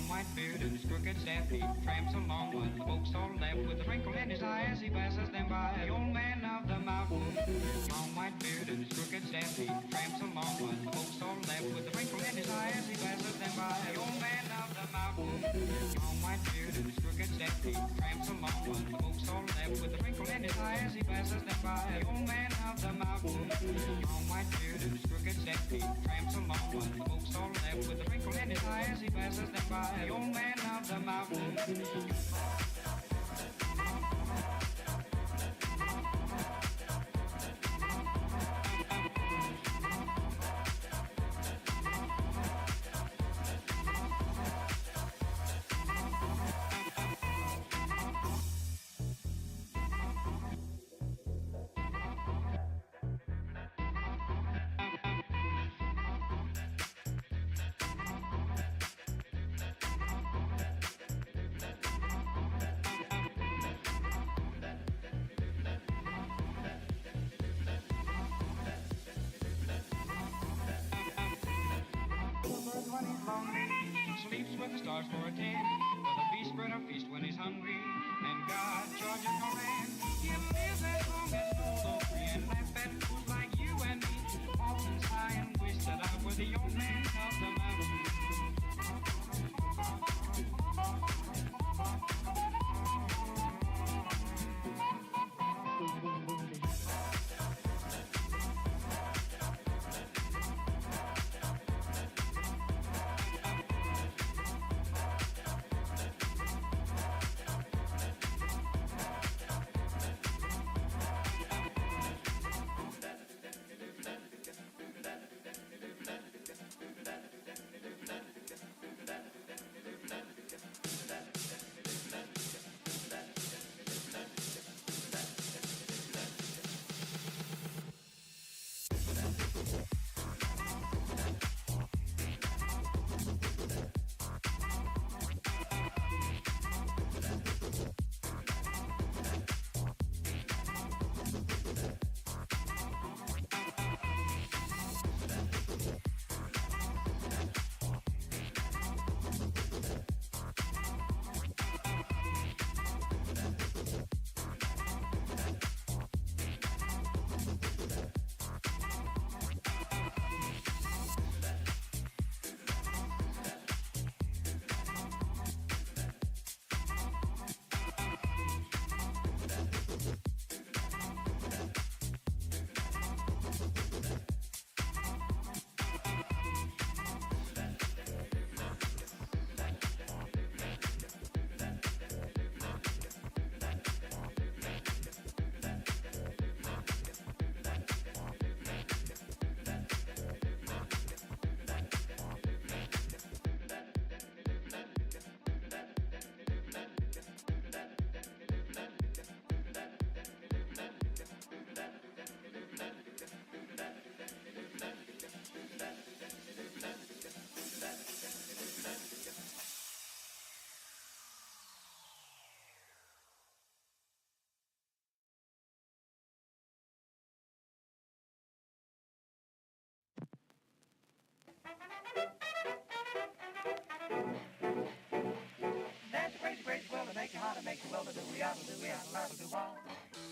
long white beard and his crooked staff. He tramps along with the folks all left with a wrinkle in his eye as he passes them by. The old man of the mountain, long white beard and his crooked staff. He tramps along with the folks all left with a wrinkle in his eye as he passes them by. The old man of the mountain, long white beard and his crooked staff. He tramps along with the folks all left with a wrinkle in his eye as he passes them by. The old man of the mountain, long white beard and his crooked staff. He tramps along with the folks all left with a wrinkle in his eye as he passes them by. The old man of the mountain. Sleeps with the stars for a tent, for the beast spread a feast when he's hungry, and God charges no rent. He lives as long as no free and laugh at fools like you and me. Often sigh and wish that I were the old man of the mountain.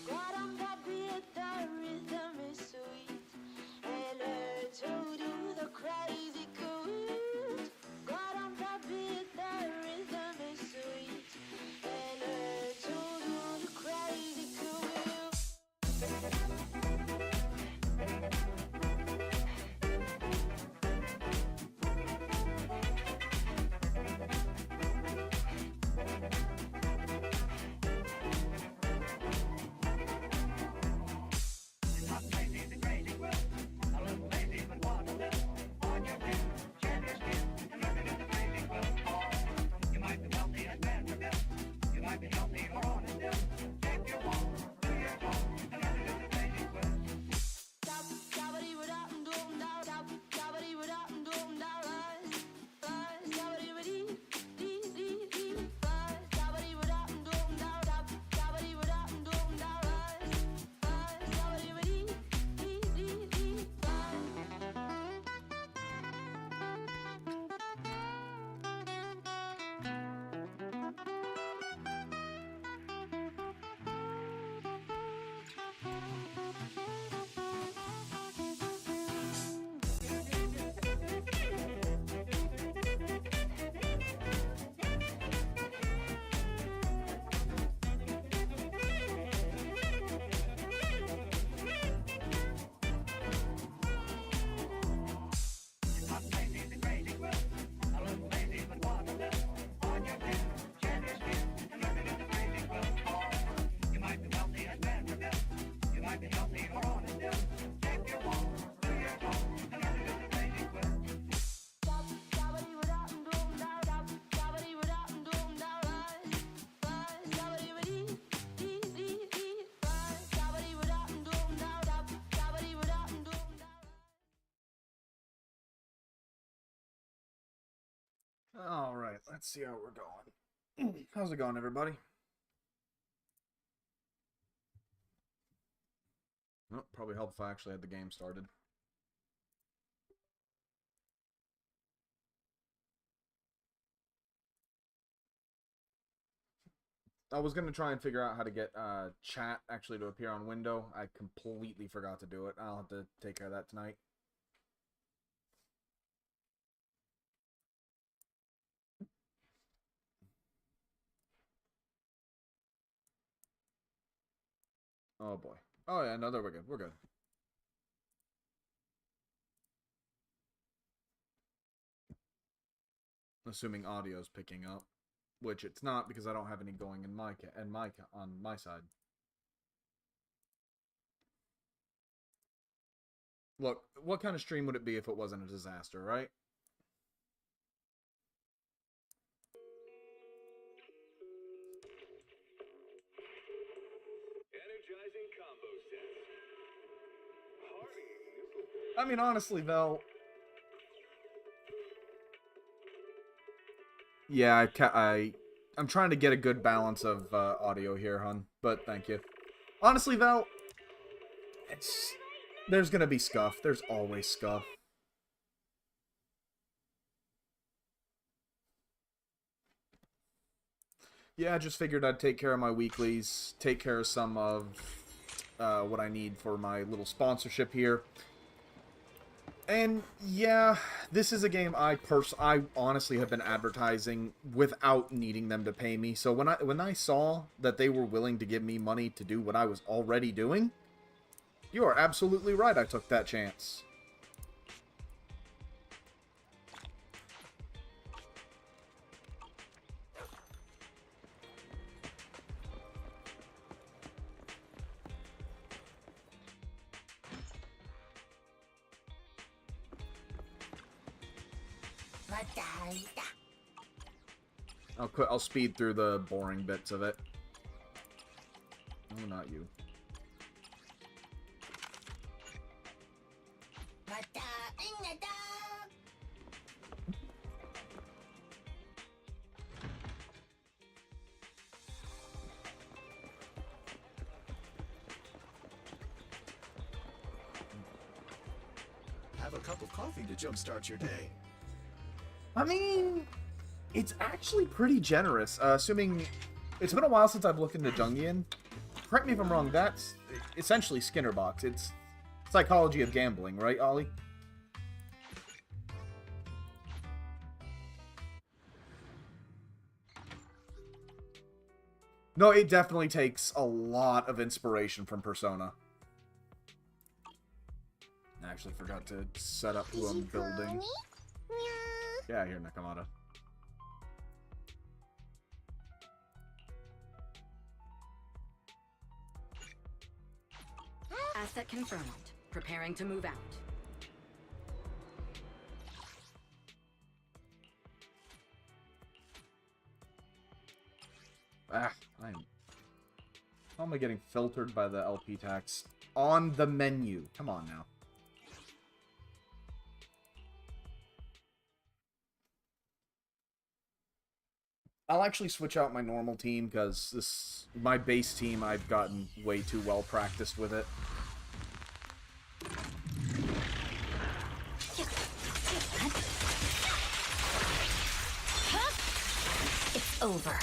God, I'm happy the rhythm is sweet, and learn to do the crazy cool. God, I'm happy the rhythm is sweet, and learn to do the crazy cool. All right, let's see how we're going. How's it going, everybody? Oh, probably helped if I actually had the game started. I was going to try and figure out how to get chat actually to appear on window. I completely forgot to do it. I'll have to take care of that tonight. Oh, boy. Oh, yeah, no, there we're good. We're good. Assuming audio's picking up, which it's not because I don't have any going in on my side. Look, what kind of stream would it be if it wasn't a disaster, right? Energizing combo sets. I mean, honestly, though. Yeah, I'm trying to get a good balance of audio here, hon. But thank you. Honestly, Val, there's gonna be scuff. There's always scuff. Yeah, I just figured I'd take care of my weeklies, take care of some of what I need for my little sponsorship here. And yeah, this is a game I honestly have been advertising without needing them to pay me. So when I saw that they were willing to give me money to do what I was already doing, you are absolutely right. I took that chance. I'll speed through the boring bits of it. Oh, not you. Have a cup of coffee to jumpstart your day. I mean, it's actually pretty generous, assuming it's been a while since I've looked into Jungian. Correct me if I'm wrong, that's essentially Skinner Box. It's psychology of gambling, right, Ollie? No, it definitely takes a lot of inspiration from Persona. I actually forgot to set up who I'm building. Yeah, here, Nakamata. Asset confirmed. Preparing to move out. How am I getting filtered by the LP tax on the menu? Come on now. I'll actually switch out my normal team because my base team, I've gotten way too well practiced with it. It's over.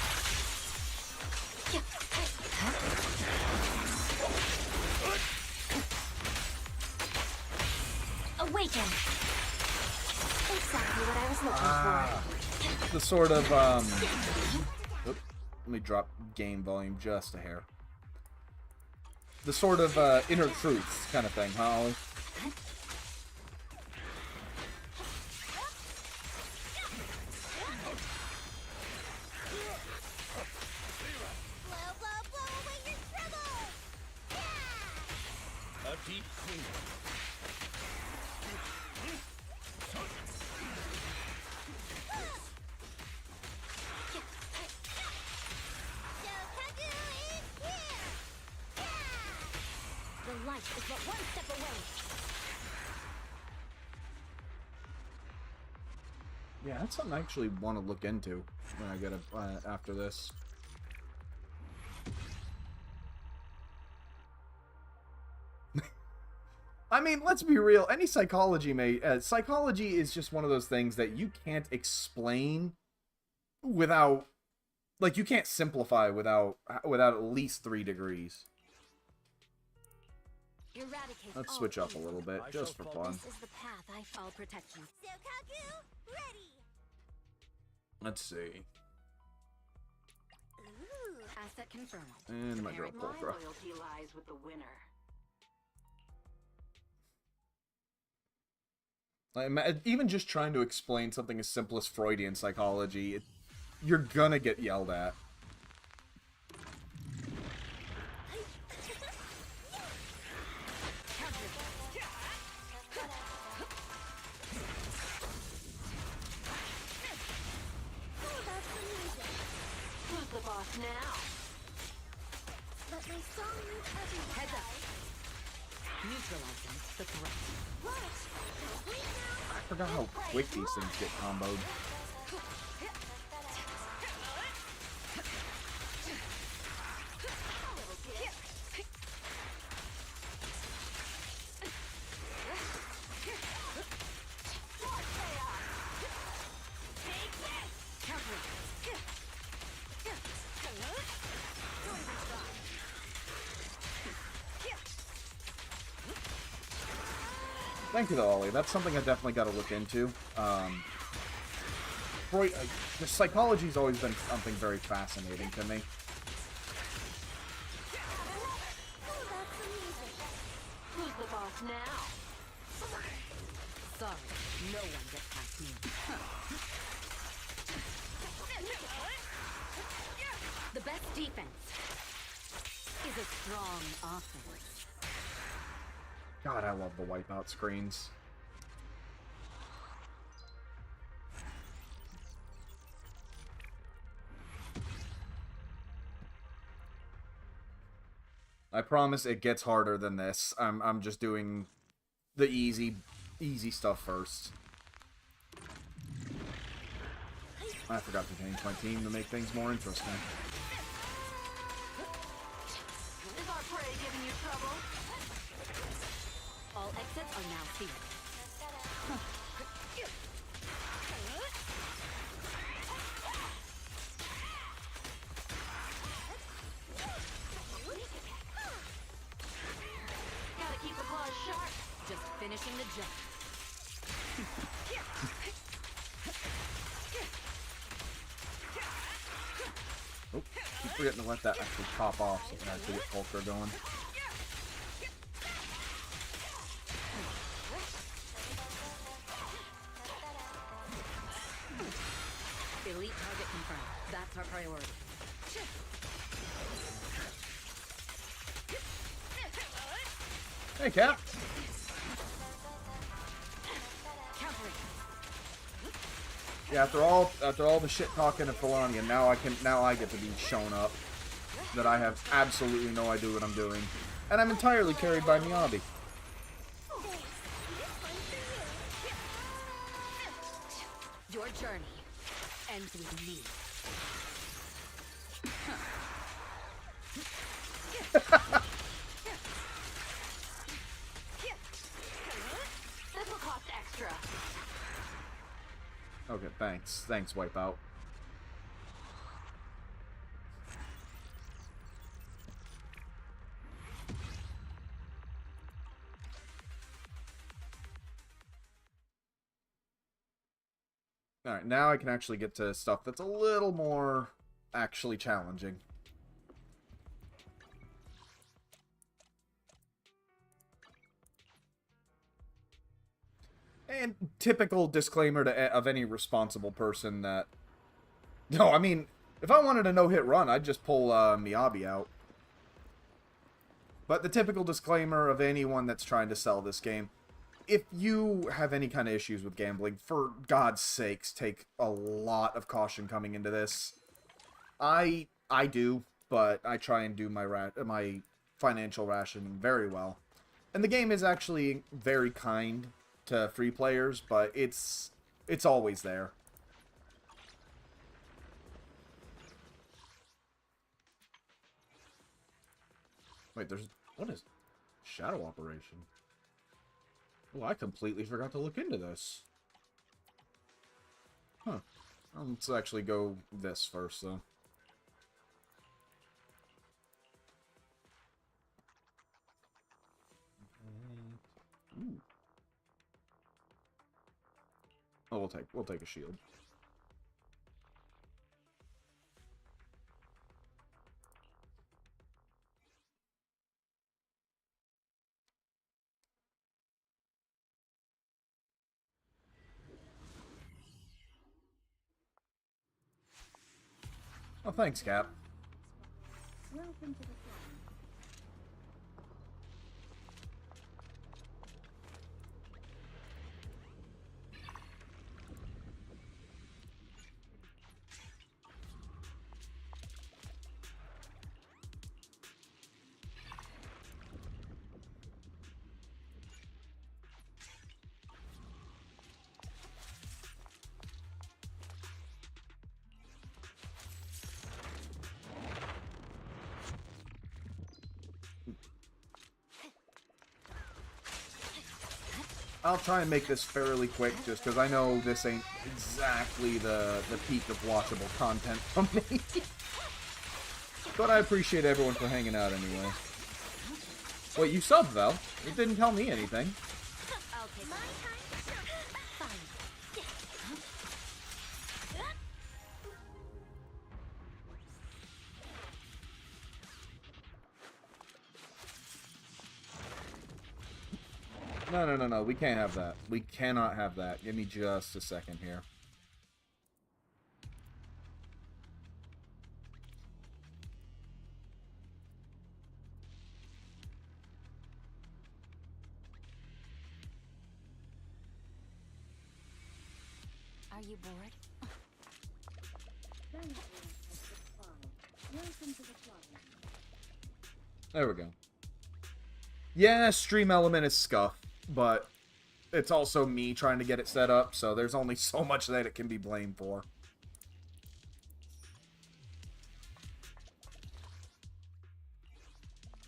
Awaken. Exactly what I was looking for. The sort of, let me drop game volume just a hair. The sort of, inner truth kind of thing, huh, Ollie? A deep cleanup. The light is but one step away. Yeah, that's something I actually want to look into when I get after this. I mean, let's be real. Any psychology psychology is just one of those things that you can't explain without, like, you can't simplify without at least 3 degrees. Eradicate Let's all switch up a evil. little bit, just for fun. This is the path I'll protect you. Sokaku, ready. Let's see. Asset confirmed. And my girl My Polka. loyalty lies with the winner. Even just trying to explain something as simple as Freudian psychology, you're gonna get yelled at. Who's the boss now? Let my song move everyone. Heads up. Neutralizing the threat. Watch. Wait now. I forgot how quick these things get comboed. Thank you, though, Ollie. That's something I definitely got to look into. The psychology's always been something very fascinating to me. Who's the boss now? Sorry, no one gets past me. The best defense is a strong offense. God, I love the wipeout screens. I promise it gets harder than this. I'm just doing the easy stuff first. I forgot to change my team to make things more interesting. Is our prey giving you trouble? All exits are now sealed. Gotta keep the claws sharp. Just finishing the job. Oh, keep forgetting to let that actually pop off so I can actually get Polka going. Elite target confirmed. That's our priority. Hey, Cap. Countering. Yeah, after all the shit talking of Felania, now I get to be shown up that I have absolutely no idea what I'm doing, and I'm entirely carried by Miyabi. Your journey ends with me. This will cost extra. Okay, thanks, Wipeout. Alright, now I can actually get to stuff that's a little more actually challenging. And typical disclaimer of any responsible person that... No, I mean, if I wanted a no-hit run, I'd just pull Miyabi out. But the typical disclaimer of anyone that's trying to sell this game, if you have any kind of issues with gambling, for God's sakes, take a lot of caution coming into this. I do, but I try and do my financial rationing very well. And the game is actually very kind to free players, but it's always there. Wait, there's... What is... Shadow operation? Oh, I completely forgot to look into this. Huh. Let's actually go this first, though. Ooh. Oh, we'll take a shield. Oh, thanks, Cap. Welcome to the club. I'll try and make this fairly quick, just because I know this ain't exactly the peak of watchable content from me. But I appreciate everyone for hanging out anyway. Wait, you subbed, though. It didn't tell me anything. I'll take my time. Fine. No. We can't have that. We cannot have that. Give me just a second here. Are you bored? Welcome to the club. There we go. Yeah, stream element is scuff, but it's also me trying to get it set up, so there's only so much that it can be blamed for.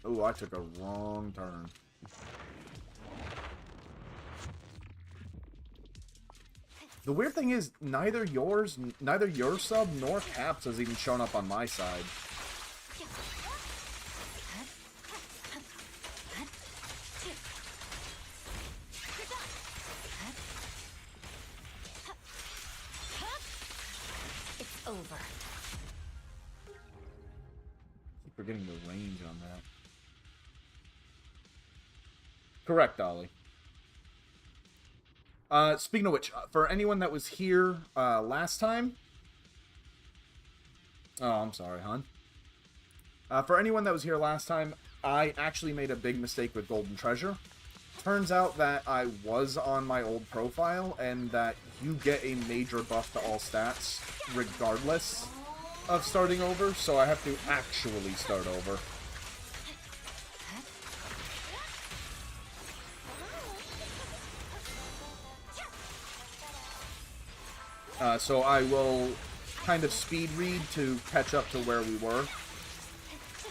Ooh, I took a wrong turn. The weird thing is, neither your sub nor Caps has even shown up on my side. It's over. Keep forgetting the range on that. Correct, Ollie. Speaking of which, for anyone that was here last time... Oh, I'm sorry, hon. For anyone that was here last time, I actually made a big mistake with Golden Treasure. Turns out that I was on my old profile, and that you get a major buff to all stats, regardless of starting over, so I have to actually start over. So I will kind of speed read to catch up to where we were.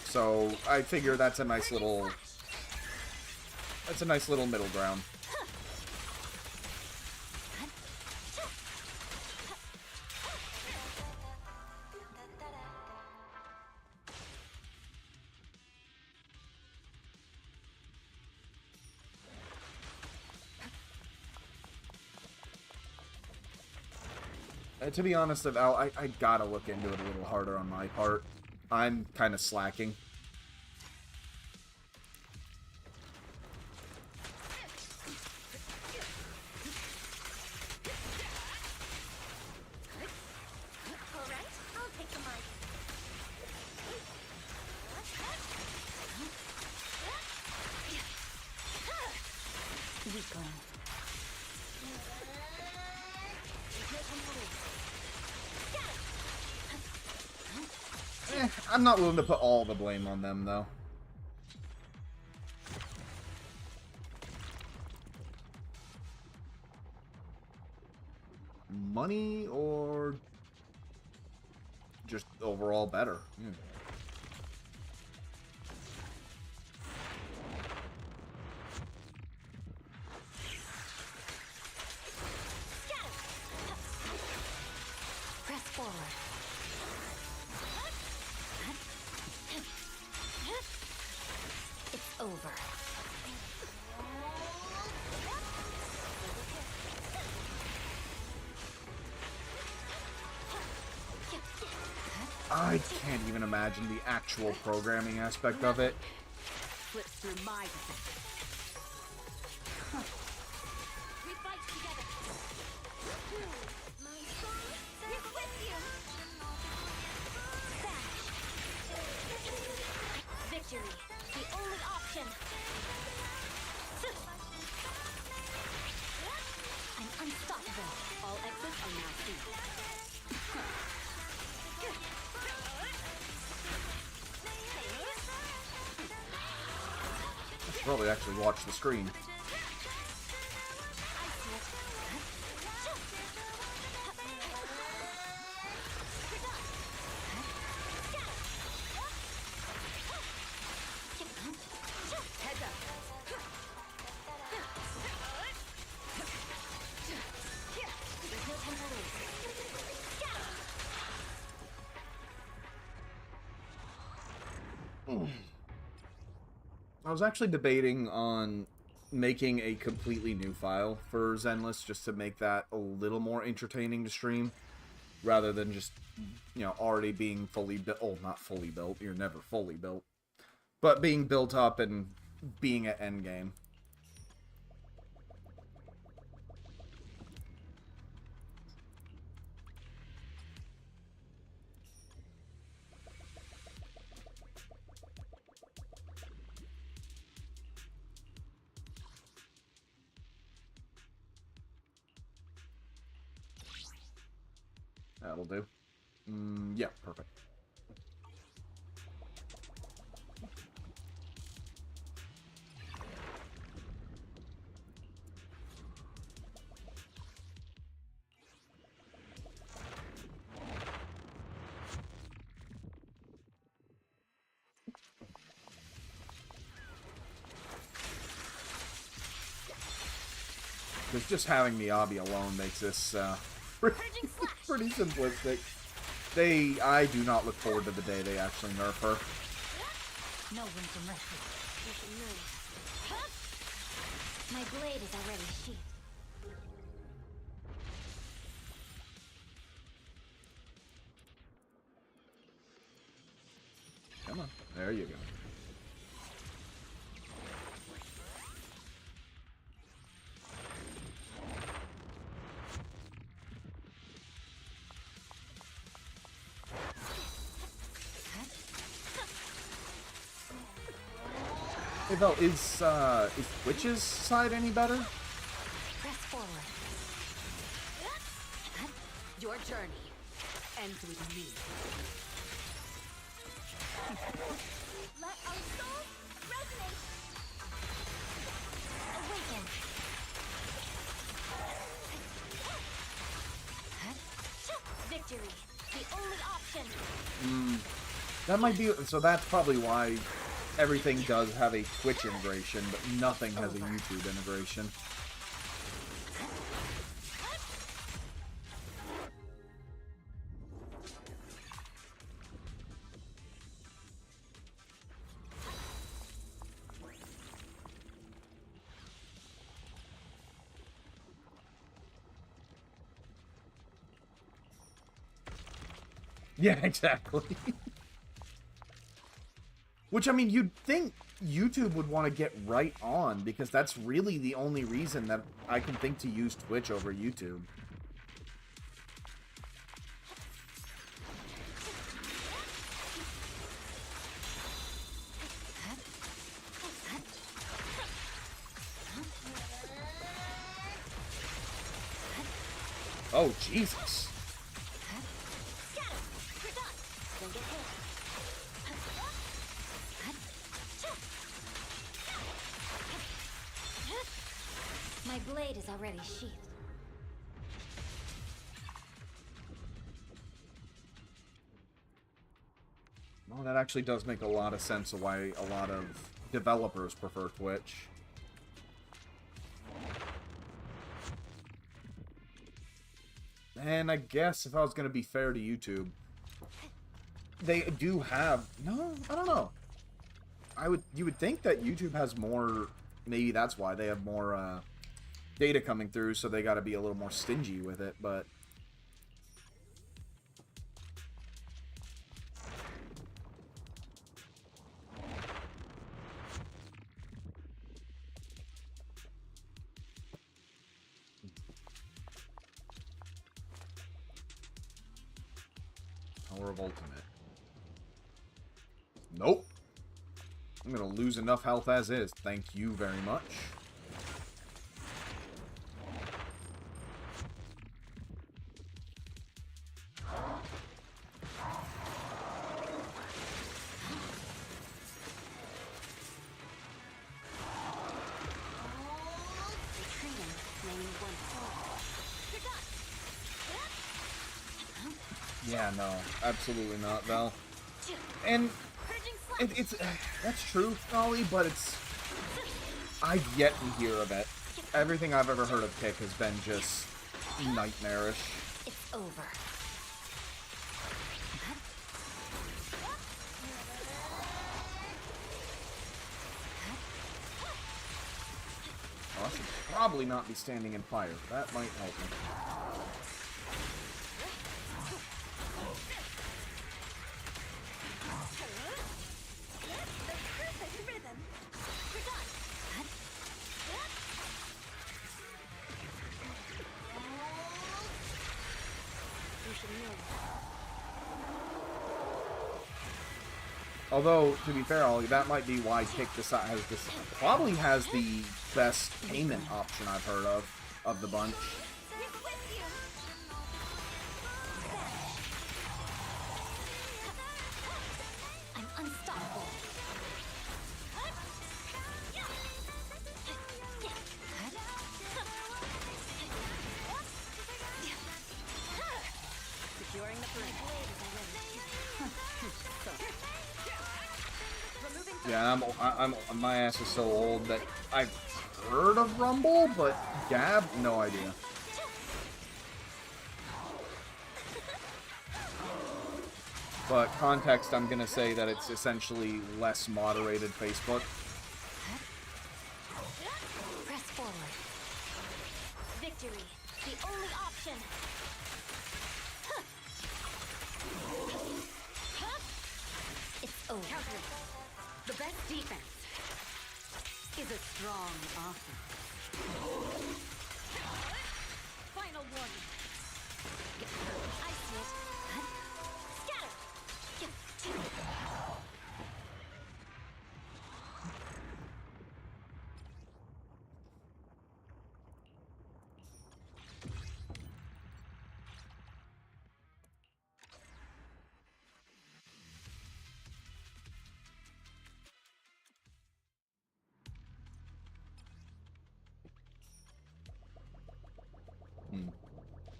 So I figure that's a nice little middle ground. To be honest, Val, I gotta look into it a little harder on my part. I'm kind of slacking. Alright, I'll take the mic. Weakling. I'm not willing to put all the blame on them, though. Money or just overall better? I can't even imagine the actual programming aspect of it. Slips through my defense. We fight together. My song is with you. Vanish. Victory, the only option. I'm unstoppable. All exits are now sealed. I should probably actually watch the screen. Heads up. There's no time to lose. I was actually debating on making a completely new file for Zenless just to make that a little more entertaining to stream, rather than just, you know, already being fully built. Oh, not fully built. You're never fully built. But being built up and being at endgame. That'll do. Yeah, perfect. Because just having Miyabi alone makes this pretty simplistic. I do not look forward to the day they actually nerf her. No room for mercy. My blade is already sheathed. Come on, there you go. Hey Vel, is Twitch's side any better? Press forward. Your journey ends with me. Let our souls resonate. Awaken. Victory, the only option. That might be, so that's probably why everything does have a Twitch integration, but nothing has a YouTube integration. Yeah, exactly. Which, I mean, you'd think YouTube would want to get right on, because that's really the only reason that I can think to use Twitch over YouTube. Oh, Jesus. My blade is already sheathed. Well, that actually does make a lot of sense of why a lot of developers prefer Twitch. And I guess if I was going to be fair to YouTube, they do have... No, I don't know. You would think that YouTube has more... Maybe that's why they have more data coming through, so they got to be a little more stingy with it, but... Power of ultimate. Nope. I'm gonna lose enough health as is. Thank you very much. Yeah, no. Absolutely not, Val. And it's that's true, Ollie, but it's... I've yet to hear of it. Everything I've ever heard of Kick has been just nightmarish. It's over. Oh, I should probably not be standing in fire. That might help me. Although, to be fair, Ollie, that might be why Kick probably has the best payment option I've heard of the bunch. I'm unstoppable. Securing the perimeter. Yeah, my ass is so old that I've heard of Rumble, but Gab, no idea. But context, I'm gonna say that it's essentially less moderated Facebook. Press forward. Victory, the only option. It's over. The best defense is a strong offense. Final warning. I see it. Scatter.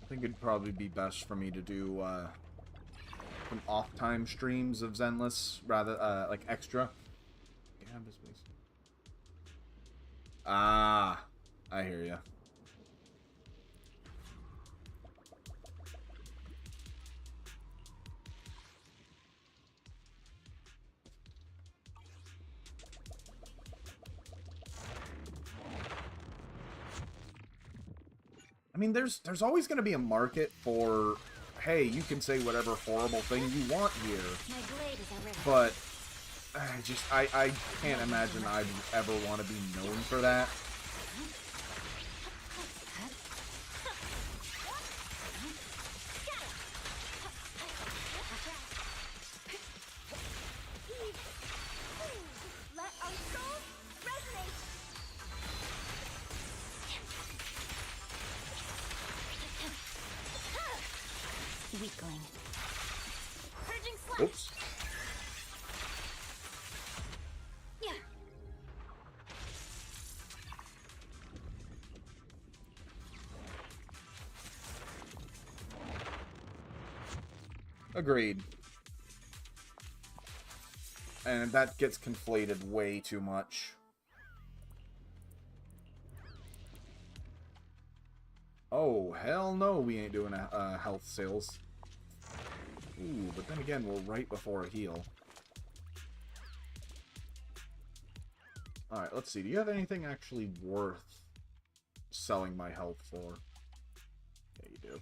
I think it'd probably be best for me to do some off-time streams of Zenless, rather, like extra. Ah, I hear ya. I mean, there's always going to be a market for, hey, you can say whatever horrible thing you want here. My blade is already. But I can't imagine I'd ever want to be known for that. Let our souls resonate. Weakling. Purging slash. Oops. Yeah. Agreed. And that gets conflated way too much. Oh, hell no, we ain't doing health sales. Ooh, but then again, we're right before a heal. Alright, let's see. Do you have anything actually worth selling my health for? Yeah, you do.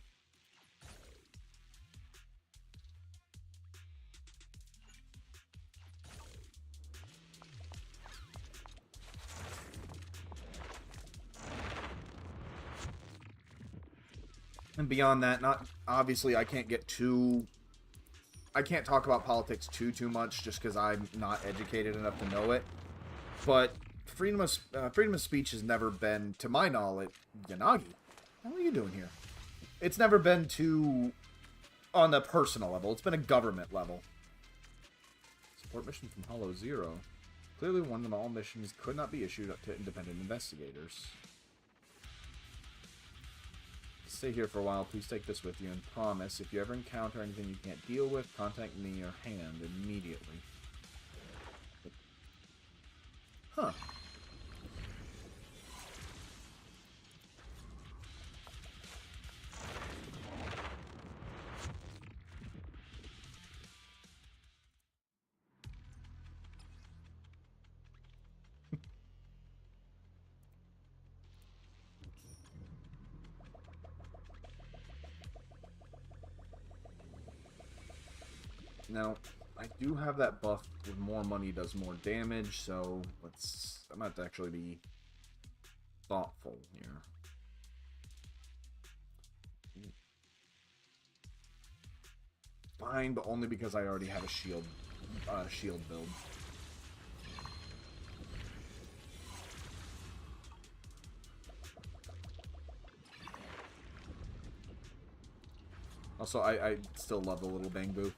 And beyond that, not obviously I can't get too I can't talk about politics too much just because I'm not educated enough to know it. But freedom of speech has never been, to my knowledge, Yanagi, what are you doing here? It's never been too on the personal level. It's been a government level. Support mission from Hollow Zero. Clearly one that all missions could not be issued up to independent investigators. Stay here for a while. Please take this with you and promise if you ever encounter anything you can't deal with, contact me or Hand immediately. Huh. Now, I do have that buff with more money does more damage, so I'm going to actually be thoughtful here. Fine, but only because I already have a shield build. Also, I still love the little Bangbu.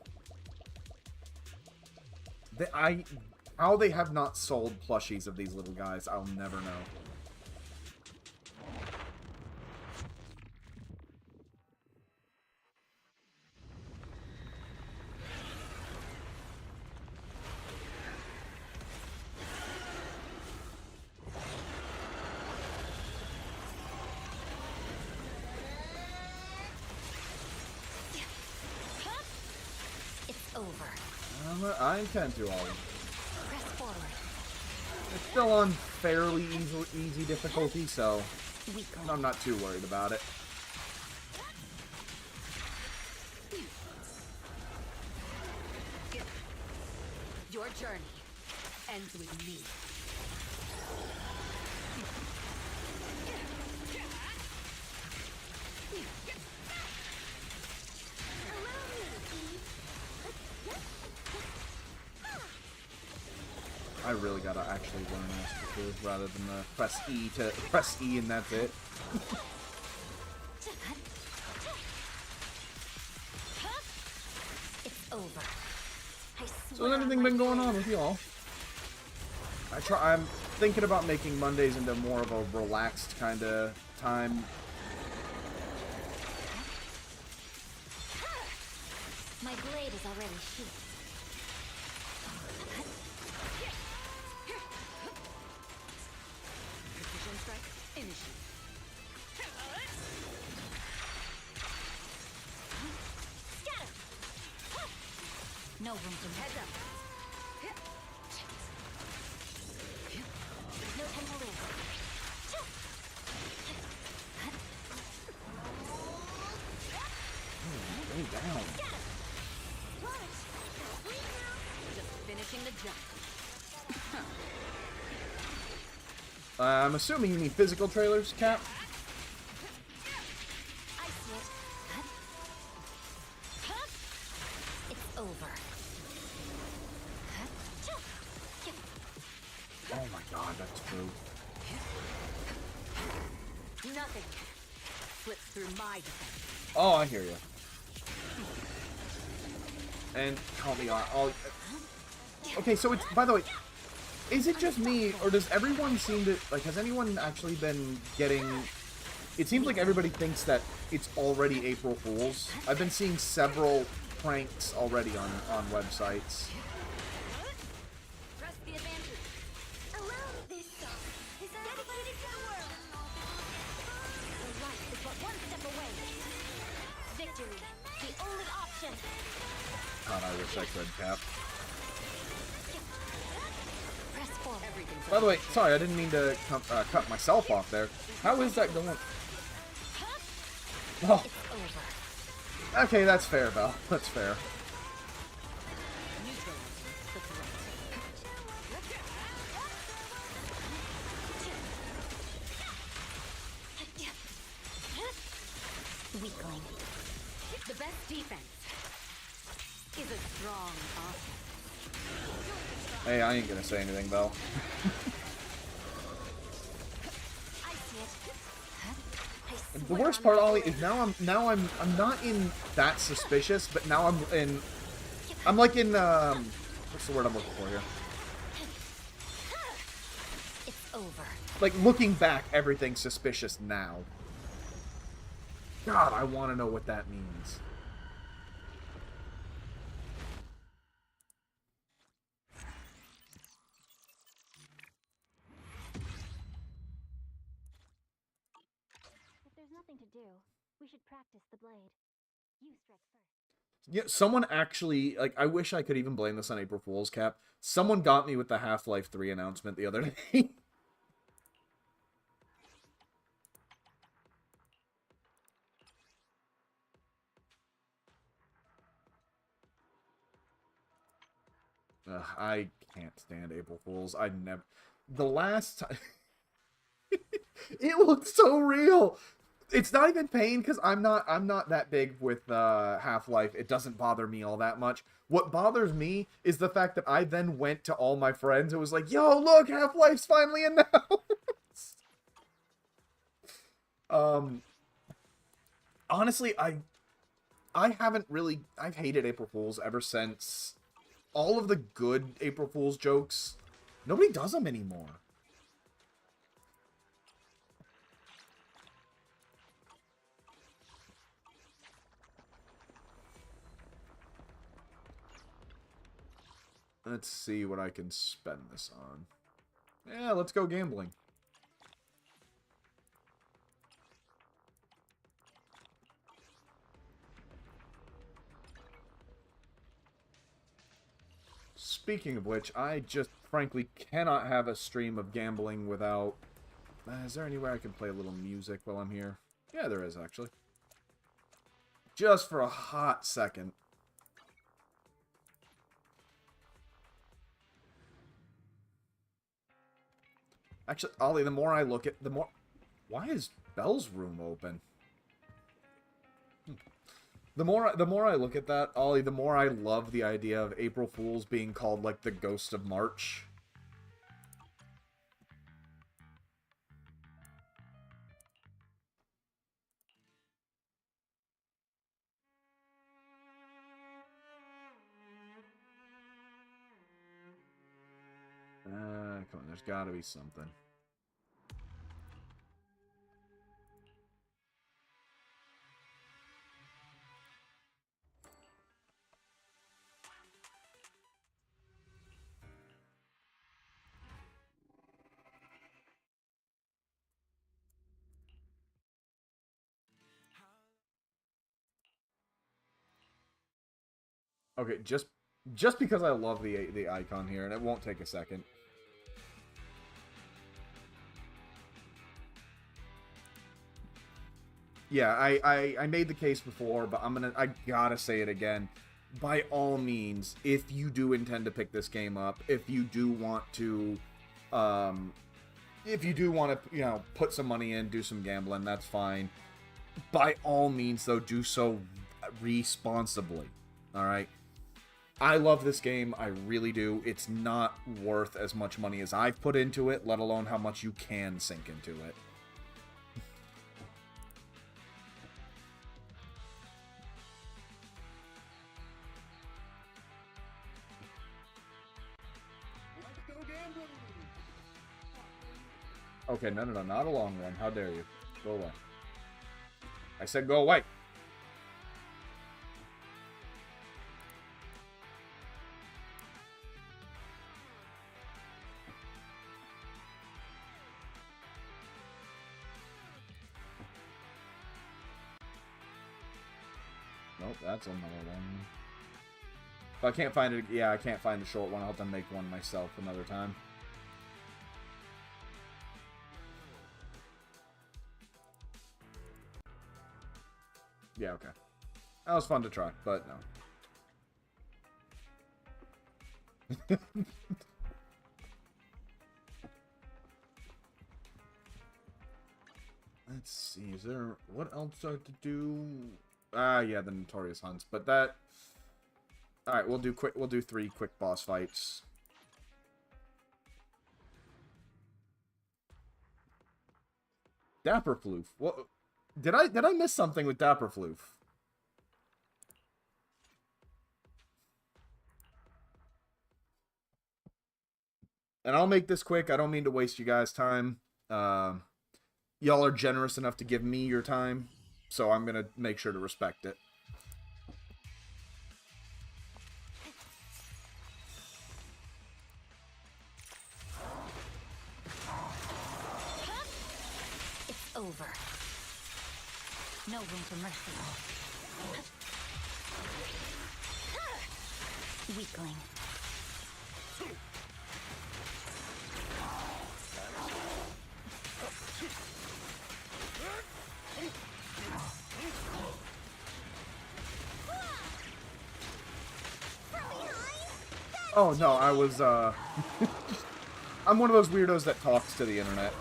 How they have not sold plushies of these little guys, I'll never know. It's over. I intend to, Ollie. Press forward. It's still on fairly easy difficulty, so Weakling. I'm not too worried about it. Your journey ends with me. I really gotta actually learn this too, rather than the press E and that's it. It's over. So has anything been going on with y'all? I'm thinking about making Mondays into more of a relaxed kind of time. My blade is already sheathed. Precision strike, initiate. Scatter! No room to heads up. No time to lose. Way down. Just finishing the jump. I'm assuming you mean physical trailers, Cap? I see it. It's over. Oh my god, that's true. Nothing slips through my defense. Oh, I hear you. And help me out. Okay, so it's, by the way, is it just me, or does everyone seem to, like, has anyone actually been getting, it seems like everybody thinks that it's already April Fool's. I've been seeing several pranks already on websites. Press the advantage. Around this song is dedicated to the world. The light is but one step away. Victory, the only option. God, I wish I could, Cap. Press forward. Everything's By the way, sorry, I didn't mean to cut myself off there. How is that going? Oh, It's over. okay, that's fair, Val. That's fair. Neutralizing the threat. Weakling. The best defense is a strong offer. Hey, I ain't gonna say anything, though. I see it. I The swear worst I'm part, not Ollie, aware. is now I'm not in that suspicious, but now I'm like in what's the word I'm looking for here? It's over. Like looking back, everything's suspicious now. God, I want to know what that means. If there's nothing to do, we should practice the blade. You strike first. Yeah, someone actually, like, I wish I could even blame this on April Fool's, Cap. Someone got me with the Half-Life 3 announcement the other day. Ugh, I can't stand April Fools. I never... The last time... It looked so real! It's not even pain, because I'm not that big with Half-Life. It doesn't bother me all that much. What bothers me is the fact that I then went to all my friends and was like, yo, look, Half-Life's finally announced! Honestly, I haven't really... I've hated April Fools ever since all of the good April Fool's jokes. Nobody does them anymore. Let's see what I can spend this on. Yeah, let's go gambling. Speaking of which, I just frankly cannot have a stream of gambling without... is there anywhere I can play a little music while I'm here? Yeah, there is, actually. Just for a hot second. Actually, Ollie, the more I look at... the more... Why is Belle's room open? The more I look at that, Ollie, the more I love the idea of April Fools being called, like, the Ghost of March. Come on, there's gotta be something. Okay, just because I love the icon here, and it won't take a second. Yeah, I made the case before, but I gotta say it again. By all means, if you do intend to pick this game up, if you do want to, you know, put some money in, do some gambling, that's fine. By all means, though, do so responsibly. All right. I love this game, I really do. It's not worth as much money as I've put into it, let alone how much you can sink into it. Okay, no, not a long run. How dare you. Go away. I said go away. Nope, that's another one. If I can't find it, yeah, I can't find the short one. I'll have to make one myself another time. Yeah, okay. That was fun to try, but no. Let's see, is there... What else do I have to do? Ah, yeah, the Notorious Hunts, but that... All right, we'll do 3 quick boss fights. Dapper Floof. What? Did I miss something with Dapper Floof? And I'll make this quick. I don't mean to waste you guys' time. Y'all are generous enough to give me your time, so I'm gonna make sure to respect it. It's over. No room for mercy. Weakling. Oh no, I was I'm one of those weirdos that talks to the internet.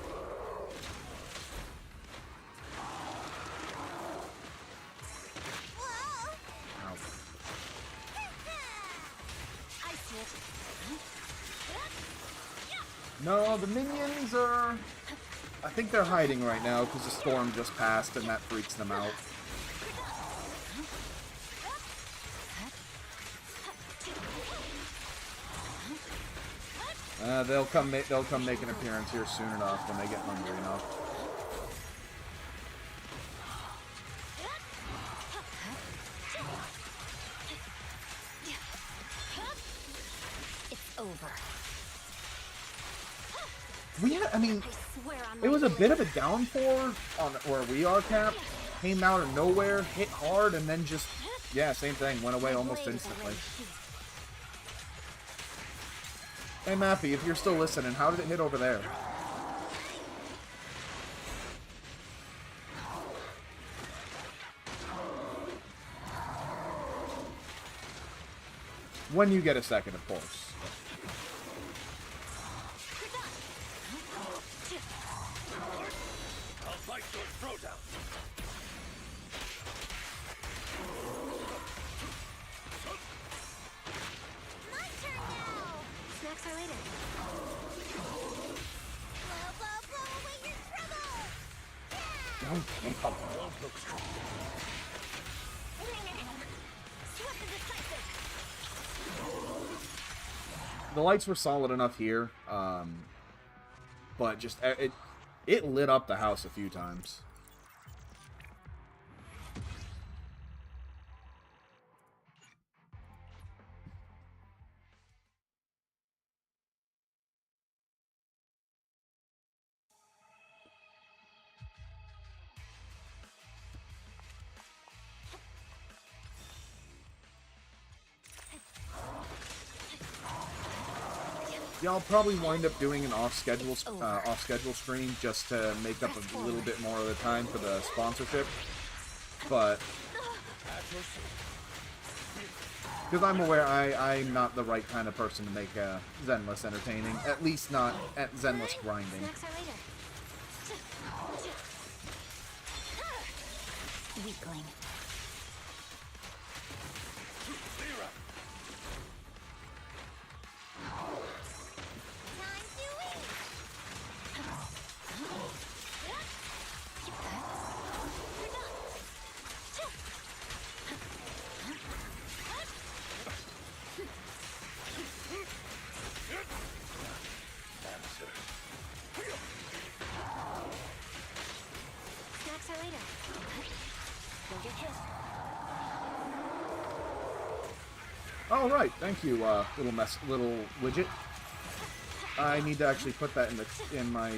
Ow. I see it. No, the minions are... I think they're hiding right now because the storm just passed and that freaks them out. They'll come make an appearance here soon enough when they get hungry enough. It's over. I mean, I swear on it was a my bit of a downpour on where we are capped. Came out of nowhere, hit hard, and then just, yeah, same thing, went away almost blade is instantly. already sheathed. Hey Mappy, if you're still listening, how did it hit over there? When you get a second, of course. I'll bite your throat out. My turn now! Snacks are later. Blow away your trouble! Don't keep up. Don't look strong. Swift and decisive! The lights were solid enough here, but just it lit up the house a few times. Yeah, I'll probably wind up doing an off-schedule stream just to make up a little bit more of the time for the sponsorship. But because I'm aware I'm not the right kind of person to make Zenless entertaining, at least not at Zenless grinding. Snacks are later. Weakling. Snacks are later. Don't get hit. All right, thank you, little widget. I need to actually put that in my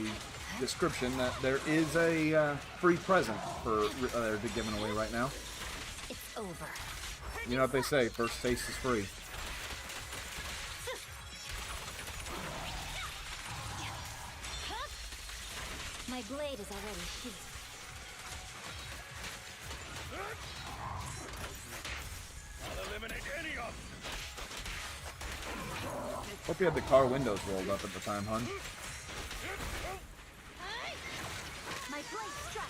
description that there is a free present for they're giving away right now. It's over. You know what they say, first taste is free. My blade is already sheathed. I'll eliminate any of them. Hope you had the car windows rolled up at the time, hun. My blade strikes.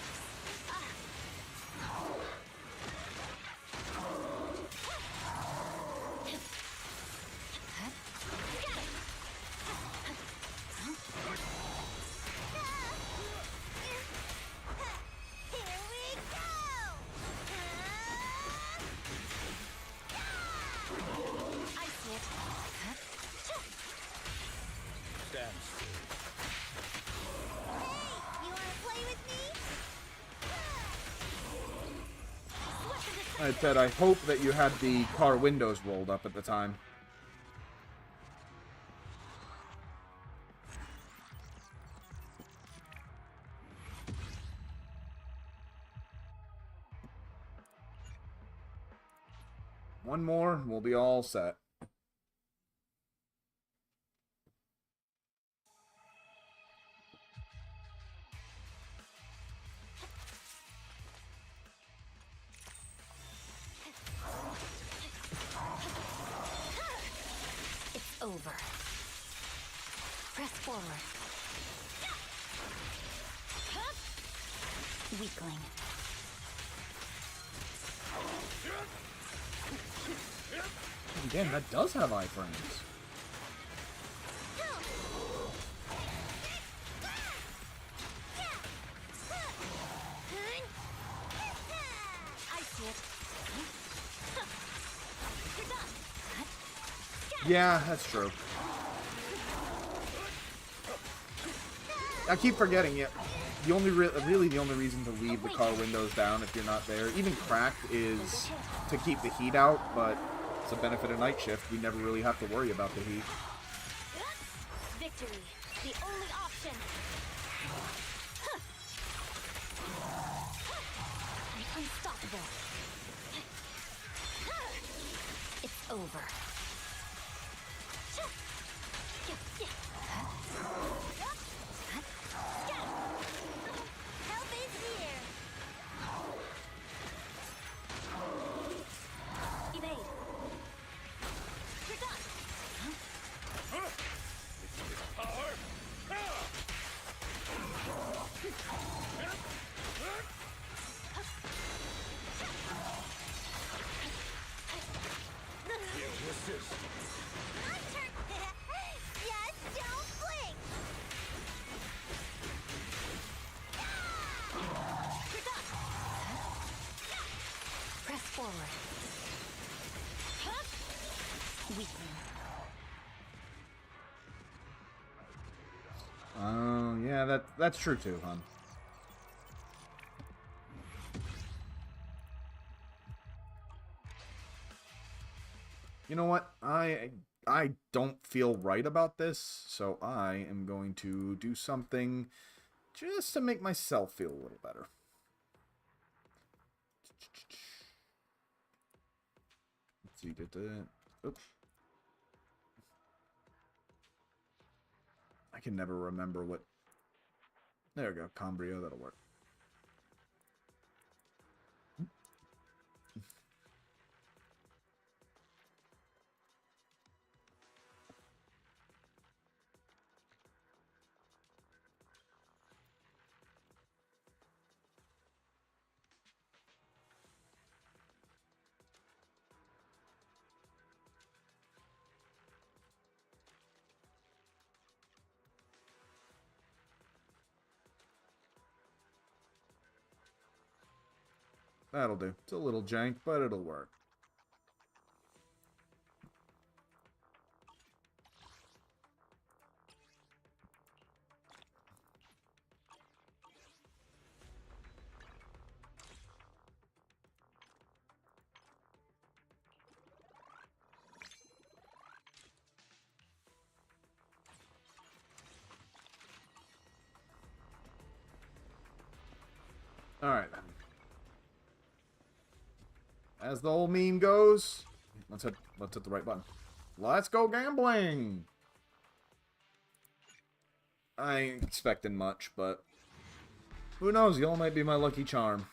I said I hope that you had the car windows rolled up at the time. One more, and we'll be all set. It's over. Press forward. Weakling. Damn, that does have iframes. I see it. You're done. Yeah, that's true. I keep forgetting it. The only really the only reason to leave the car windows down if you're not there, even cracked, is to keep the heat out, but it's a benefit of night shift. We never really have to worry about the heat. Victory, the only option. I'm unstoppable. It's over. Help is here. Evade. You're done. My turn. Yes, don't blink. You're done. Press forward. Weakling. Oh, yeah, that's true too, hon. You know what? I don't feel right about this, so I am going to do something just to make myself feel a little better. Let's see, oops. I can never remember what... There we go, Combrio, that'll work. That'll do. It's a little jank, but it'll work. Alright then. As the old meme goes, let's hit the right button. Let's go gambling! I ain't expecting much, but who knows, y'all might be my lucky charm.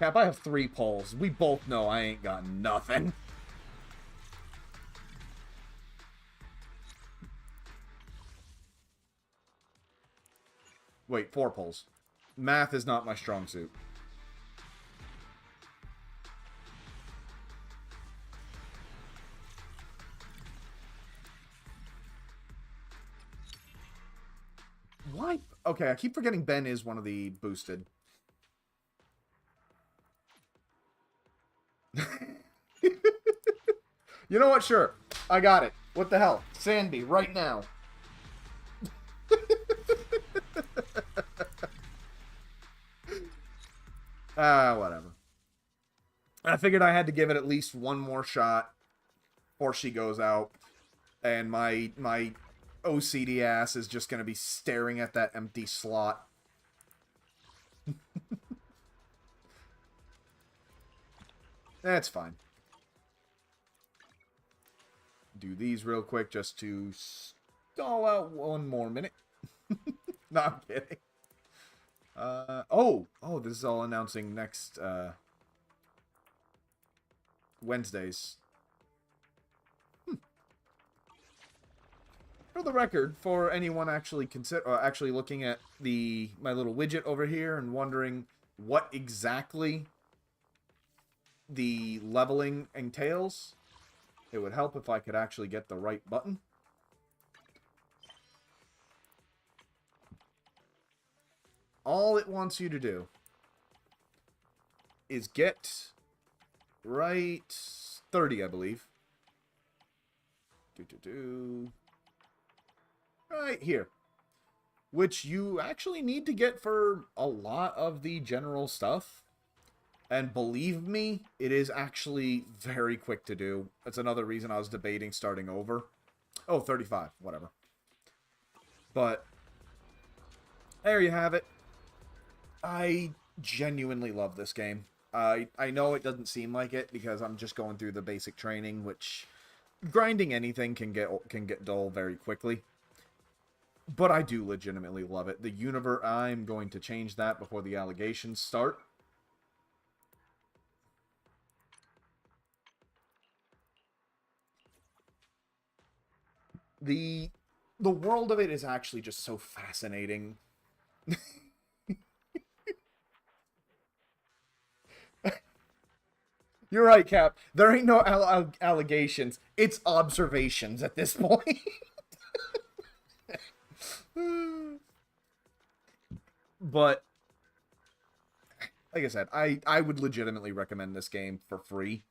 Cap, I have 3 pulls. We both know I ain't got nothing. Wait, 4 pulls. Math is not my strong suit. Why? Okay, I keep forgetting Ben is one of the boosted. You know what? Sure. I got it. What the hell? Sanby, right now. Whatever. I figured I had to give it at least one more shot before she goes out. And my OCD ass is just going to be staring at that empty slot. That's fine. Do these real quick just to stall out one more minute. No, I'm kidding. Oh, this is all announcing next Wednesdays. For the record, for anyone actually actually looking at my little widget over here and wondering what exactly the leveling entails, it would help if I could actually get the right button. All it wants you to do is get right 30, I believe. Right here. Which you actually need to get for a lot of the general stuff. And believe me, it is actually very quick to do. That's another reason I was debating starting over. Oh, 35, whatever. But there you have it. I genuinely love this game. I know it doesn't seem like it because I'm just going through the basic training, which grinding anything can get dull very quickly. But I do legitimately love it. The universe, I'm going to change that before the allegations start. The world of it is actually just so fascinating. You're right, Cap. There ain't no allegations. It's observations at this point. But, like I said, I would legitimately recommend this game for free.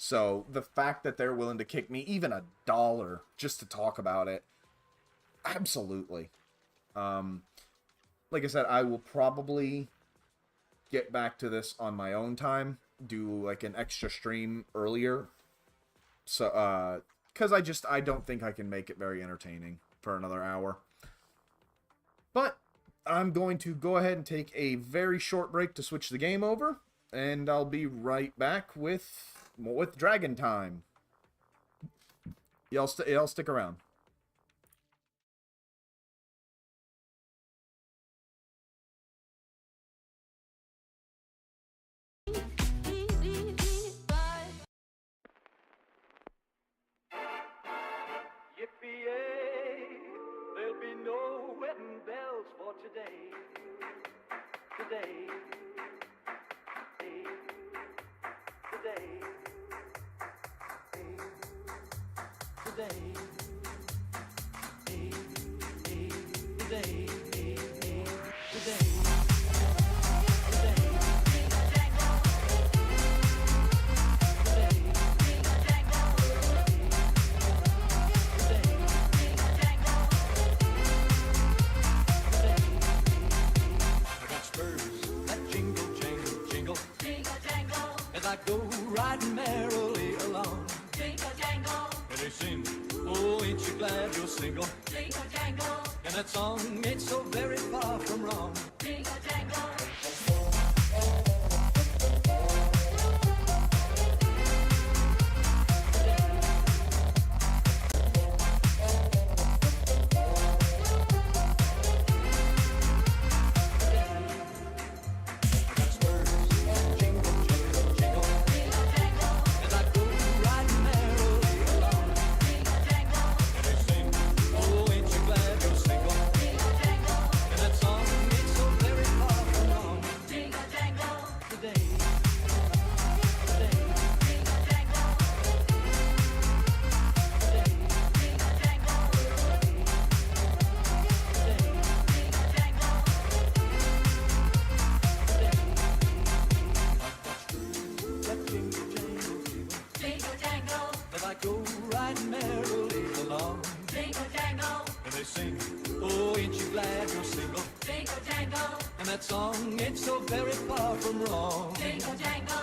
So, the fact that they're willing to kick me even $1 just to talk about it, absolutely. Like I said, I will probably get back to this on my own time, do like an extra stream earlier. So, because I don't think I can make it very entertaining for another hour. But I'm going to go ahead and take a very short break to switch the game over, and I'll be right back with Dragon Time. Y'all stick around. Yippee-yay, there'll be no wedding bells for today. Today. I go riding merrily along. Jingle jangle. And they sing, oh, ain't you glad you're single? Jingle jangle. And that song ain't so very far from wrong. Jingle jangle. From sing, oh, ain't you glad you're single? Jingle jangle, And that song ain't so very far from wrong. jingle jangle.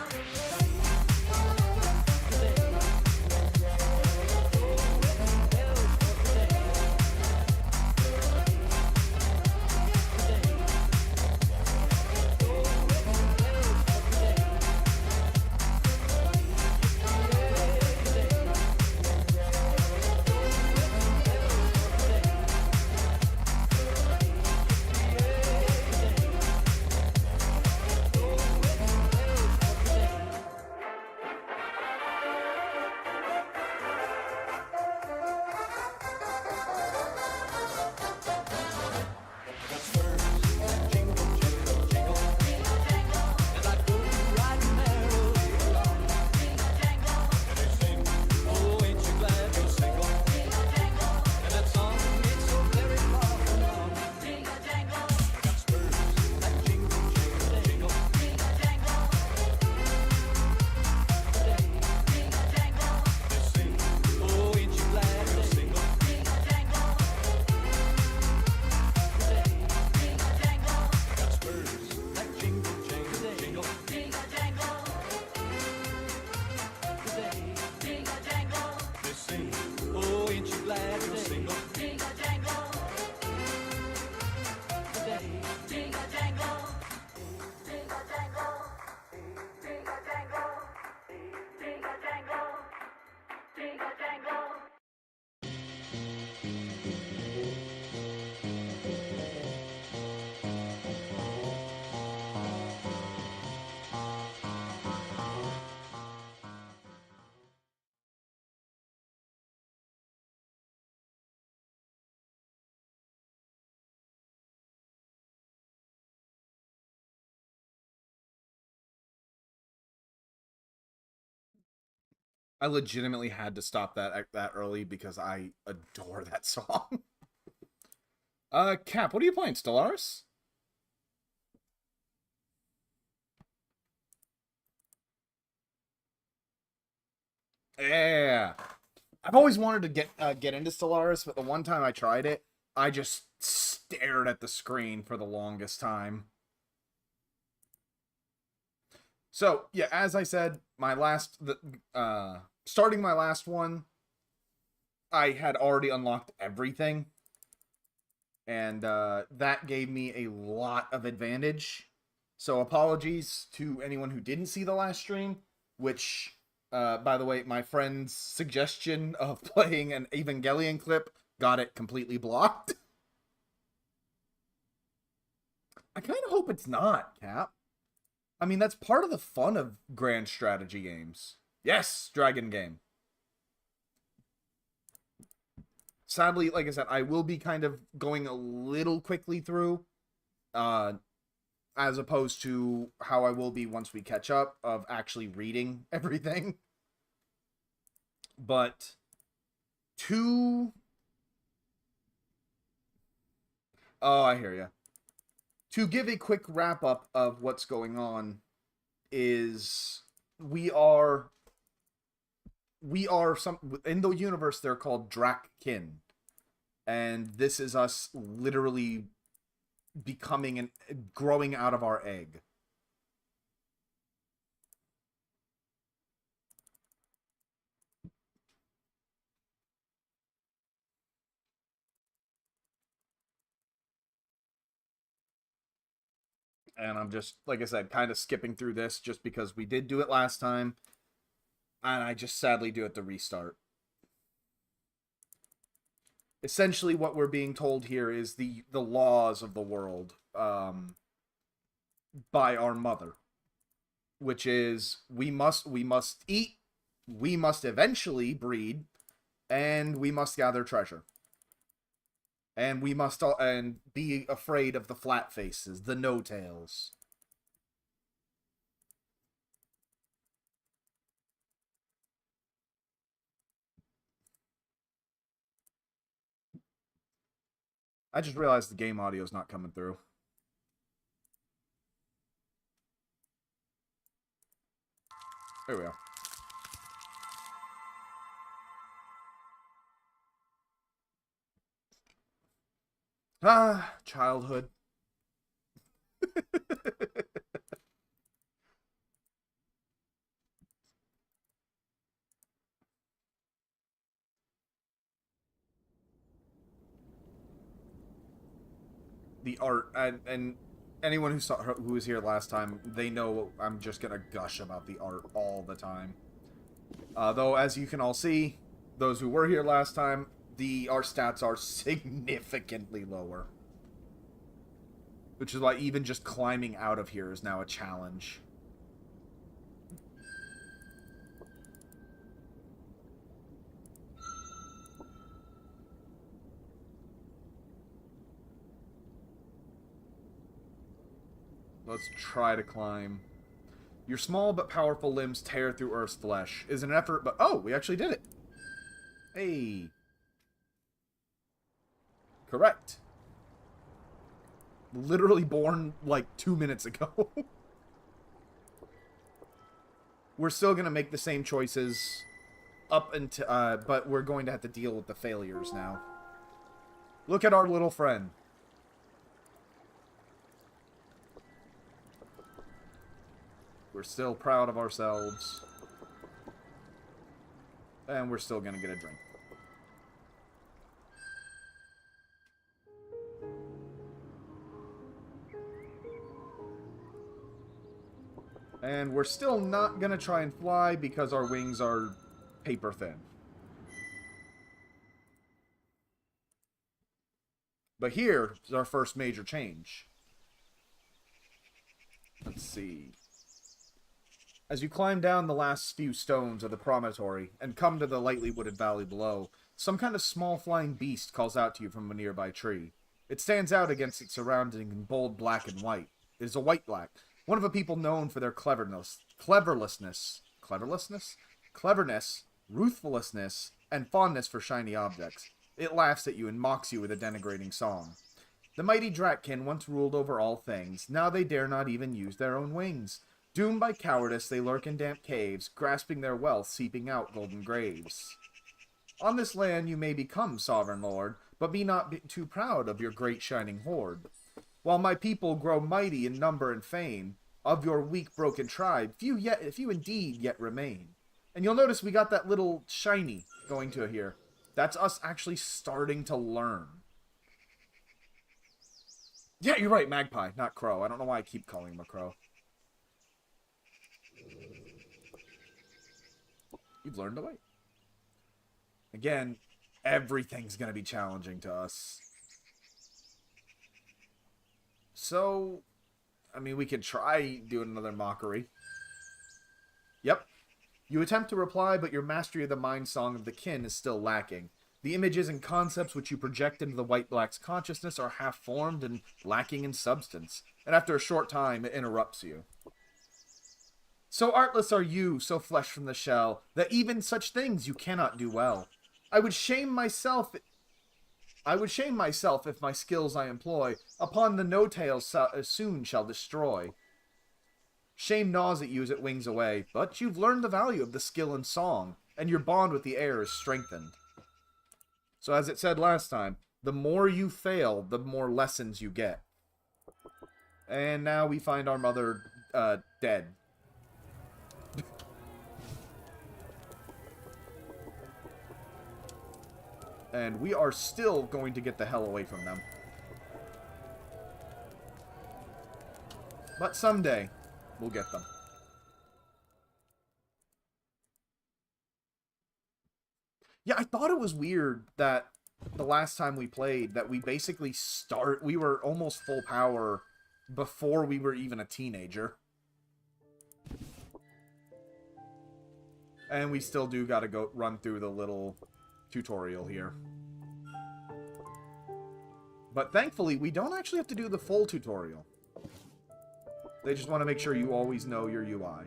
I legitimately had to stop that early because I adore that song. Cap, what are you playing, Stellaris? Yeah. I've always wanted to get into Stellaris, but the one time I tried it, I just stared at the screen for the longest time. So, yeah, as I said, starting my last one, I had already unlocked everything. And that gave me a lot of advantage. So apologies to anyone who didn't see the last stream, which, by the way, my friend's suggestion of playing an Evangelion clip got it completely blocked. I kind of hope it's not, Cap. I mean, that's part of the fun of grand strategy games. Yes, Dragon game. Sadly, like I said, I will be kind of going a little quickly through, as opposed to how I will be once we catch up, of actually reading everything. But oh, I hear you. To give a quick wrap up of what's going on is we are some in the universe. They're called Drakkin, and this is us literally becoming and growing out of our egg. And I'm just, like I said, kind of skipping through this just because we did do it last time, and I just sadly do it to restart. Essentially, what we're being told here is the laws of the world, by our mother, which is we must eat, we must eventually breed, and we must gather treasure, and we must and be afraid of the flat faces, the no tails. I just realized the game audio is not coming through. There we are. Ah, childhood. The art, and anyone who was here last time, they know I'm just gonna gush about the art all the time. Though, as you can all see, those who were here last time, our stats are significantly lower. Which is why even just climbing out of here is now a challenge. Let's try to climb. Your small but powerful limbs tear through Earth's flesh. Is an effort, but... Oh, we actually did it! Hey. Correct. Literally born, like, 2 minutes ago. We're still gonna make the same choices up until... but we're going to have to deal with the failures now. Look at our little friend. We're still proud of ourselves. And we're still gonna get a drink. And we're still not gonna try and fly because our wings are paper thin. But here is our first major change. Let's see. As you climb down the last few stones of the promontory and come to the lightly wooded valley below, some kind of small flying beast calls out to you from a nearby tree. It stands out against its surrounding in bold black and white. It is a white-black, one of a people known for their cleverness, ruthfulness, and fondness for shiny objects. It laughs at you and mocks you with a denigrating song. The mighty Dratkin once ruled over all things. Now they dare not even use their own wings. Doomed by cowardice, they lurk in damp caves, grasping their wealth, seeping out golden graves. On this land you may become sovereign lord, but be not too proud of your great shining hoard. While my people grow mighty in number and fame, of your weak broken tribe, few indeed yet remain. And you'll notice we got that little shiny going to here. That's us actually starting to learn. Yeah, you're right, magpie, not crow. I don't know why I keep calling him a crow. You've learned to wait. Again, everything's going to be challenging to us. So, I mean, we could try doing another mockery. Yep. You attempt to reply, but your mastery of the mind song of the kin is still lacking. The images and concepts which you project into the white-black's consciousness are half-formed and lacking in substance. And after a short time, it interrupts you. So artless are you, so flesh from the shell, that even such things you cannot do well. I would shame myself if my skills I employ upon the no-tails soon shall destroy. Shame gnaws at you as it wings away, but you've learned the value of the skill in song, and your bond with the air is strengthened. So as it said last time, the more you fail, the more lessons you get. And now we find our mother, dead. And we are still going to get the hell away from them. But someday, we'll get them. Yeah, I thought it was weird that the last time we played, that we basically we were almost full power before we were even a teenager. And we still do gotta go run through the little tutorial here. But thankfully, we don't actually have to do the full tutorial. They just want to make sure you always know your UI.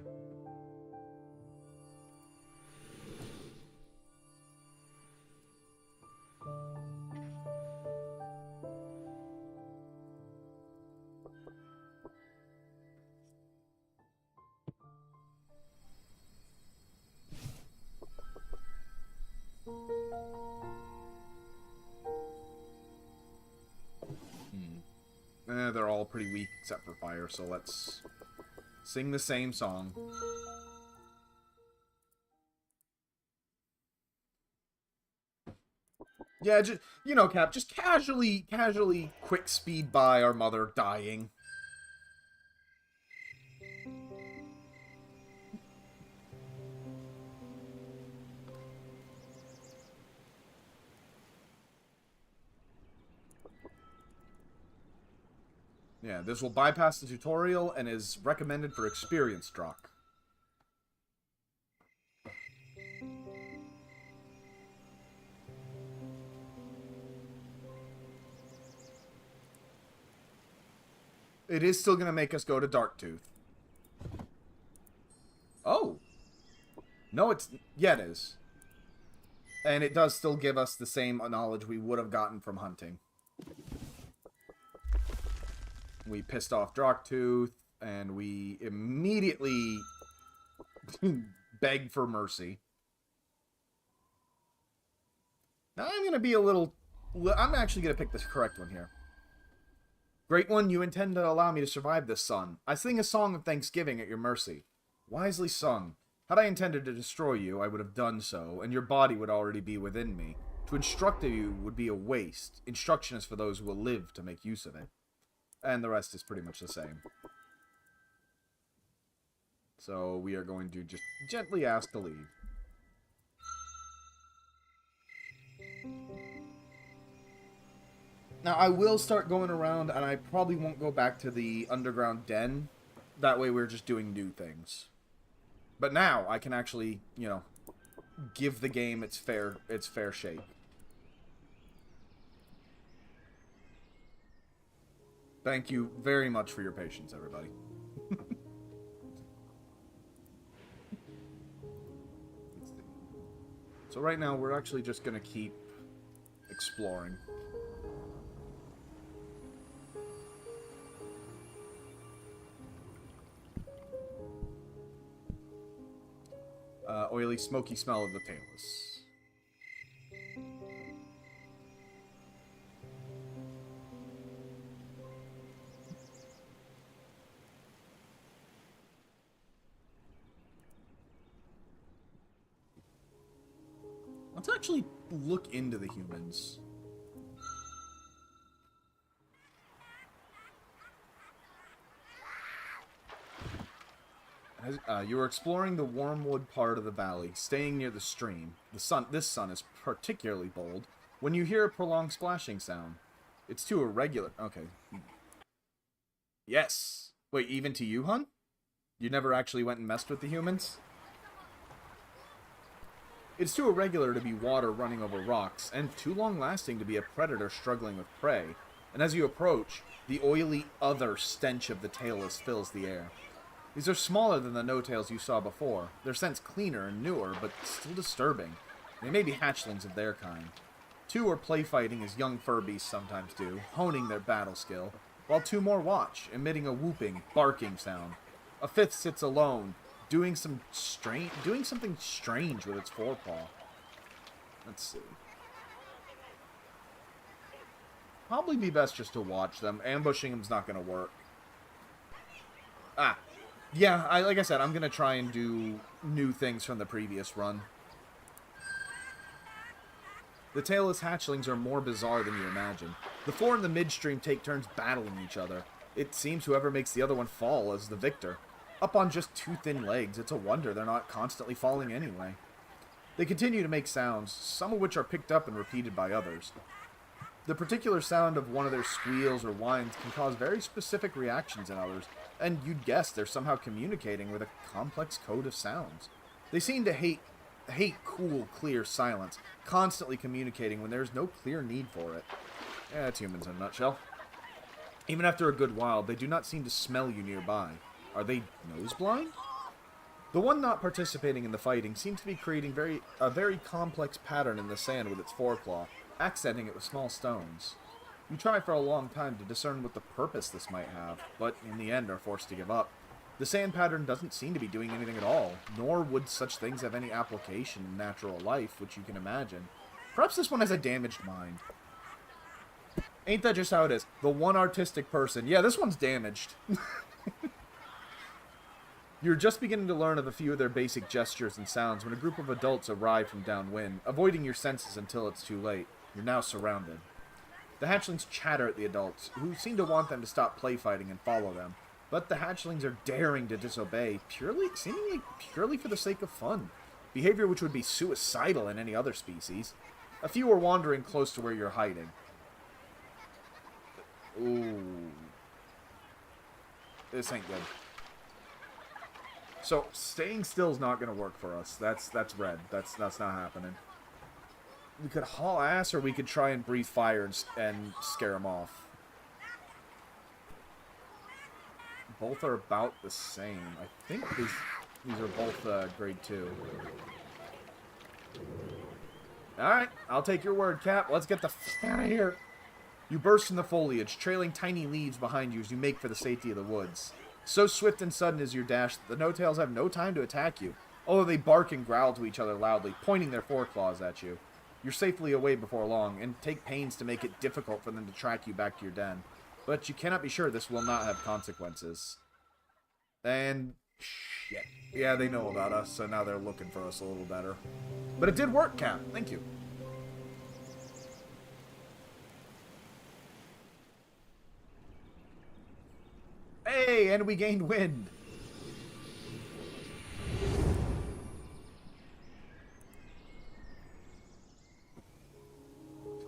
all pretty weak except for fire, so let's sing the same song. Yeah, just, you know, Cap, just casually quick speed by our mother dying. Yeah, this will bypass the tutorial and is recommended for experienced Drock. It is still going to make us go to Darktooth. Oh. No, it's... Yeah, it is. And it does still give us the same knowledge we would have gotten from hunting. We pissed off Darktooth, and we immediately begged for mercy. Now I'm going to be a little... I'm actually going to pick the correct one here. Great One, you intend to allow me to survive this sun. I sing a song of thanksgiving at your mercy. Wisely sung. Had I intended to destroy you, I would have done so, and your body would already be within me. To instruct you would be a waste. Instruction is for those who will live to make use of it. And the rest is pretty much the same. So we are going to just gently ask to leave. Now, I will start going around, and I probably won't go back to the underground den. That way we're just doing new things. But now, I can actually, you know, give the game its fair shake. Thank you very much for your patience, everybody. Let's see. So right now, we're actually just going to keep exploring. Oily, smoky smell of the tailless. Let's actually look into the humans. You are exploring the Wormwood part of the valley, staying near the stream. This sun is particularly bold. When you hear a prolonged splashing sound, it's too irregular. Okay. Yes. Wait, even to you, hun? You never actually went and messed with the humans? It's too irregular to be water running over rocks, and too long-lasting to be a predator struggling with prey. And as you approach, the oily other stench of the tailless fills the air. These are smaller than the no-tails you saw before. Their scent's cleaner and newer, but still disturbing. They may be hatchlings of their kind. Two are play fighting as young fur beasts sometimes do, honing their battle skill, while two more watch, emitting a whooping, barking sound. A fifth sits alone, doing something strange with its forepaw. Let's see. Probably be best just to watch them. Ambushing them's not going to work. Ah. Yeah, like I said, I'm going to try and do new things from the previous run. The tailless hatchlings are more bizarre than you imagine. The four in the midstream take turns battling each other. It seems whoever makes the other one fall is the victor. Up on just two thin legs, it's a wonder they're not constantly falling anyway. They continue to make sounds, some of which are picked up and repeated by others. The particular sound of one of their squeals or whines can cause very specific reactions in others, and you'd guess they're somehow communicating with a complex code of sounds. They seem to hate cool, clear silence, constantly communicating when there's no clear need for it. Yeah, that's humans in a nutshell. Even after a good while, they do not seem to smell you nearby. Are they nose blind? The one not participating in the fighting seems to be creating a very complex pattern in the sand with its foreclaw, accenting it with small stones. You try for a long time to discern what the purpose this might have, but in the end are forced to give up. The sand pattern doesn't seem to be doing anything at all, nor would such things have any application in natural life, which you can imagine. Perhaps this one has a damaged mind. Ain't that just how it is? The one artistic person. Yeah, this one's damaged. You're just beginning to learn of a few of their basic gestures and sounds when a group of adults arrive from downwind, avoiding your senses until it's too late. You're now surrounded. The hatchlings chatter at the adults, who seem to want them to stop play fighting and follow them. But the hatchlings are daring to disobey, seemingly purely for the sake of fun. Behavior which would be suicidal in any other species. A few are wandering close to where you're hiding. Ooh. This ain't good. So, staying still is not going to work for us. That's red. That's not happening. We could haul ass, or we could try and breathe fire and scare them off. Both are about the same. I think these are both grade 2. Alright, I'll take your word, Cap. Let's get the f*** out of here. You burst from the foliage, trailing tiny leaves behind you as you make for the safety of the woods. So swift and sudden is your dash that the no-tails have no time to attack you, although they bark and growl to each other loudly, pointing their foreclaws at you. You're safely away before long, and take pains to make it difficult for them to track you back to your den. But you cannot be sure this will not have consequences. And shit. Yeah, they know about us, so now they're looking for us a little better. But it did work, Cap. Thank you. Hey, and we gained wind.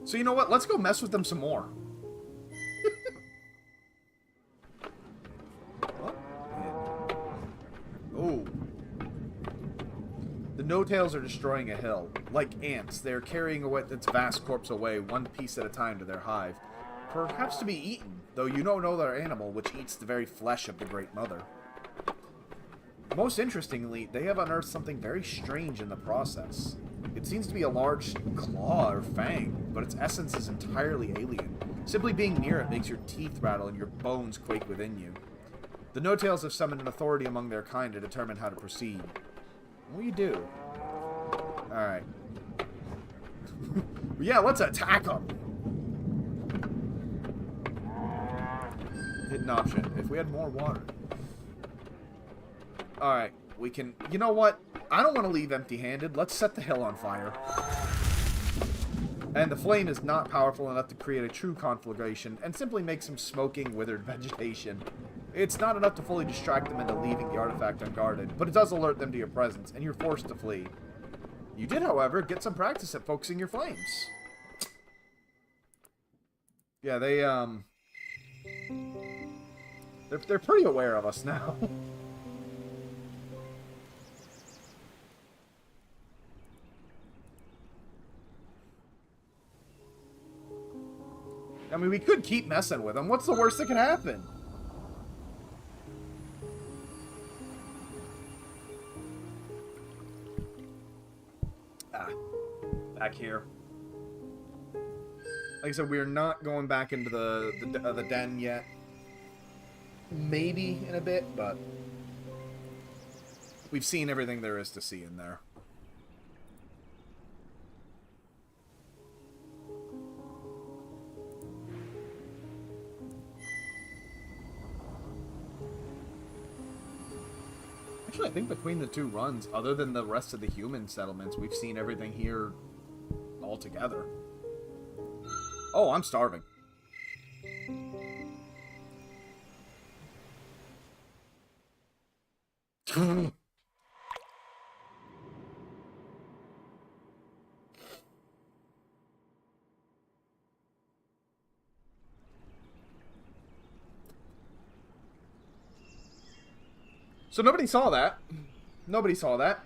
So you know what? Let's go mess with them some more. Oh. The no-tails are destroying a hill. Like ants, they're carrying its vast corpse away, one piece at a time, to their hive. Perhaps to be eaten, though you don't know their animal, which eats the very flesh of the Great Mother. Most interestingly, they have unearthed something very strange in the process. It seems to be a large claw or fang, but its essence is entirely alien. Simply being near it makes your teeth rattle and your bones quake within you. The no-tails have summoned an authority among their kind to determine how to proceed. What do you do? Alright. Yeah, let's attack them! Hidden option. If we had more water. Alright, we can... You know what? I don't want to leave empty-handed. Let's set the hill on fire. And the flame is not powerful enough to create a true conflagration, and simply make some smoking, withered vegetation. It's not enough to fully distract them into leaving the artifact unguarded, but it does alert them to your presence, and you're forced to flee. You did, however, get some practice at focusing your flames. Yeah, they're pretty aware of us now. I mean, we could keep messing with them. What's the worst that could happen? Back here. Like I said, we're not going back into the den yet. Maybe in a bit, but we've seen everything there is to see in there. Actually, I think between the two runs, other than the rest of the human settlements, we've seen everything here all together. Oh, I'm starving. So nobody saw that. Nobody saw that.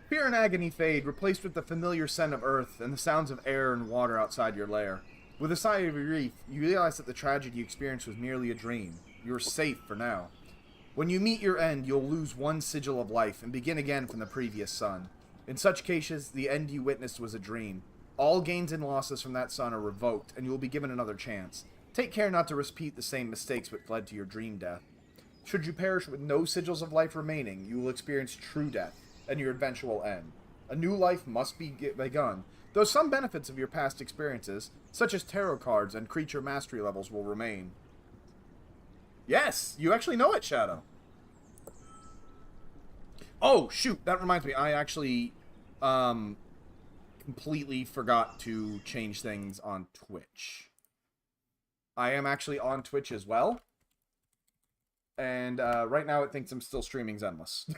Fear and agony fade, replaced with the familiar scent of earth and the sounds of air and water outside your lair. With a sigh of relief, you realize that the tragedy you experienced was merely a dream. You are safe for now. When you meet your end, you'll lose one sigil of life and begin again from the previous sun. In such cases, the end you witnessed was a dream. All gains and losses from that sun are revoked, and you will be given another chance. Take care not to repeat the same mistakes which led to your dream death. Should you perish with no sigils of life remaining, you will experience true death, and your eventual end. A new life must be begun, Though some benefits of your past experiences, such as tarot cards and creature mastery levels, will remain. Yes! You actually know it, Shadow! Oh, shoot! That reminds me, I actually, completely forgot to change things on Twitch. I am actually on Twitch as well. And, right now it thinks I'm still streaming Zenless.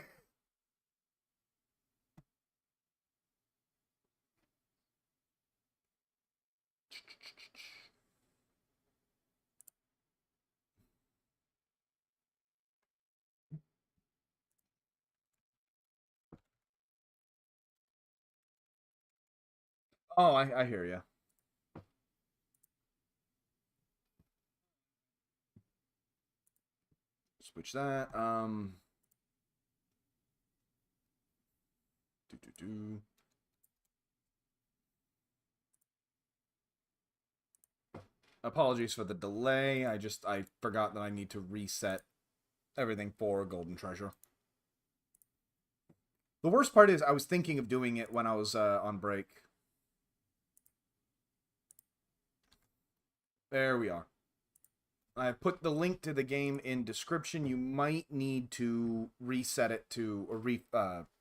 Oh, I hear you. Switch that. Do. Apologies for the delay. I forgot that I need to reset everything for Golden Treasure. The worst part is I was thinking of doing it when I was on break. There we are. I put the link to the game in description. You might need to reset it to or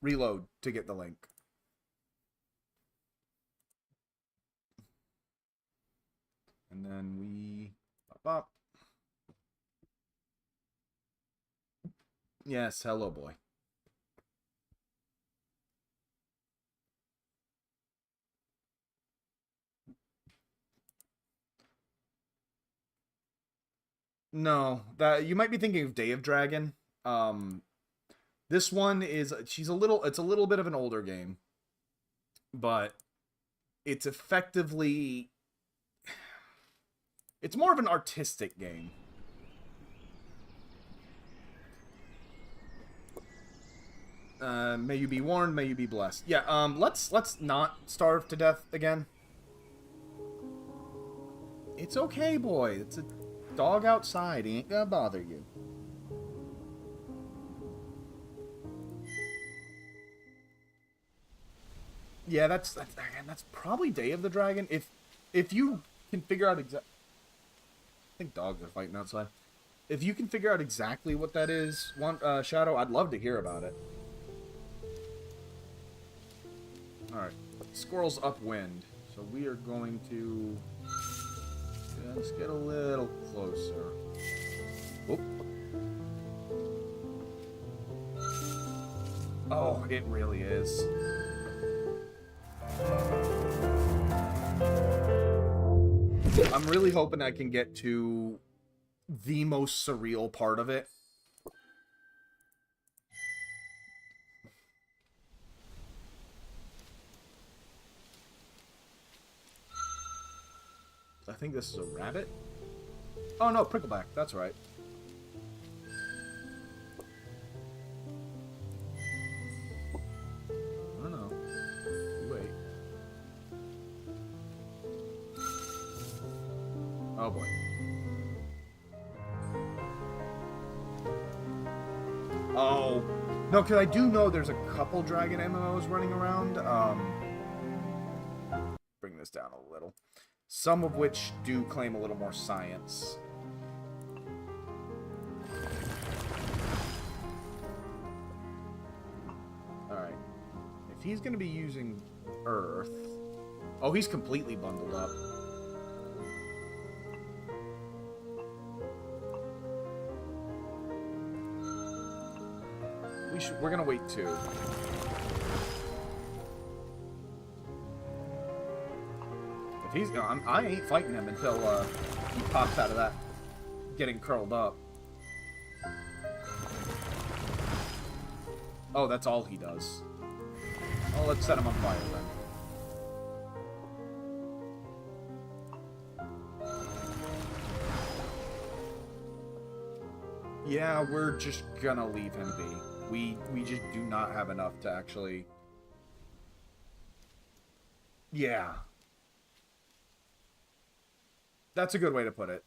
reload to get the link. And then we pop up. Yes, hello boy. No, that you might be thinking of Day of Dragon. This one is it's a little bit of an older game, but it's effectively it's more of an artistic game. May you be warned, may you be blessed. Yeah, let's not starve to death again. It's okay, boy. It's a dog outside. He ain't gonna bother you. Yeah, that's probably Day of the Dragon. If you can figure out I think dogs are fighting outside. If you can figure out exactly what that is, Shadow, I'd love to hear about it. Alright. Squirrel's upwind. So we are going to just get a little closer. Oop. Oh, it really is. I'm really hoping I can get to the most surreal part of it. I think this is a rabbit. Oh no, Prickleback. That's right. I don't know. Wait. Oh boy. Oh. No, because I do know there's a couple Dragon MMOs running around. Bring this down a little. Some of which do claim a little more science. Alright. If he's going to be using Earth... Oh, he's completely bundled up. We're going to wait too. I ain't fighting him until he pops out of that getting curled up. Oh, that's all he does. Oh, let's set him on fire then. Yeah, we're just gonna leave him be. We just do not have enough to actually... Yeah. That's a good way to put it.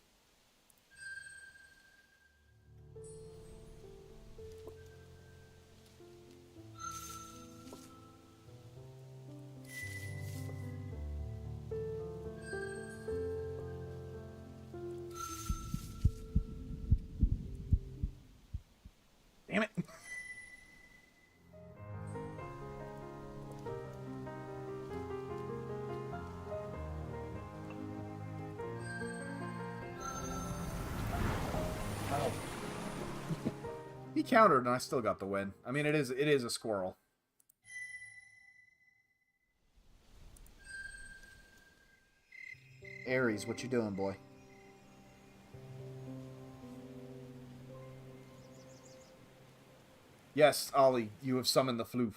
countered and I still got the win. I mean, it is a squirrel. Ares, what you doing, boy? Yes, Ollie, you have summoned the floof.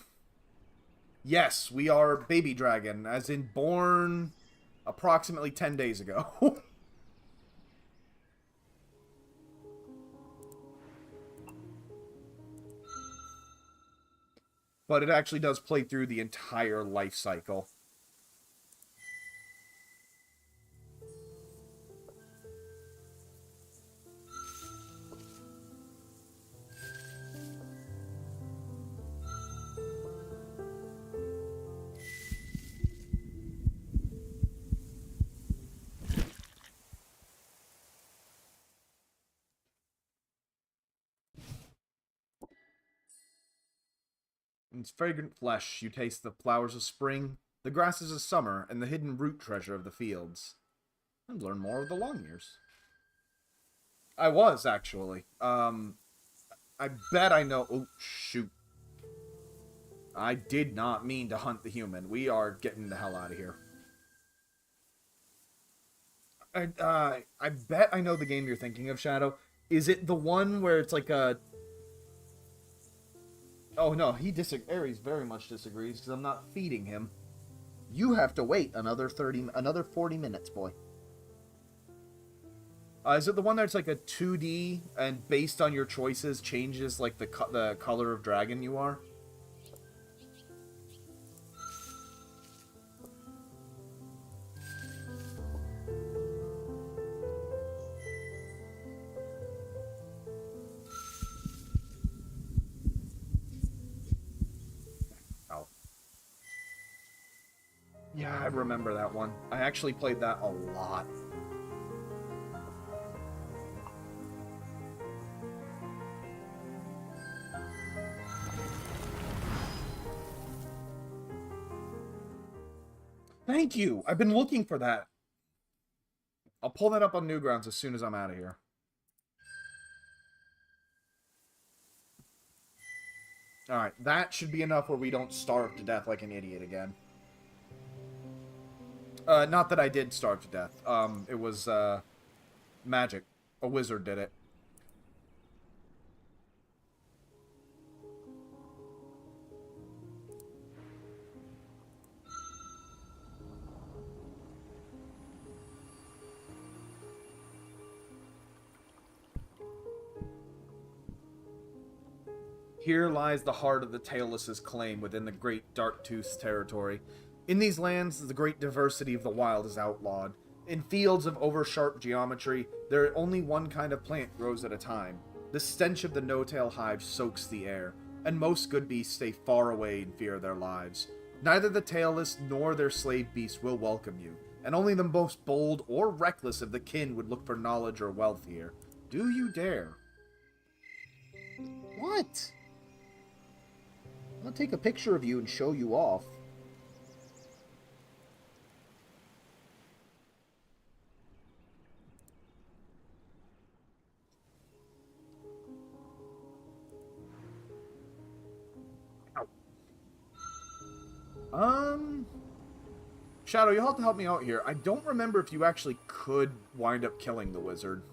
Yes, we are baby dragon, as in born approximately 10 days ago. But it actually does play through the entire life cycle. In its fragrant flesh, you taste the flowers of spring, the grasses of summer, and the hidden root treasure of the fields. And learn more of the long years. I was, actually. I bet I know... Oh, shoot. I did not mean to hunt the human. We are getting the hell out of here. I bet I know the game you're thinking of, Shadow. Is it the one where it's like a... Oh, no, Ares very much disagrees, because I'm not feeding him. You have to wait another 40 minutes, boy. Is it the one that's like a 2D, and based on your choices, changes, like, the color of dragon you are? Yeah, I remember that one. I actually played that a lot. Thank you! I've been looking for that. I'll pull that up on Newgrounds as soon as I'm out of here. Alright, that should be enough where we don't starve to death like an idiot again. Not that I did starve to death. It was, magic. A wizard did it. Here lies the heart of the Tailless's claim within the great Darktooth's territory. In these lands, the great diversity of the wild is outlawed. In fields of oversharp geometry, there only one kind of plant grows at a time. The stench of the no-tail hive soaks the air, and most good beasts stay far away in fear of their lives. Neither the tailless nor their slave beasts will welcome you, and only the most bold or reckless of the kin would look for knowledge or wealth here. Do you dare? What? I'll take a picture of you and show you off. Shadow, you'll have to help me out here. I don't remember if you actually could wind up killing the wizard.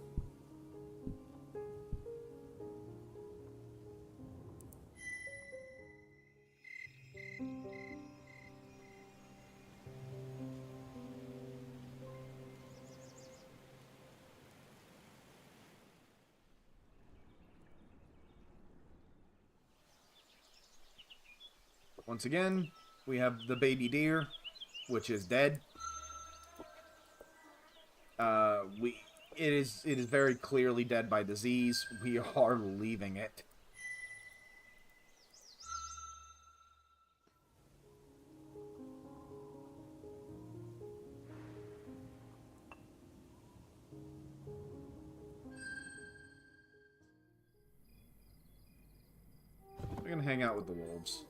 Once again, we have the baby deer, which is dead. It is very clearly dead by disease. We are leaving it. We're gonna hang out with the wolves.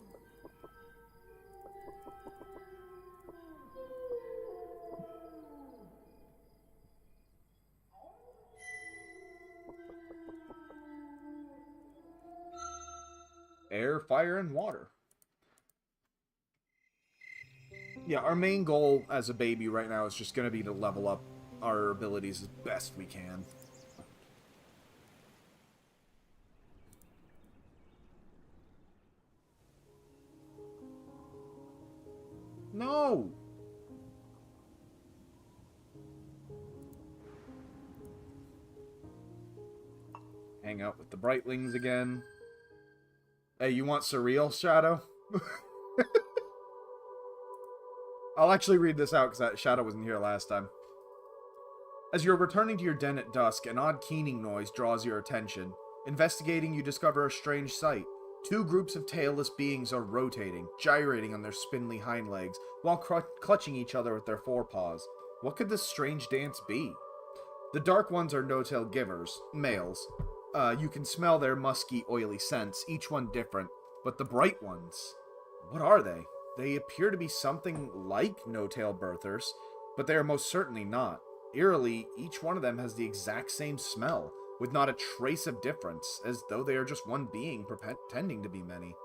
air, fire, and water. Yeah, our main goal as a baby right now is just going to be to level up our abilities as best we can. No! Hang out with the Brightlings again. Hey, you want surreal, Shadow? I'll actually read this out because Shadow wasn't here last time. As you're returning to your den at dusk, an odd keening noise draws your attention. Investigating, you discover a strange sight. Two groups of tailless beings are rotating, gyrating on their spindly hind legs, while clutching each other with their forepaws. What could this strange dance be? The dark ones are no-tail givers, males. You can smell their musky, oily scents, each one different. But the bright ones, what are they? They appear to be something like no-tail birthers, but they are most certainly not. Eerily, each one of them has the exact same smell, with not a trace of difference, as though they are just one being pretending to be many.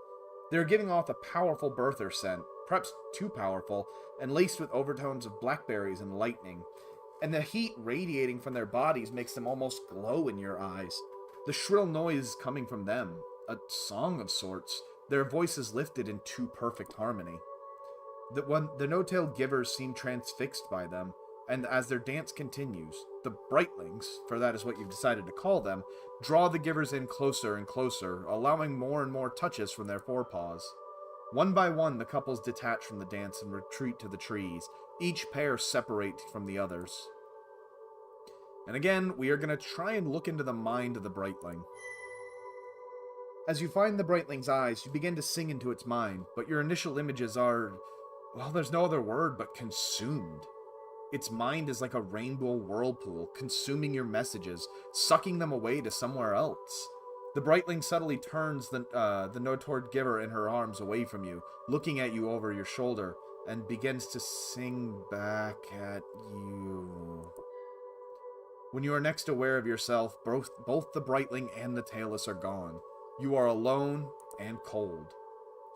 They are giving off a powerful birther scent, perhaps too powerful, and laced with overtones of blackberries and lightning. And the heat radiating from their bodies makes them almost glow in your eyes. The shrill noise coming from them, a song of sorts, their voices lifted in too perfect harmony. The no-tail givers seem transfixed by them, and as their dance continues, the Brightlings, for that is what you've decided to call them, draw the givers in closer and closer, allowing more and more touches from their forepaws. One by one, the couples detach from the dance and retreat to the trees, each pair separate from the others. And again, we are going to try and look into the mind of the Brightling. As you find the Brightling's eyes, you begin to sing into its mind, but your initial images are, well, there's no other word but consumed. Its mind is like a rainbow whirlpool, consuming your messages, sucking them away to somewhere else. The Brightling subtly turns the no-tail giver in her arms away from you, looking at you over your shoulder, and begins to sing back at you. When you are next aware of yourself, both the Brightling and the tailless are gone. You are alone and cold.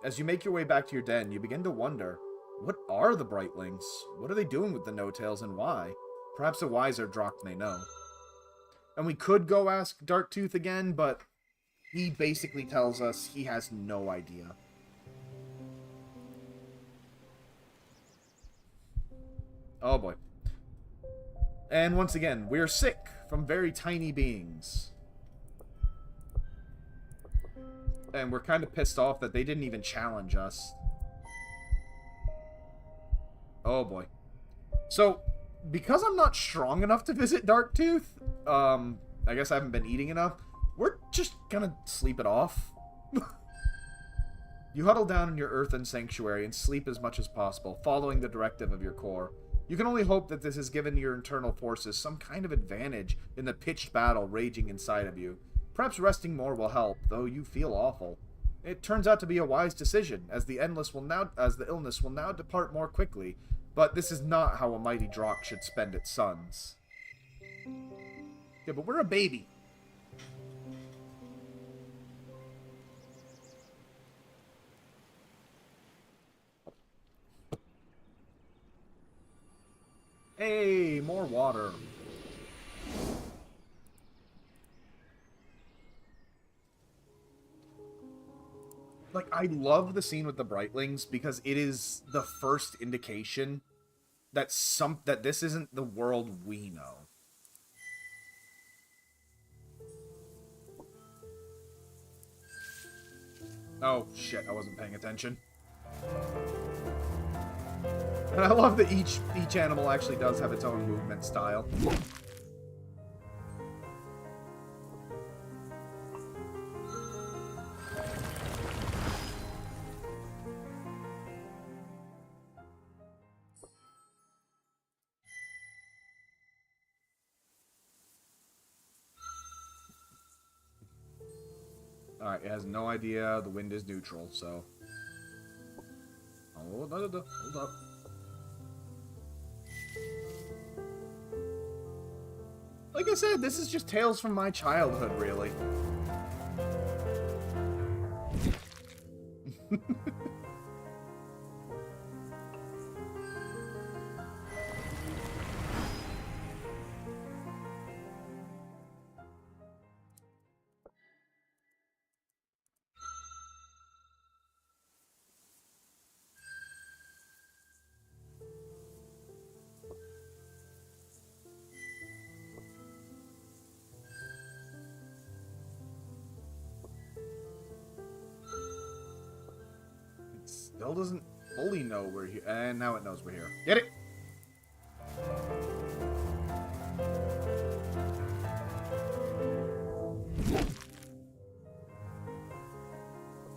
As you make your way back to your den, you begin to wonder, what are the Brightlings? What are they doing with the no-tails and why? Perhaps a wiser Drock may know. And we could go ask Darktooth again, but he basically tells us he has no idea. Oh boy. And once again, we're sick from very tiny beings. And we're kind of pissed off that they didn't even challenge us. Oh boy. So, because I'm not strong enough to visit Darktooth, I guess I haven't been eating enough, we're just gonna sleep it off. You huddle down in your earthen sanctuary and sleep as much as possible, following the directive of your core. You can only hope that this has given your internal forces some kind of advantage in the pitched battle raging inside of you. Perhaps resting more will help, though you feel awful. It turns out to be a wise decision, as the illness will now depart more quickly, but this is not how a mighty Drock should spend its suns. Yeah, but we're a baby. Hey, more water. Like, I love the scene with the Brightlings because it is the first indication that this isn't the world we know. Oh shit, I wasn't paying attention. And I love that each animal actually does have its own movement style. Alright, it has no idea the wind is neutral, so... Hold up. Like I said, this is just tales from my childhood, really. Still doesn't fully know we're here. And now it knows we're here. Get it?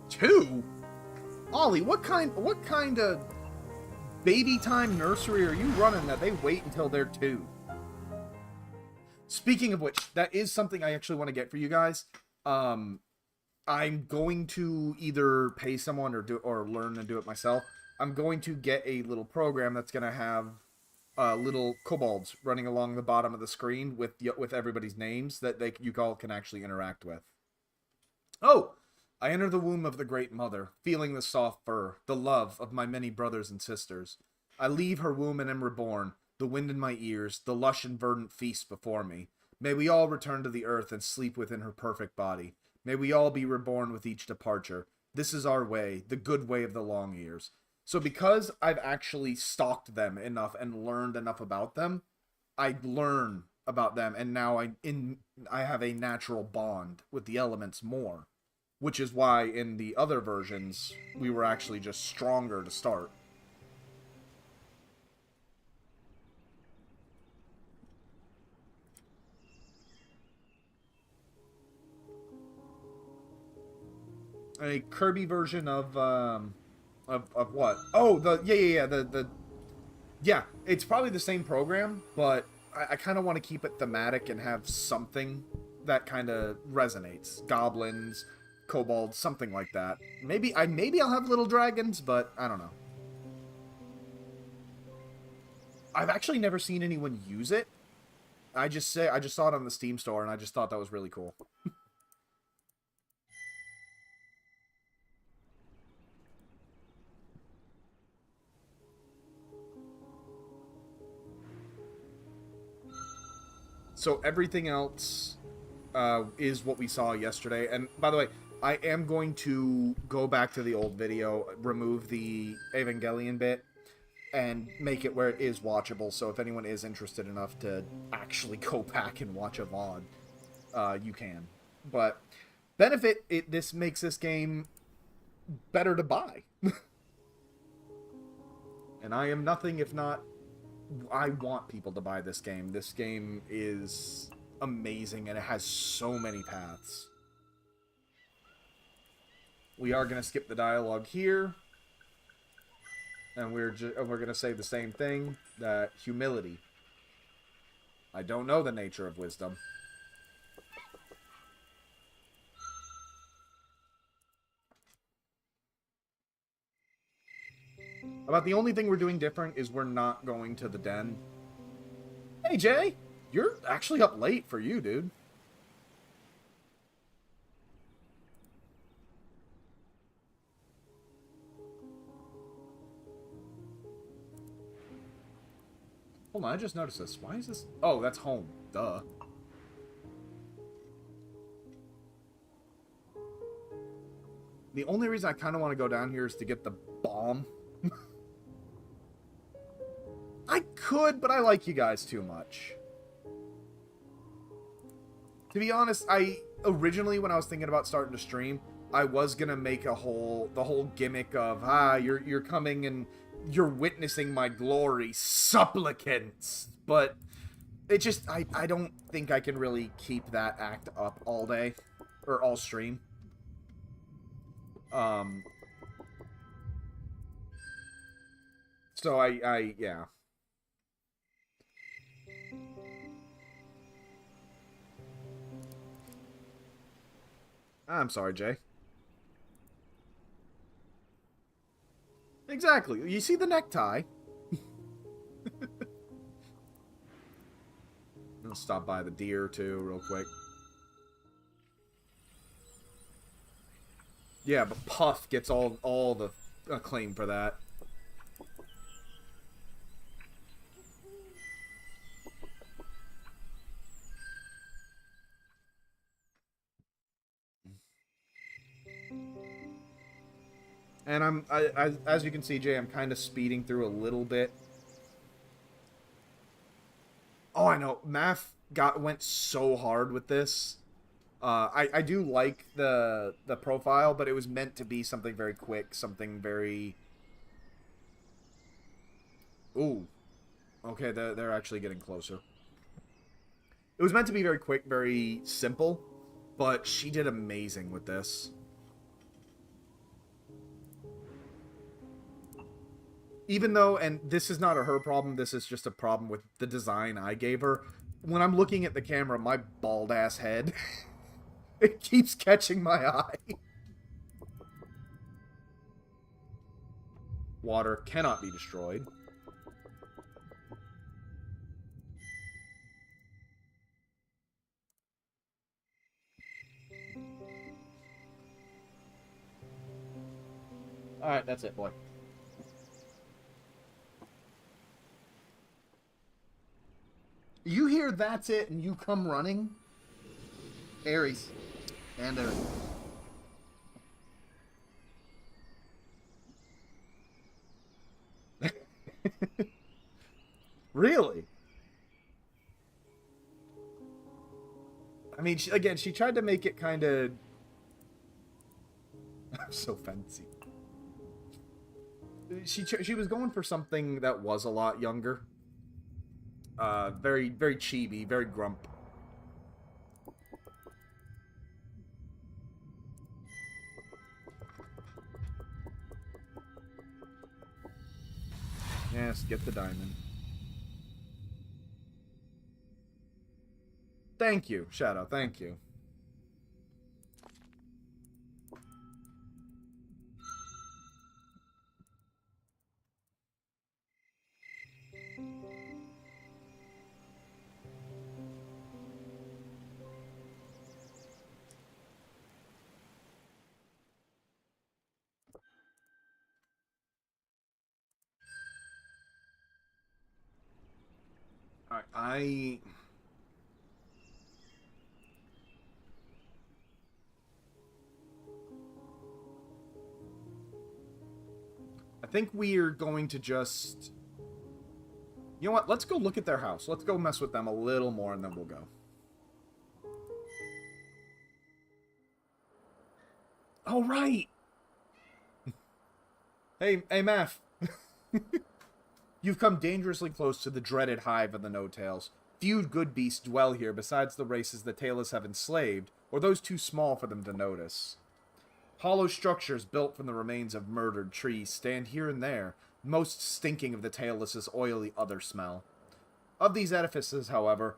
Two? Ollie, what kind of baby time nursery are you running that they wait until they're 2? Speaking of which, that is something I actually want to get for you guys. I'm going to either pay someone or learn and do it myself. I'm going to get a little program that's going to have little kobolds running along the bottom of the screen with everybody's names that you all can actually interact with. Oh! I enter the womb of the Great Mother, feeling the soft fur, the love of my many brothers and sisters. I leave her womb and am reborn, the wind in my ears, the lush and verdant feast before me. May we all return to the earth and sleep within her perfect body. May we all be reborn with each departure. This is our way, the good way of the long years. So because I've actually stalked them enough and learned enough about them, I learn about them, and now I have a natural bond with the elements more. Which is why in the other versions, we were actually just stronger to start. A Kirby version of what? Oh, yeah, it's probably the same program, but I kind of want to keep it thematic and have something that kind of resonates. Goblins, kobolds, something like that. Maybe I'll have little dragons, but I don't know. I've actually never seen anyone use it. I just saw it on the Steam store, and I just thought that was really cool. So everything else is what we saw yesterday. And by the way, I am going to go back to the old video, remove the Evangelion bit, and make it where it is watchable. So if anyone is interested enough to actually go back and watch a VOD, you can. But benefit, this makes this game better to buy. And I am nothing if not... I want people to buy this game. This game is amazing, and it has so many paths. We are going to skip the dialogue here. And we're going to say the same thing, that humility. I don't know the nature of wisdom. About the only thing we're doing different is we're not going to the den. Hey, Jay! You're actually up late for you, dude. Hold on, I just noticed this. Why is this... Oh, that's home. Duh. The only reason I kind of want to go down here is to get the bomb. I could, but I like you guys too much. To be honest, originally, when I was thinking about starting to stream, I was gonna make the whole gimmick of, you're coming and you're witnessing my glory, supplicants. But it just, I don't think I can really keep that act up all day, or all stream. So yeah. I'm sorry, Jay. Exactly. You see the necktie? I'll stop by the deer, too, real quick. Yeah, but Puff gets all the acclaim for that. And as you can see, Jay, I'm kind of speeding through a little bit. Oh, I know. Math went so hard with this. I do like the profile, but it was meant to be something very quick, something very... Ooh. Okay, they're actually getting closer. It was meant to be very quick, very simple, but she did amazing with this. Even though, and this is not a her problem, this is just a problem with the design I gave her. When I'm looking at the camera, my bald-ass head, it keeps catching my eye. Water cannot be destroyed. Alright, that's it, boy. You hear that's it and you come running? Aries. And Aries. Really? I mean, she tried to make it kind of... I'm so fancy. She was going for something that was a lot younger. Very, very chibi, very grump. Yes, get the diamond. Thank you, Shadow, thank you. Alright, I think we're going to just... You know what? Let's go look at their house. Let's go mess with them a little more, and then we'll go. Oh, right! Hey, Math. You've come dangerously close to the dreaded hive of the No-Tails. Few good beasts dwell here besides the races the Tailless have enslaved, or those too small for them to notice. Hollow structures built from the remains of murdered trees stand here and there, most stinking of the Tailless's oily other smell. Of these edifices, however,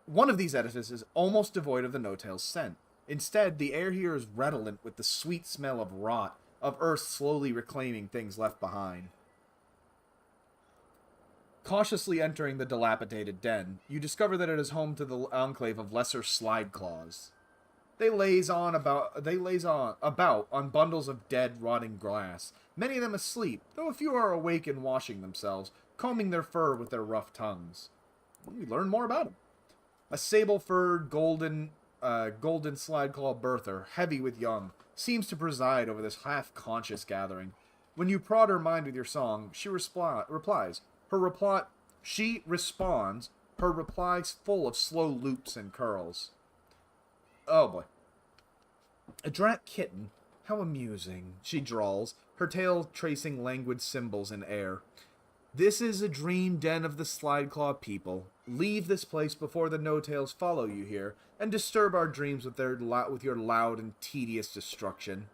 one of these edifices almost devoid of the No-Tail's scent. Instead, the air here is redolent with the sweet smell of rot, of earth slowly reclaiming things left behind. Cautiously entering the dilapidated den, you discover that it is home to the enclave of lesser slide claws. They laze about on bundles of dead, rotting grass, many of them asleep, though a few are awake and washing themselves, combing their fur with their rough tongues. We learn more about them. A sable-furred, golden slide-claw birther, heavy with young, seems to preside over this half-conscious gathering. When you prod her mind with your song, she replies. She responds, her replies full of slow loops and curls. Oh boy. A drat kitten. How amusing, she drawls, her tail tracing languid symbols in air. This is a dream den of the Slideclaw people. Leave this place before the No-Tails follow you here, and disturb our dreams with your loud and tedious destruction.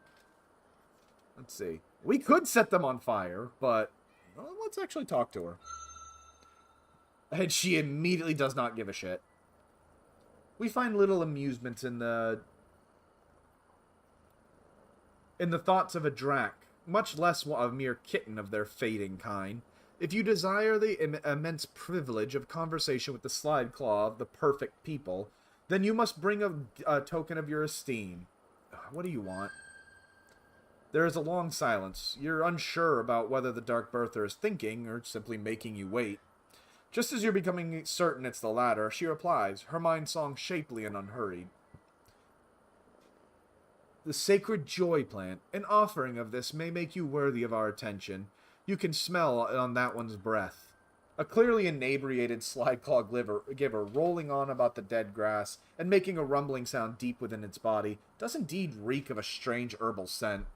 Let's see. We could set them on fire, but well, let's actually talk to her. And she immediately does not give a shit. We find little amusement in the thoughts of a drac, much less a mere kitten of their fading kind. If you desire the immense privilege of conversation with the Slideclaw of the perfect people, then you must bring a token of your esteem. What do you want? There is a long silence. You're unsure about whether the Dark Birther is thinking or simply making you wait. Just as you're becoming certain it's the latter, she replies, her mind song shapely and unhurried. The sacred joy plant, an offering of this may make you worthy of our attention. You can smell it on that one's breath. A clearly inebriated slide-claw giver rolling on about the dead grass and making a rumbling sound deep within its body does indeed reek of a strange herbal scent.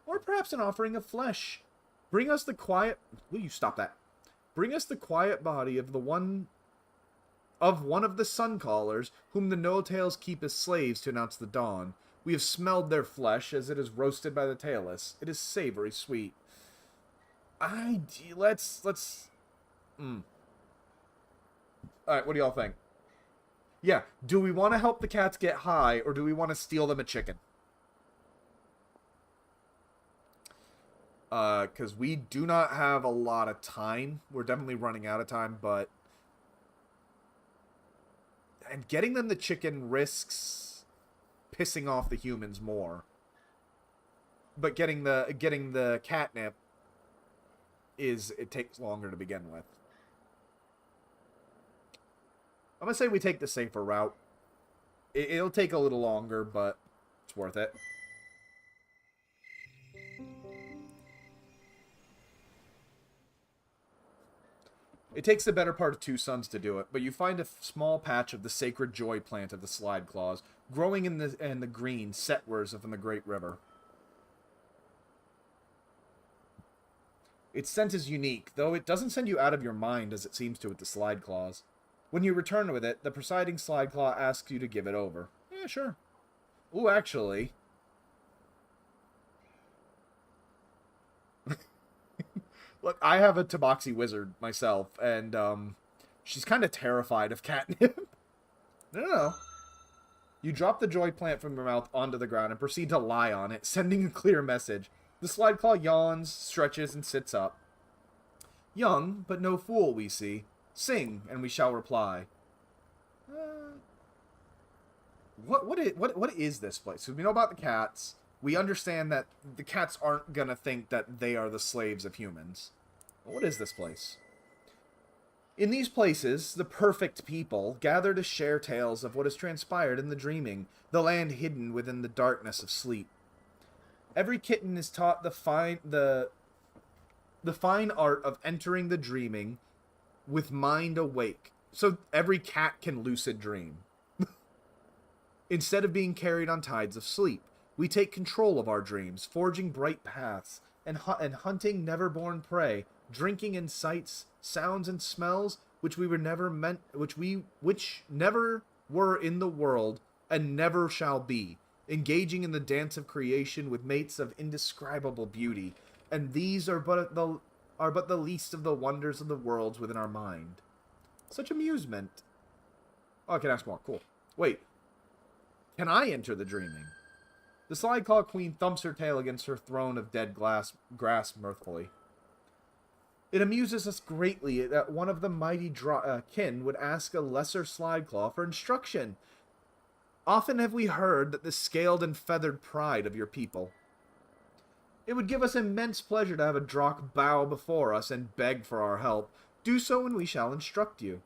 Or perhaps an offering of flesh. Bring us the quiet... Will you stop that? Bring us the quiet body of one of the sun callers, whom the no-tails keep as slaves to announce the dawn. We have smelled their flesh as it is roasted by the tailless. It is savory sweet. Let's. Alright, what do y'all think? Yeah, do we want to help the cats get high, or do we want to steal them a chicken? Because we do not have a lot of time. We're definitely running out of time, but... And getting them the chicken risks pissing off the humans more. But getting the catnip it takes longer to begin with. I'm gonna say we take the safer route. It'll take a little longer, but it's worth it. It takes the better part of 2 suns to do it, but you find a small patch of the sacred joy plant of the slide claws, growing in the green setwards from the great river. Its scent is unique, though it doesn't send you out of your mind as it seems to with the slide claws. When you return with it, the presiding slide claw asks you to give it over. Yeah, sure. Ooh, actually... Look, I have a Tabaxi wizard myself, and, she's kind of terrified of catnip. No. You drop the joy plant from your mouth onto the ground and proceed to lie on it, sending a clear message. The slide claw yawns, stretches, and sits up. Young, but no fool, we see. Sing, and we shall reply. What is this place? So we know about the cats. We understand that the cats aren't gonna think that they are the slaves of humans. But what is this place? In these places, the perfect people gather to share tales of what has transpired in the dreaming, the land hidden within the darkness of sleep. Every kitten is taught the fine art of entering the dreaming with mind awake, so every cat can lucid dream. Instead of being carried on tides of sleep, we take control of our dreams, forging bright paths, and hunting never-born prey, drinking in sights, sounds, and smells which never were in the world and never shall be, engaging in the dance of creation with mates of indescribable beauty, and these are but the least of the wonders of the worlds within our mind. Such amusement. Oh, I can ask more. Cool. Wait. Can I enter the dreaming? The slide claw queen thumps her tail against her throne of dead grass mirthfully. It amuses us greatly that one of the mighty kin would ask a lesser slide claw for instruction. Often have we heard that the scaled and feathered pride of your people. It would give us immense pleasure to have a Drock bow before us and beg for our help. Do so and we shall instruct you.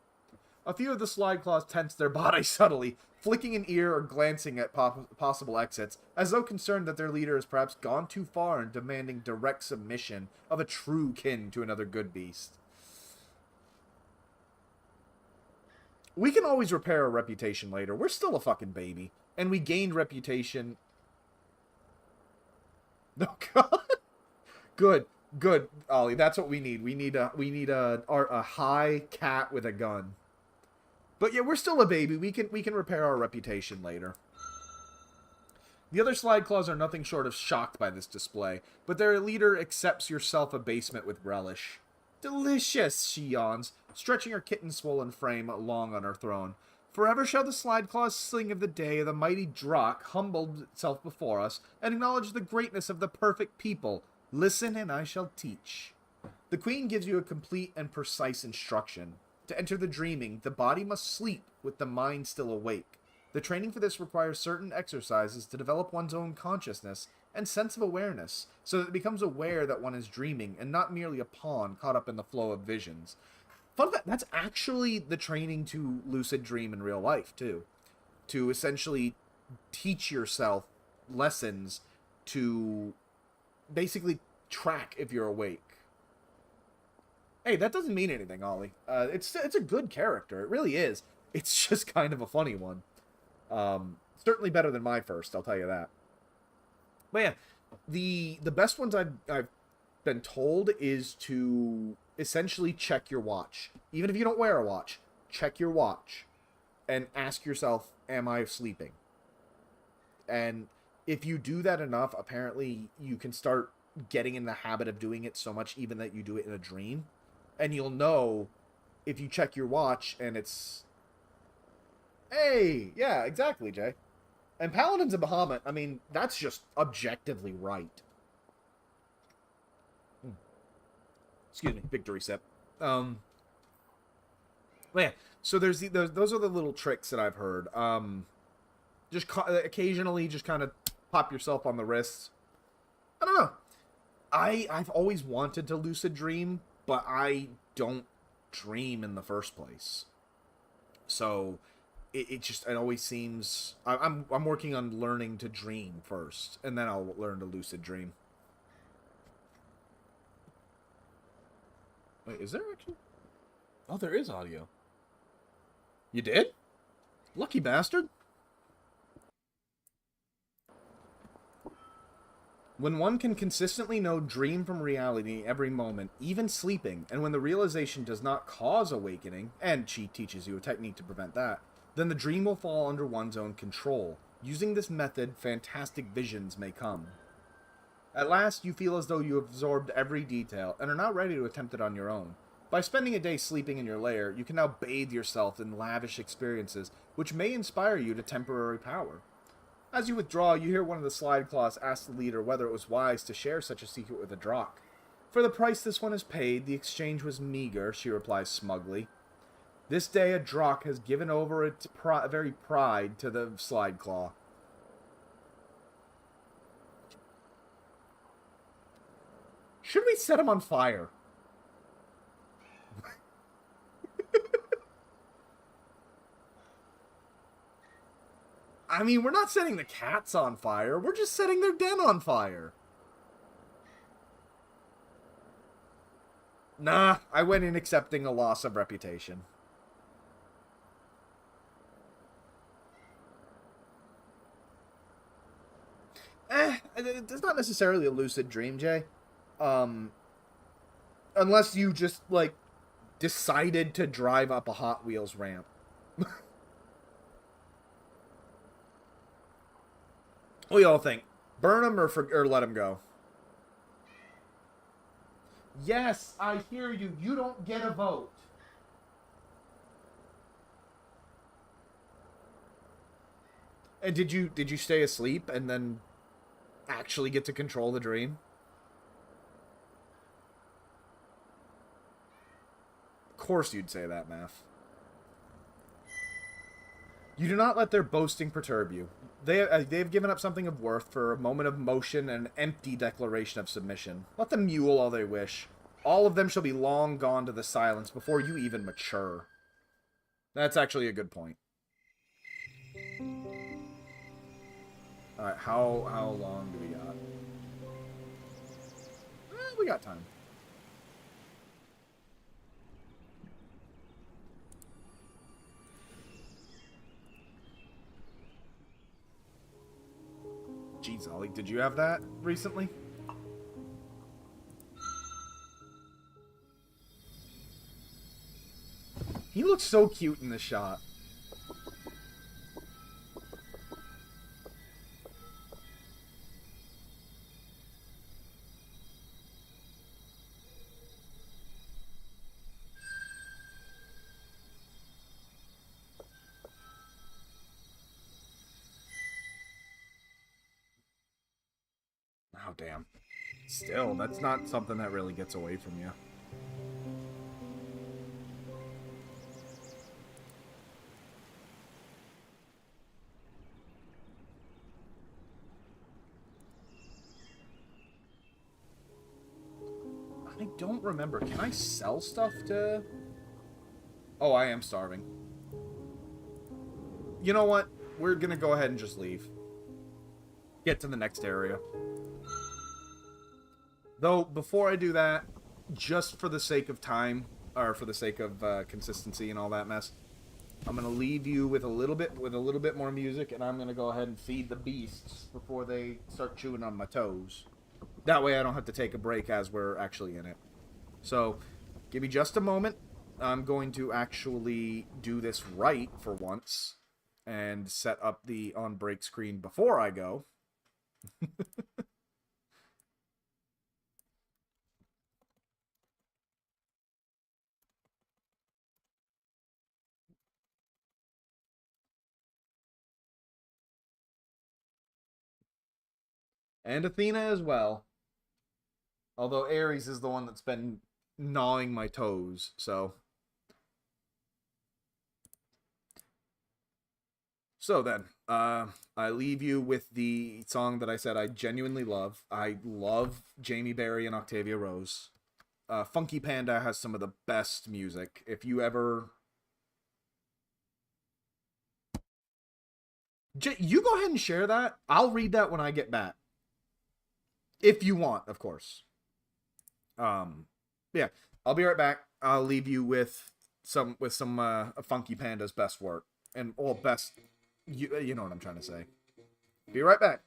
A few of the slide claws tense their bodies subtly, flicking an ear or glancing at possible exits, as though concerned that their leader has perhaps gone too far in demanding direct submission of a true kin to another good beast. We can always repair our reputation later. We're still a fucking baby. And we gained reputation... Oh, God. Good, Ollie. That's what we need. We need a high cat with a gun. But yeah, we're still a baby. We can repair our reputation later. The other slide claws are nothing short of shocked by this display, but their leader accepts your self-abasement with relish. Delicious, she yawns, stretching her kitten-swollen frame long on her throne. Forever shall the slide claws sing of the day the mighty Drock humbled itself before us and acknowledged the greatness of the perfect people. Listen, and I shall teach. The queen gives you a complete and precise instruction. To enter the dreaming, the body must sleep with the mind still awake. The training for this requires certain exercises to develop one's own consciousness and sense of awareness, so that it becomes aware that one is dreaming and not merely a pawn caught up in the flow of visions. Fun fact, that's actually the training to lucid dream in real life, too. To essentially teach yourself lessons to basically track if you're awake. Hey, that doesn't mean anything, Ollie. It's a good character. It really is. It's just kind of a funny one. Certainly better than my first, I'll tell you that. But yeah, the best ones I've been told is to essentially check your watch. Even if you don't wear a watch, check your watch and ask yourself, am I sleeping? And if you do that enough, apparently you can start getting in the habit of doing it so much even that you do it in a dream. And you'll know if you check your watch and it's... Hey! Yeah, exactly, Jay. And Paladins of Bahamut, I mean, that's just objectively right. Excuse me, victory sip. But yeah, so those are the little tricks that I've heard. Just occasionally just kind of pop yourself on the wrists. I don't know. I've always wanted to lucid dream, but I don't dream in the first place. So it always seems I'm working on learning to dream first, and then I'll learn to lucid dream. Wait, is there actually? Oh, there is audio. You did? Lucky bastard. When one can consistently know dream from reality every moment, even sleeping, and when the realization does not cause awakening, and she teaches you a technique to prevent that, then the dream will fall under one's own control. Using this method, fantastic visions may come. At last, you feel as though you have absorbed every detail, and are now ready to attempt it on your own. By spending a day sleeping in your lair, you can now bathe yourself in lavish experiences, which may inspire you to temporary power. As you withdraw, you hear one of the slide claws ask the leader whether it was wise to share such a secret with a Drock. For the price this one has paid, the exchange was meager, she replies smugly. This day a Drock has given over its very pride to the slide claw. Should we set him on fire? I mean, we're not setting the cats on fire. We're just setting their den on fire. Nah, I went in accepting a loss of reputation. It's not necessarily a lucid dream, Jay. Unless you just, like, decided to drive up a Hot Wheels ramp. What do y'all think? Burn him or let him go? Yes, I hear you. You don't get a vote. And did you stay asleep and then actually get to control the dream? Of course you'd say that, Math. You do not let their boasting perturb you. They have given up something of worth for a moment of motion and an empty declaration of submission. Let them mule all they wish. All of them shall be long gone to the silence before you even mature. That's actually a good point. Alright, how long do we got? We got time. Jeez, Ollie, did you have that recently? He looks so cute in this shot. Oh, damn. Still, that's not something that really gets away from you. I don't remember. Can I sell stuff to... Oh, I am starving. You know what? We're gonna go ahead and just leave. Get to the next area. Though, before I do that, just for the sake of time, or for the sake of consistency and all that mess, I'm gonna leave you with a little bit more music, and I'm gonna go ahead and feed the beasts before they start chewing on my toes. That way I don't have to take a break as we're actually in it. So, give me just a moment. I'm going to actually do this right for once and set up the on break screen before I go. And Athena as well. Although Ares is the one that's been gnawing my toes, so... So then, I leave you with the song that I said I genuinely love. I love Jamie Berry and Octavia Rose. Funky Panda has some of the best music. If you ever... You go ahead and share that. I'll read that when I get back. If you want, of course. Yeah, I'll be right back. I'll leave you with some Funky Panda's best work. And, or best... You know what I'm trying to say. Be right back.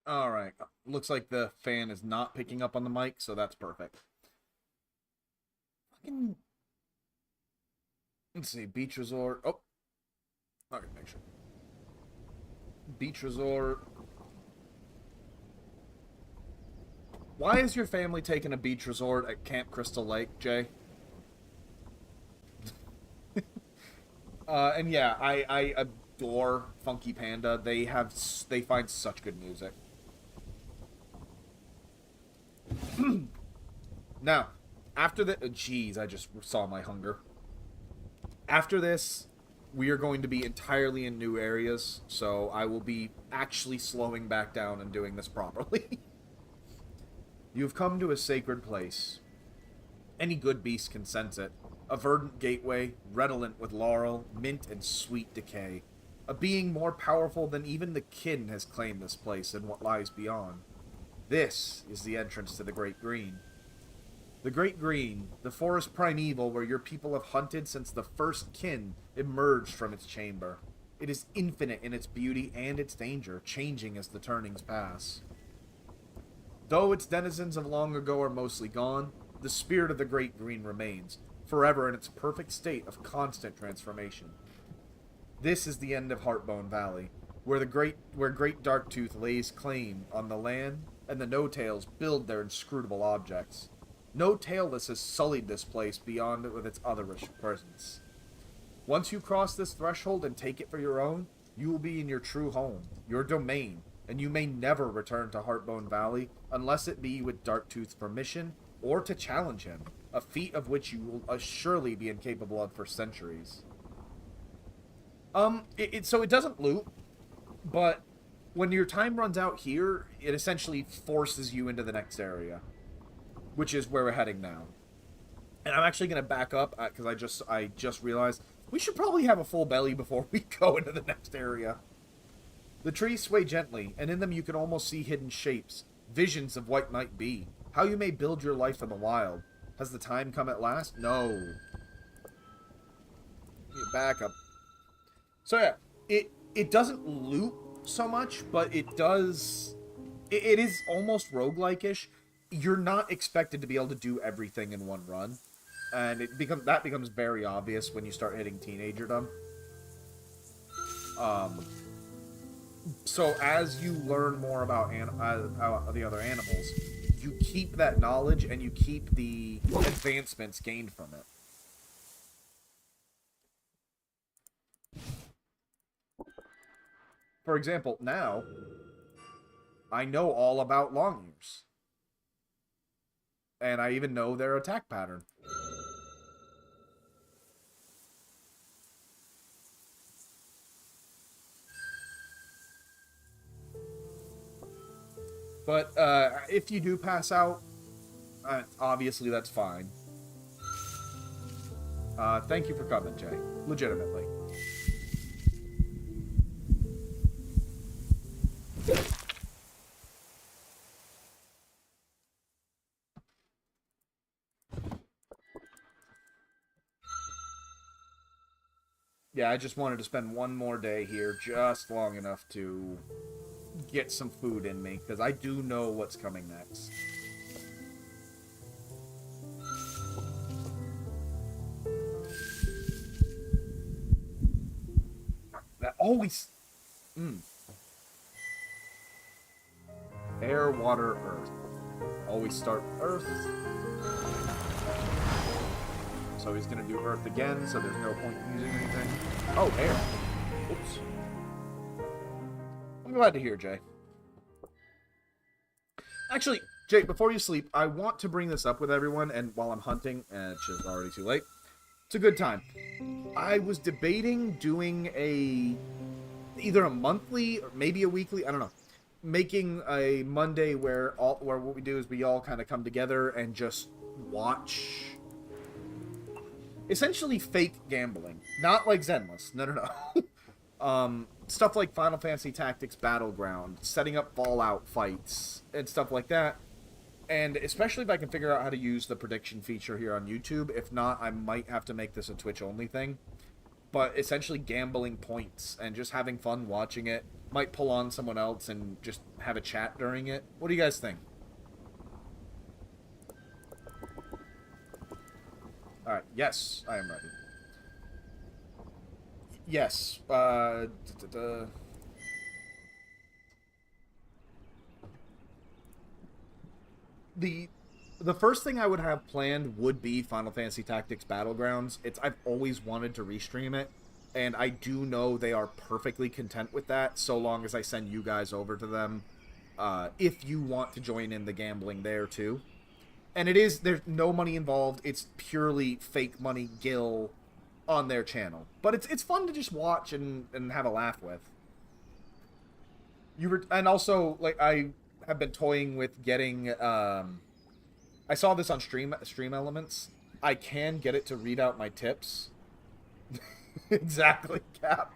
Alright. Looks like the fan is not picking up on the mic, so that's perfect. Fucking... Let's see, beach resort. Oh. Alright, make sure. Beach resort. Why is your family taking a beach resort at Camp Crystal Lake, Jay? And yeah, I adore Funky Panda. They find such good music. Now, after the... Jeez, I just saw my hunger. After this, we are going to be entirely in new areas, so I will be actually slowing back down and doing this properly. You have come to a sacred place. Any good beast can sense it. A verdant gateway, redolent with laurel, mint, and sweet decay. A being more powerful than even the kin has claimed this place and what lies beyond. This is the entrance to the Great Green. The Great Green, the forest primeval where your people have hunted since the first kin emerged from its chamber. It is infinite in its beauty and its danger, changing as the turnings pass. Though its denizens of long ago are mostly gone, the spirit of the Great Green remains, forever in its perfect state of constant transformation. This is the end of Heartbone Valley, where Great Darktooth lays claim on the land, and the No-Tails build their inscrutable objects. No Tailless has sullied this place beyond it with its otherish presence. Once you cross this threshold and take it for your own, you will be in your true home, your domain, and you may never return to Heartbone Valley unless it be with Darktooth's permission or to challenge him, a feat of which you will surely be incapable of for centuries. So it doesn't loop, but when your time runs out here, it essentially forces you into the next area, which is where we're heading now. And I'm actually going to back up, because I just realized we should probably have a full belly before we go into the next area. The trees sway gently, and in them you can almost see hidden shapes, visions of what might be, how you may build your life in the wild. Has the time come at last? No. Back up. So yeah, it doesn't loop so much, but it does... It is almost roguelike-ish. You're not expected to be able to do everything in one run. And that becomes very obvious when you start hitting teenagerdom. So as you learn more about the other animals, you keep that knowledge and you keep the advancements gained from it. For example, now, I know all about long ears. And I even know their attack pattern. But if you do pass out, obviously that's fine. Thank you for coming, Jay. Legitimately. Yeah, I just wanted to spend one more day here, just long enough to get some food in me, because I do know what's coming next. That always... Air, water, earth. Always start with earth. So he's going to do earth again, so there's no point in using anything. Oh, air. Oops. I'm glad to hear, Jay. Actually, Jay, before you sleep, I want to bring this up with everyone, and while I'm hunting, and it's just already too late, it's a good time. I was debating doing either a monthly, or maybe a weekly, I don't know, making a Monday where what we do is we all kind of come together and just watch... essentially fake gambling. Not like Zenless. No. Stuff like Final Fantasy Tactics Battleground, setting up Fallout fights, and stuff like that. And especially if I can figure out how to use the prediction feature here on YouTube. If not, I might have to make this a Twitch-only thing. But essentially gambling points and just having fun watching it. Might pull on someone else and just have a chat during it. What do you guys think? Alright, yes, I am ready. Yes, The first thing I would have planned would be Final Fantasy Tactics Battlegrounds. I've always wanted to restream it, and I do know they are perfectly content with that, so long as I send you guys over to them, if you want to join in the gambling there, too. And there's no money involved, it's purely fake money gil on their channel. But it's fun to just watch and have a laugh with. And also, like, I have been toying with getting, I saw this on Stream Elements. I can get it to read out my tips. Exactly, Cap.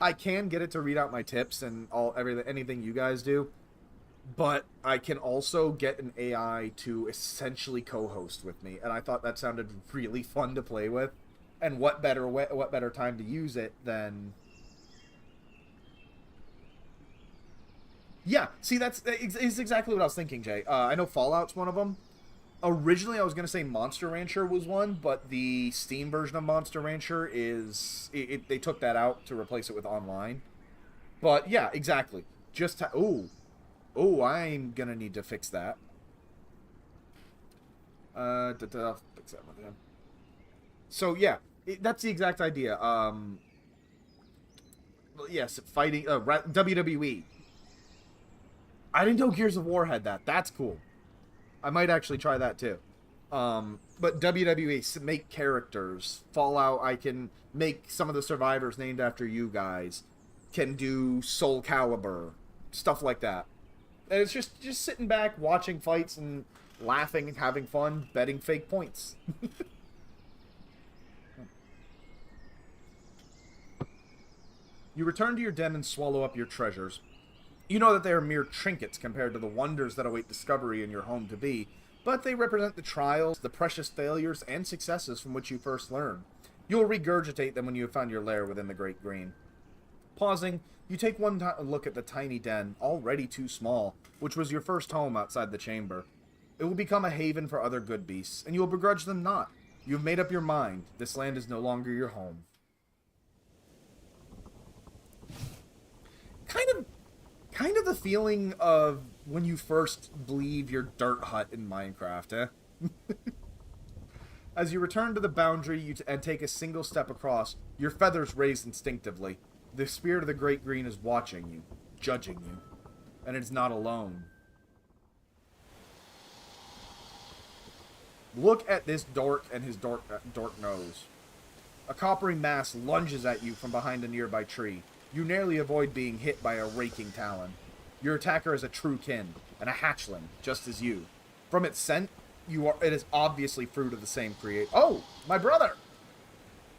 I can get it to read out my tips and anything you guys do, but I can also get an AI to essentially co-host with me, and I thought that sounded really fun to play with. And what better time to use it than... Yeah, see, that's exactly what I was thinking, Jay. I know Fallout's one of them. Originally, I was going to say Monster Rancher was one, but the Steam version of Monster Rancher is... they took that out to replace it with online. But, yeah, exactly. Just... Ooh, I'm going to need to fix that. Fix that one, yeah. So, yeah, that's the exact idea. Yes, fighting... WWE. I didn't know Gears of War had that. That's cool. I might actually try that too. But WWE, make characters. Fallout, I can make some of the survivors named after you guys. Can do Soul Calibur. Stuff like that. And it's just sitting back, watching fights, and laughing and having fun, betting fake points. You return to your den and swallow up your treasures. You know that they are mere trinkets compared to the wonders that await discovery in your home to be, but they represent the trials, the precious failures, and successes from which you first learn. You will regurgitate them when you have found your lair within the Great Green. Pausing, you take one look at the tiny den, already too small, which was your first home outside the chamber. It will become a haven for other good beasts, and you will begrudge them not. You have made up your mind. This land is no longer your home. Kind of the feeling of when you first leave your dirt hut in Minecraft, eh? As you return to the boundary and take a single step across, your feathers raise instinctively. The spirit of the Great Green is watching you, judging you, and it's not alone. Look at this dork and his dork nose. A coppery mass lunges at you from behind a nearby tree. You narrowly avoid being hit by a raking talon. Your attacker is a true kin, and a hatchling, just as you. From its scent, it is obviously fruit of the same creator. Oh, my brother!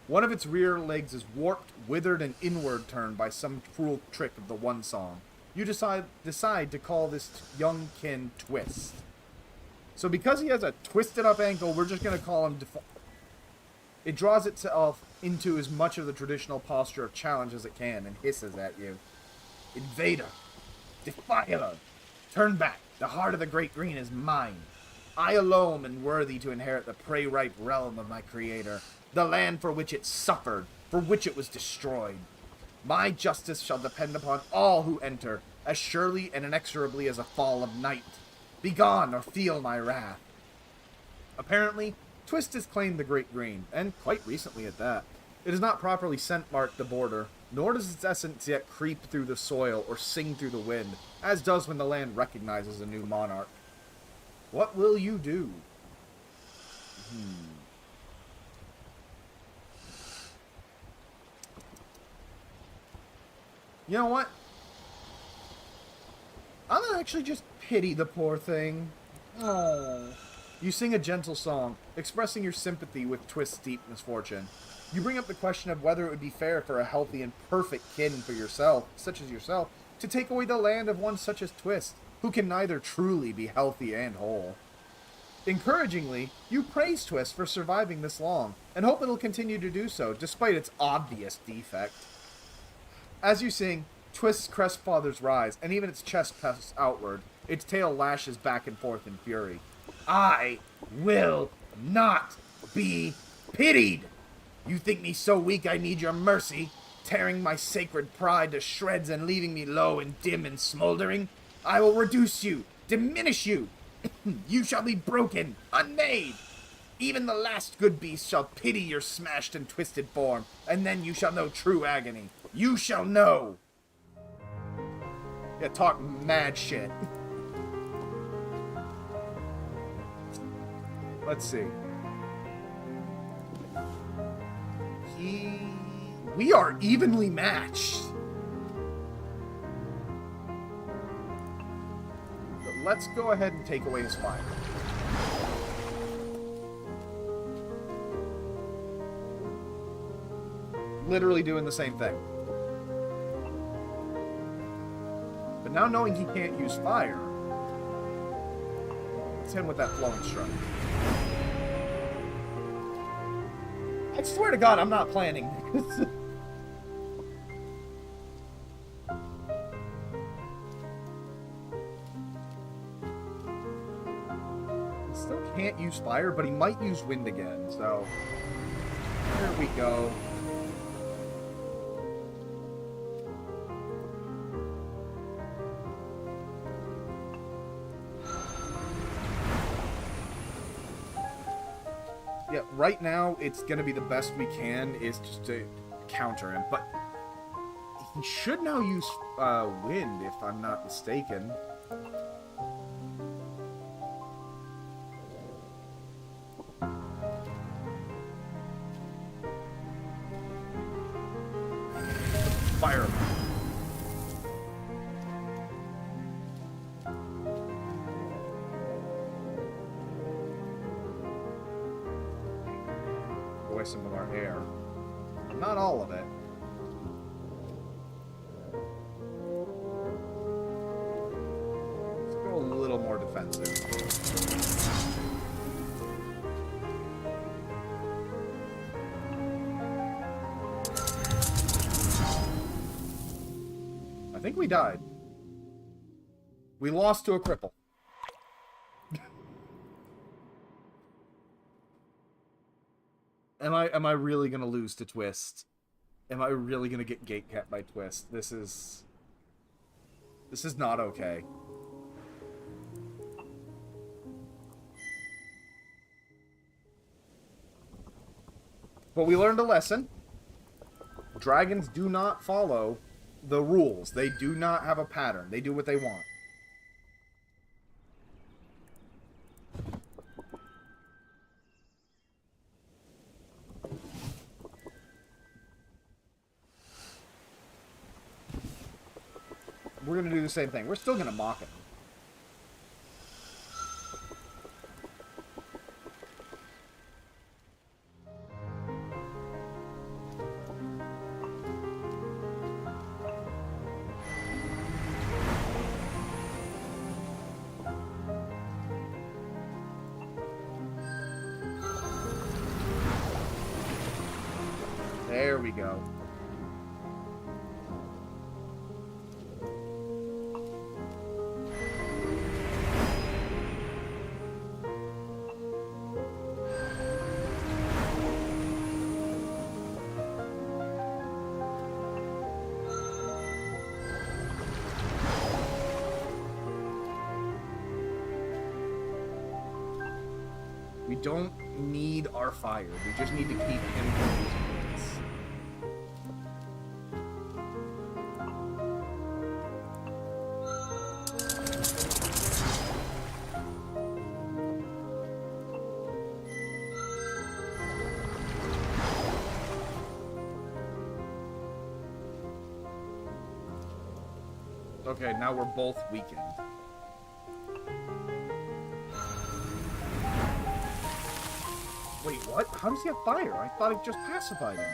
One of its rear legs is warped, withered, and inward turned by some cruel trick of the One Song. You decide to call this young kin Twist. So because he has a twisted up ankle, we're just going to call him It draws itself into as much of the traditional posture of challenge as it can and hisses at you. Invader! Defiler! Turn back! The heart of the Great Green is mine. I alone am worthy to inherit the prey-ripe realm of my creator, the land for which it suffered, for which it was destroyed. My justice shall depend upon all who enter, as surely and inexorably as a fall of night. Begone, or feel my wrath. Apparently, Twist has claimed the Great Green, and quite recently at that. It has not properly scent-marked the border, nor does its essence yet creep through the soil or sing through the wind, as does when the land recognizes a new monarch. What will you do? You know what? I'm gonna actually just pity the poor thing. Oh. You sing a gentle song, expressing your sympathy with Twist's deep misfortune. You bring up the question of whether it would be fair for a healthy and perfect kin for yourself, such as yourself, to take away the land of one such as Twist, who can neither truly be healthy and whole. Encouragingly, you praise Twist for surviving this long, and hope it'll continue to do so, despite its obvious defect. As you sing, twists Crestfather's rise, and even its chest puffs outward. Its tail lashes back and forth in fury. I will not be pitied! You think me so weak I need your mercy, tearing my sacred pride to shreds and leaving me low and dim and smoldering? I will reduce you, diminish you. You shall be broken, unmade. Even the last good beast shall pity your smashed and twisted form, and then you shall know true agony. You shall know. Yeah, talk mad shit. Let's see. We are evenly matched. But let's go ahead and take away his fire. Literally doing the same thing. But now knowing he can't use fire, let's hit him with that flowing strike. I swear to God, I'm not planning this. He still can't use fire, but he might use wind again, so here we go. Yeah, right now, it's going to be the best we can is just to counter him. But he should now use wind, if I'm not mistaken. Fire him. Some of our air. Not all of it. Let's go a little more defensive. I think we died. We lost to a cripple. Am I really gonna lose to Twist? Am I really gonna get gate kept by Twist? This is not okay. But we learned a lesson. Dragons do not follow the rules. They do not have a pattern. They do what they want. We're going to do the same thing. We're still going to mock him. There we go. We don't need our fire. We just need to keep him from using this. Okay, now we're both weakened. Wait, what? How does he have fire? I thought it just pacified him.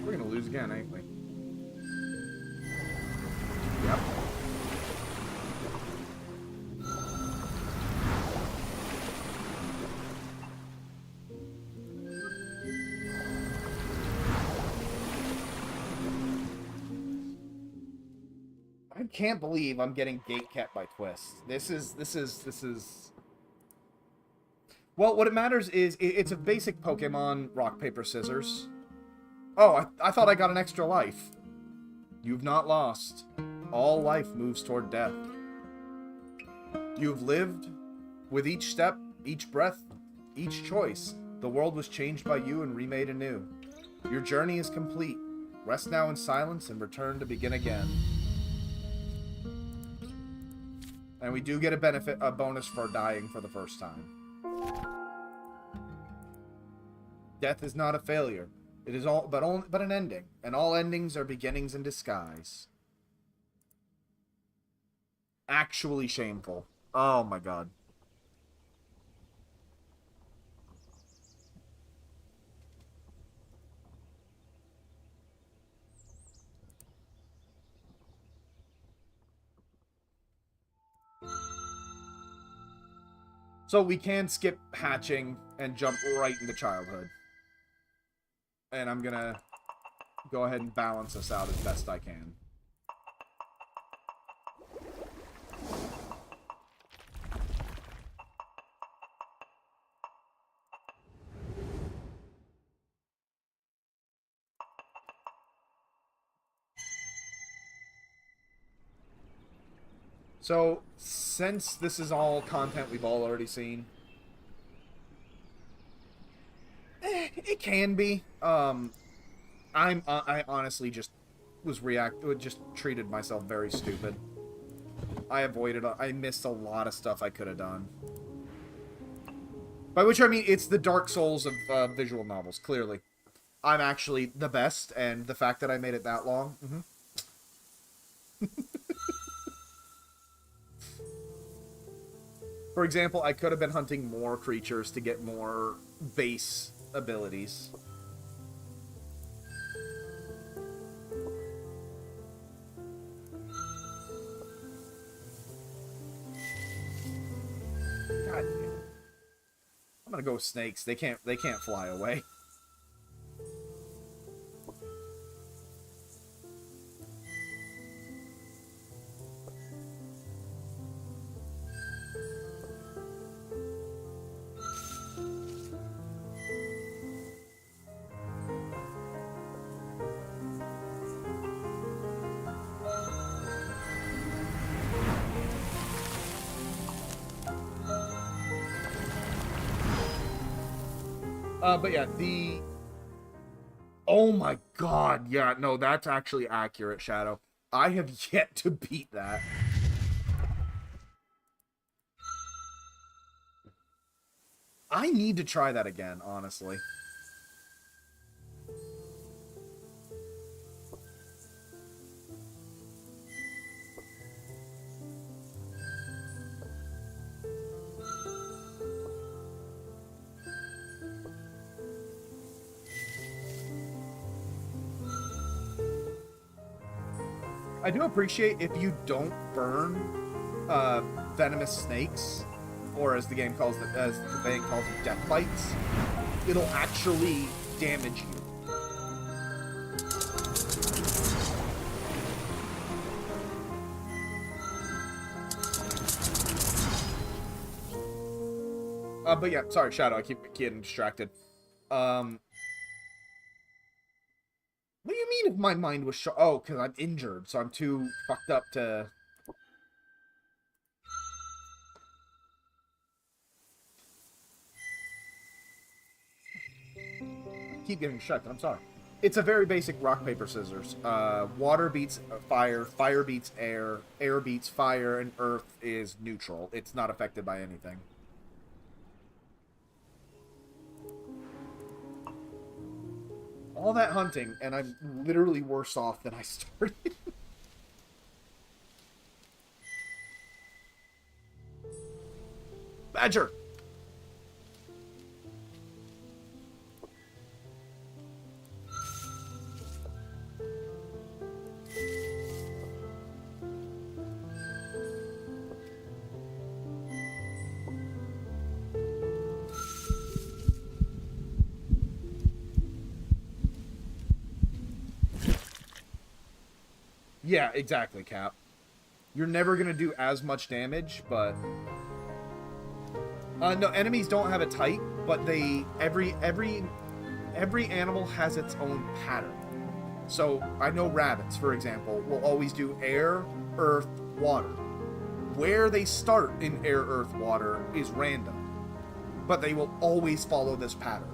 We're gonna lose again, ain't we? can't believe I'm getting gate kept by Twist. This is... Well, what it matters is it's a basic Pokemon rock, paper, scissors. Oh, I thought I got an extra life. You've not lost. All life moves toward death. You've lived. With each step, each breath, each choice, the world was changed by you and remade anew. Your journey is complete. Rest now in silence and return to begin again. And we do get a bonus for dying for the first time. Death is not a failure. It is but an ending, and all endings are beginnings in disguise. Actually shameful. Oh my god. So we can skip hatching and jump right into childhood. And I'm gonna go ahead and balance this out as best I can. So, since this is all content we've all already seen, it can be. I honestly just just treated myself very stupid. I missed a lot of stuff I could have done. By which I mean, it's the Dark Souls of visual novels, clearly. I'm actually the best, and the fact that I made it that long, For example, I could have been hunting more creatures to get more base abilities. God damn. I'm gonna go with snakes. They can't fly away. But yeah, oh my god, yeah, no, that's actually accurate, Shadow. I have yet to beat that. I need to try that again, honestly. I do appreciate if you don't burn venomous snakes, or as the game calls it, as the thing calls it, death bites, it'll actually damage you. But yeah, sorry, Shadow, I keep getting distracted. What do you mean if my mind was shot? Oh, because I'm injured, so I'm too fucked up to... Keep getting distracted, I'm sorry. It's a very basic rock, paper, scissors. Water beats fire, fire beats air beats fire, and earth is neutral. It's not affected by anything. All that hunting, and I'm literally worse off than I started. Badger! Yeah, exactly, Cap. You're never going to do as much damage, but... no, enemies don't have a type, but they... Every animal has its own pattern. So, I know rabbits, for example, will always do air, earth, water. Where they start in air, earth, water is random. But they will always follow this pattern.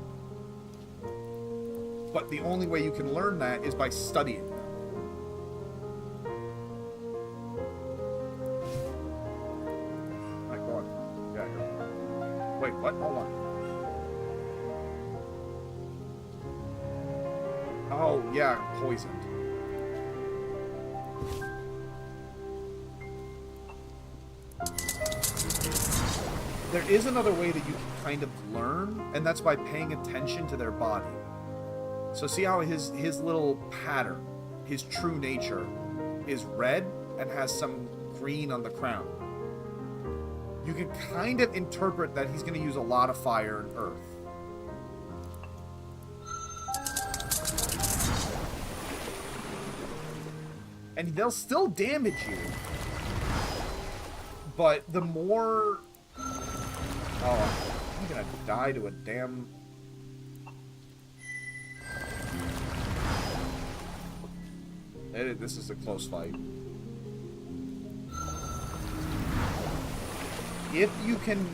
But the only way you can learn that is by studying them. Right, go on. Yeah, here. Wait, what? Hold on. Oh, yeah, poisoned. There is another way that you can kind of learn, and that's by paying attention to their body. So see how his little pattern, his true nature, is red and has some green on the crown. You can kind of interpret that he's going to use a lot of fire and earth. And they'll still damage you. But the more... Oh, I'm gonna die to a damn... This is a close fight. If you can...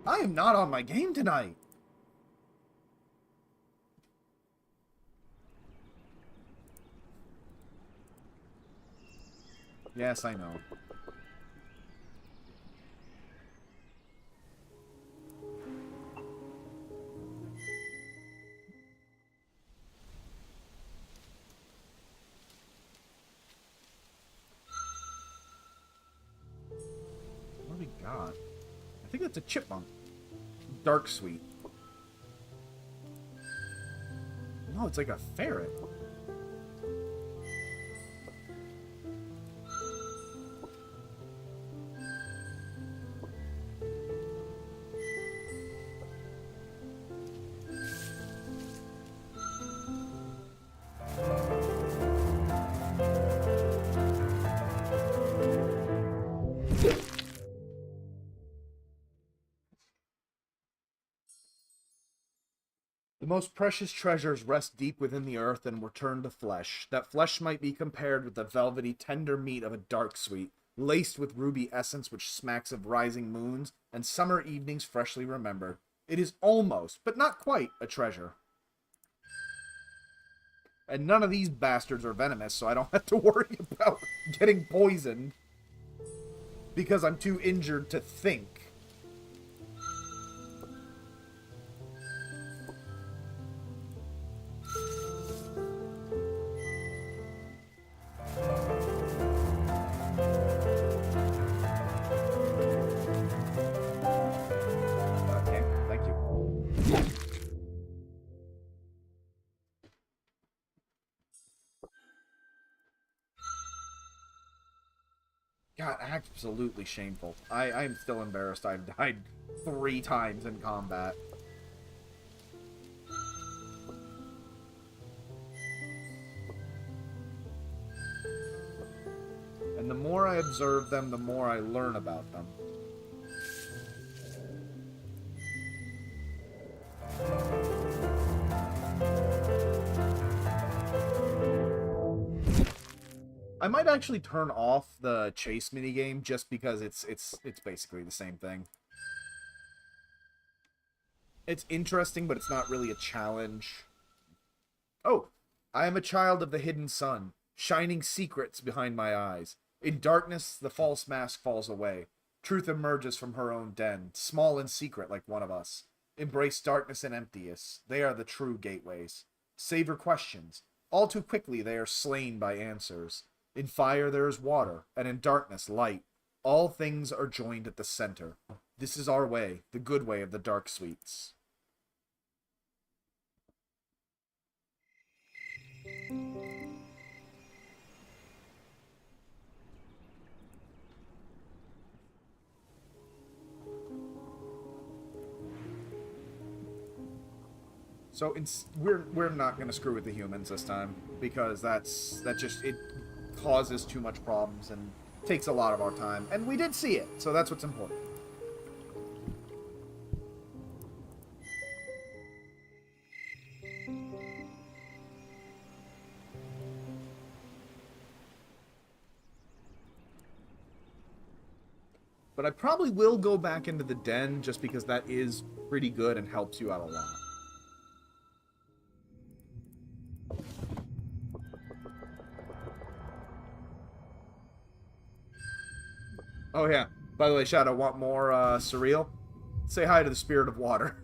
I am not on my game tonight. Yes, I know. What do we got? I think that's a chipmunk. Dark sweet. No, it's like a ferret. The most precious treasures rest deep within the earth and were turned to flesh. That flesh might be compared with the velvety, tender meat of a dark sweet, laced with ruby essence which smacks of rising moons and summer evenings freshly remembered. It is almost, but not quite, a treasure. And none of these bastards are venomous, so I don't have to worry about getting poisoned. Because I'm too injured to think. God, absolutely shameful. I'm still embarrassed. I've died 3 times in combat. And the more I observe them, the more I learn about them. I might actually turn off the chase minigame just because it's basically the same thing. It's interesting, but it's not really a challenge. Oh, I am a child of the hidden sun, shining secrets behind my eyes. In darkness, the false mask falls away. Truth emerges from her own den, small and secret like one of us. Embrace darkness and emptiness. They are the true gateways. Savor questions. All too quickly they are slain by answers. In fire there is water, and in darkness light. All things are joined at the center. This is our way, the good way of the dark sweets. So we're not gonna screw with the humans this time because that just it causes too much problems and takes a lot of our time, and we did see it, so that's what's important. But I probably will go back into the den just because that is pretty good and helps you out a lot. Oh yeah. By the way, Shadow, want more surreal? Say hi to the Spirit of Water.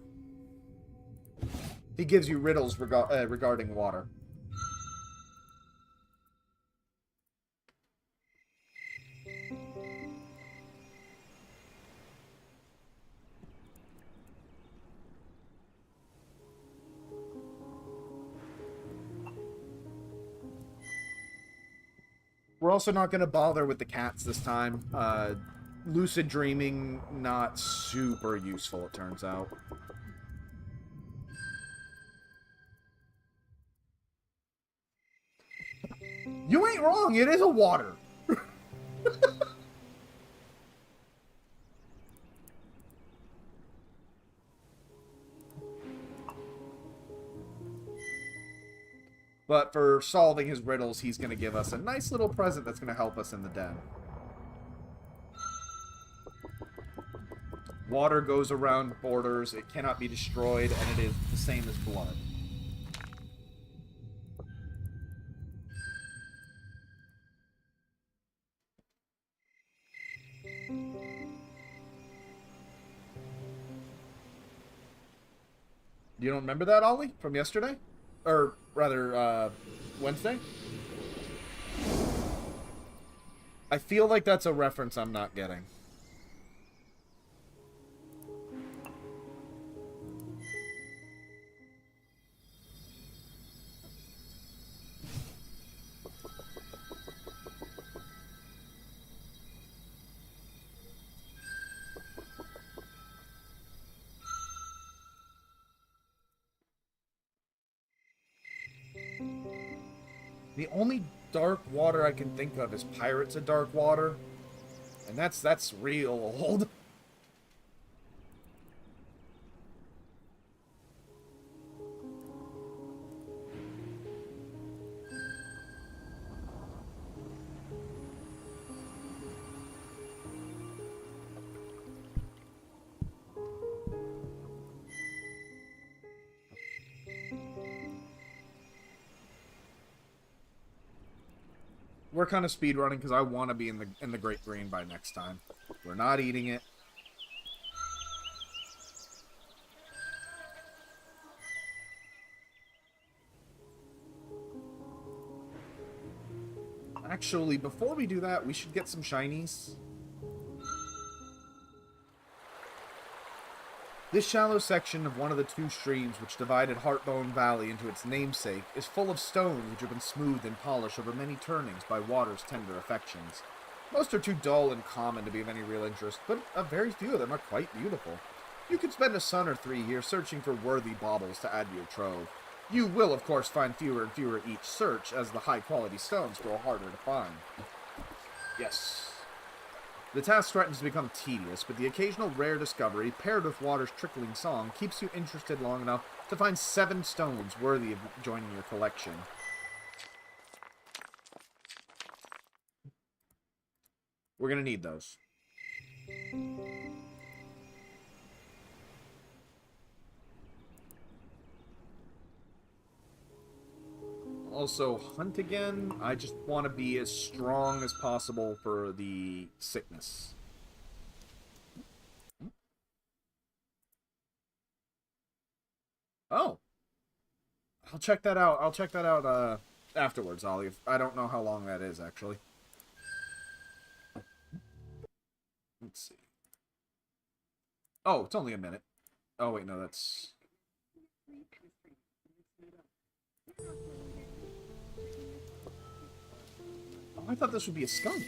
He gives you riddles regarding water. We're also not going to bother with the cats this time. Lucid dreaming, not super useful, it turns out. You ain't wrong, it is a water. But for solving his riddles, he's going to give us a nice little present that's going to help us in the den. Water goes around borders, it cannot be destroyed, and it is the same as blood. You don't remember that, Ollie? From yesterday? Or, rather, Wednesday? I feel like that's a reference I'm not getting. The only dark water I can think of is Pirates of Dark Water. And that's real old. We're kind of speedrunning because I want to be in the Great Green by next time. We're not eating it. Actually, before we do that, we should get some shinies. This shallow section of one of the two streams which divided Heartbone Valley into its namesake is full of stones which have been smoothed and polished over many turnings by water's tender affections. Most are too dull and common to be of any real interest, but a very few of them are quite beautiful. You could spend a sun or three here searching for worthy baubles to add to your trove. You will, of course, find fewer and fewer each search as the high-quality stones grow harder to find. Yes. The task threatens to become tedious, but the occasional rare discovery, paired with water's trickling song, keeps you interested long enough to find 7 stones worthy of joining your collection. We're gonna need those. Also, hunt again. I just want to be as strong as possible for the sickness. Oh. I'll check that out. I'll check that out afterwards, Ollie. I don't know how long that is, actually. Let's see. Oh, it's only a minute. Oh, wait, no, that's... Oh, I thought this would be a skunk.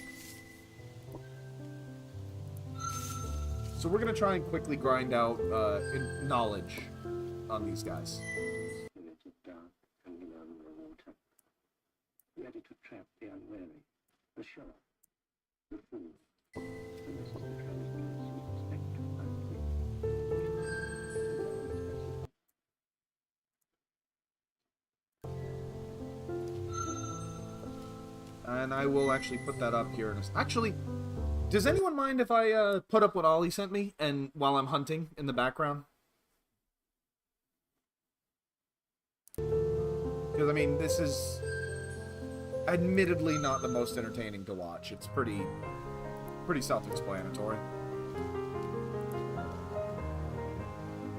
So we're going to try and quickly grind out knowledge on these guys. And I will actually put that up here. Actually, does anyone mind if I put up what Ollie sent me and while I'm hunting in the background? Because, I mean, this is admittedly not the most entertaining to watch. It's pretty self-explanatory.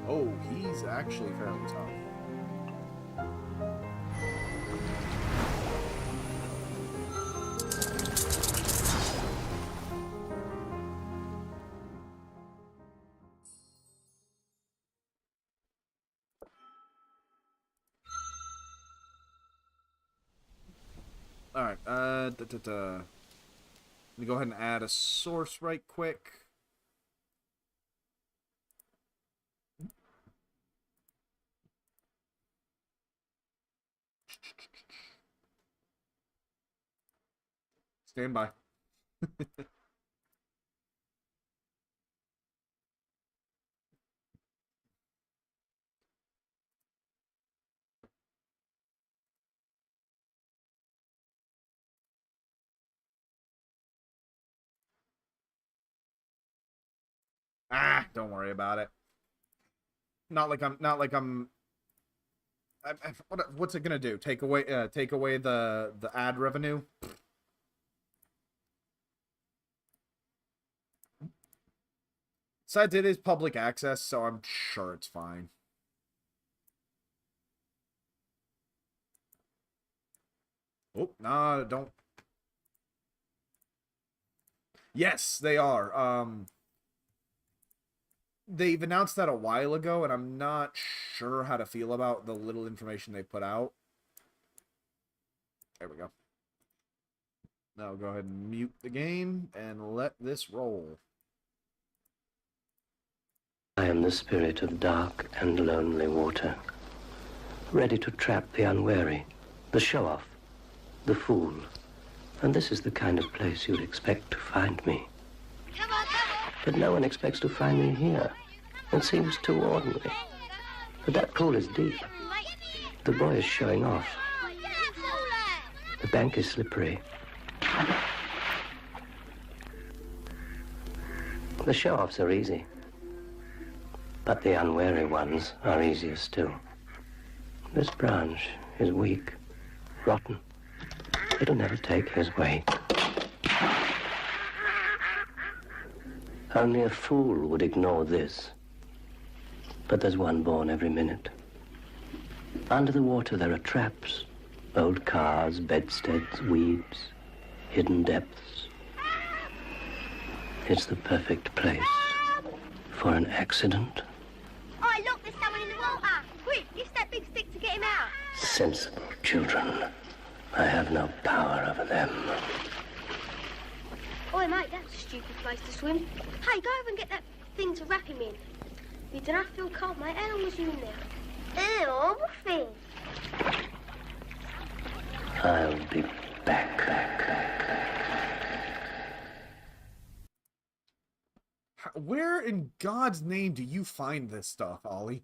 Oh, he's actually fairly tough. Alright, Let me go ahead and add a source right quick. Stand by. Don't worry about it. Not like I'm. What's it gonna do? Take away the ad revenue? Besides, it is public access, so I'm sure it's fine. Oh, nah, don't. Yes, they are. They've announced that a while ago, and I'm not sure how to feel about the little information they put out. There we go. Now go ahead and mute the game and let this roll. I am the spirit of dark and lonely water, ready to trap the unwary, the show-off, the fool. And this is the kind of place you'd expect to find me. But no one expects to find me here. It seems too ordinary. But that pool is deep. The boy is showing off. The bank is slippery. The show-offs are easy. But the unwary ones are easier still. This branch is weak, rotten. It'll never take his weight. Only a fool would ignore this. But there's one born every minute. Under the water there are traps. Old cars, bedsteads, weeds, hidden depths. It's the perfect place for an accident. Oh, look, there's someone in the water. Quick, use that big stick to get him out. Sensible children. I have no power over them. Oi, mate, that's a stupid place to swim. Hey, go over and get that thing to wrap him in. You don't feel cold, mate. How long was you in there? Ew, what thing? I'll be back. Where in God's name do you find this stuff, Ollie?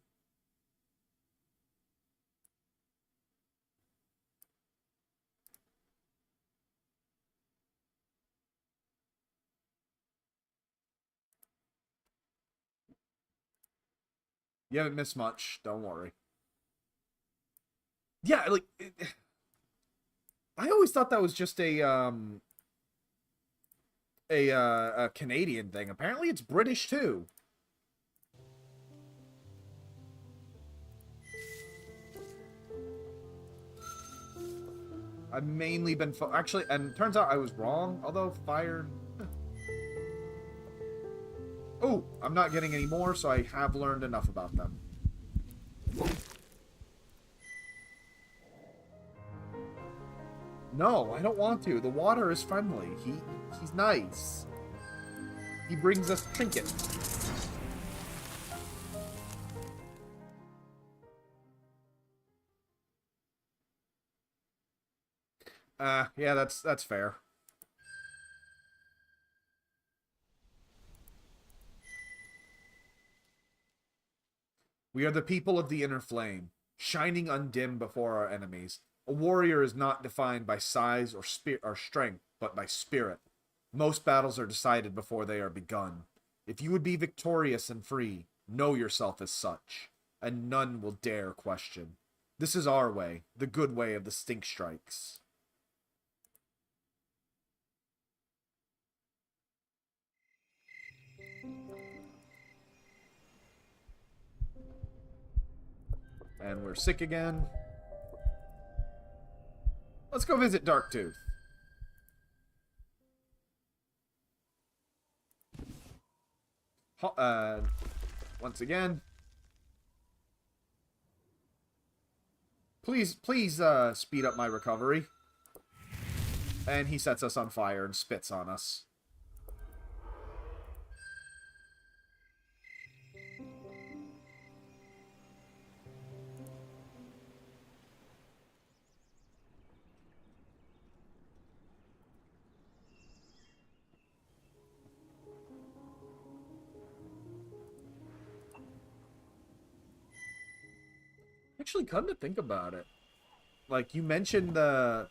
You haven't missed much. Don't worry. Yeah, like I always thought that was just a Canadian thing. Apparently, it's British too. I've mainly been actually, and turns out I was wrong. Although fire. Oh, I'm not getting any more, so I have learned enough about them. No, I don't want to. The water is friendly. He's nice. He brings us trinkets. Yeah, that's fair. We are the people of the inner flame, shining undimmed before our enemies. A warrior is not defined by size or strength, but by spirit. Most battles are decided before they are begun. If you would be victorious and free, know yourself as such, and none will dare question. This is our way, the good way of the stink strikes. And we're sick again. Let's go visit Darktooth. Once again. Please, speed up my recovery. And he sets us on fire and spits on us. Actually, come to think about it, like, you mentioned the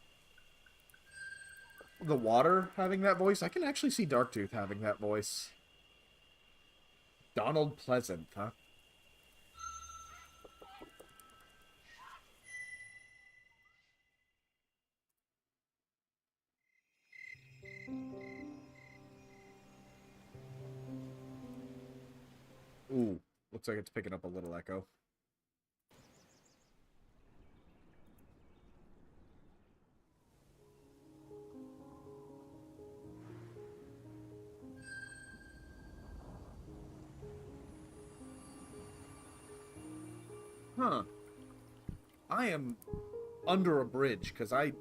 water having that voice. I can actually see Darktooth having that voice. Donald Pleasant, huh? Ooh, looks like it's picking up a little echo. Huh. I am under a bridge, because I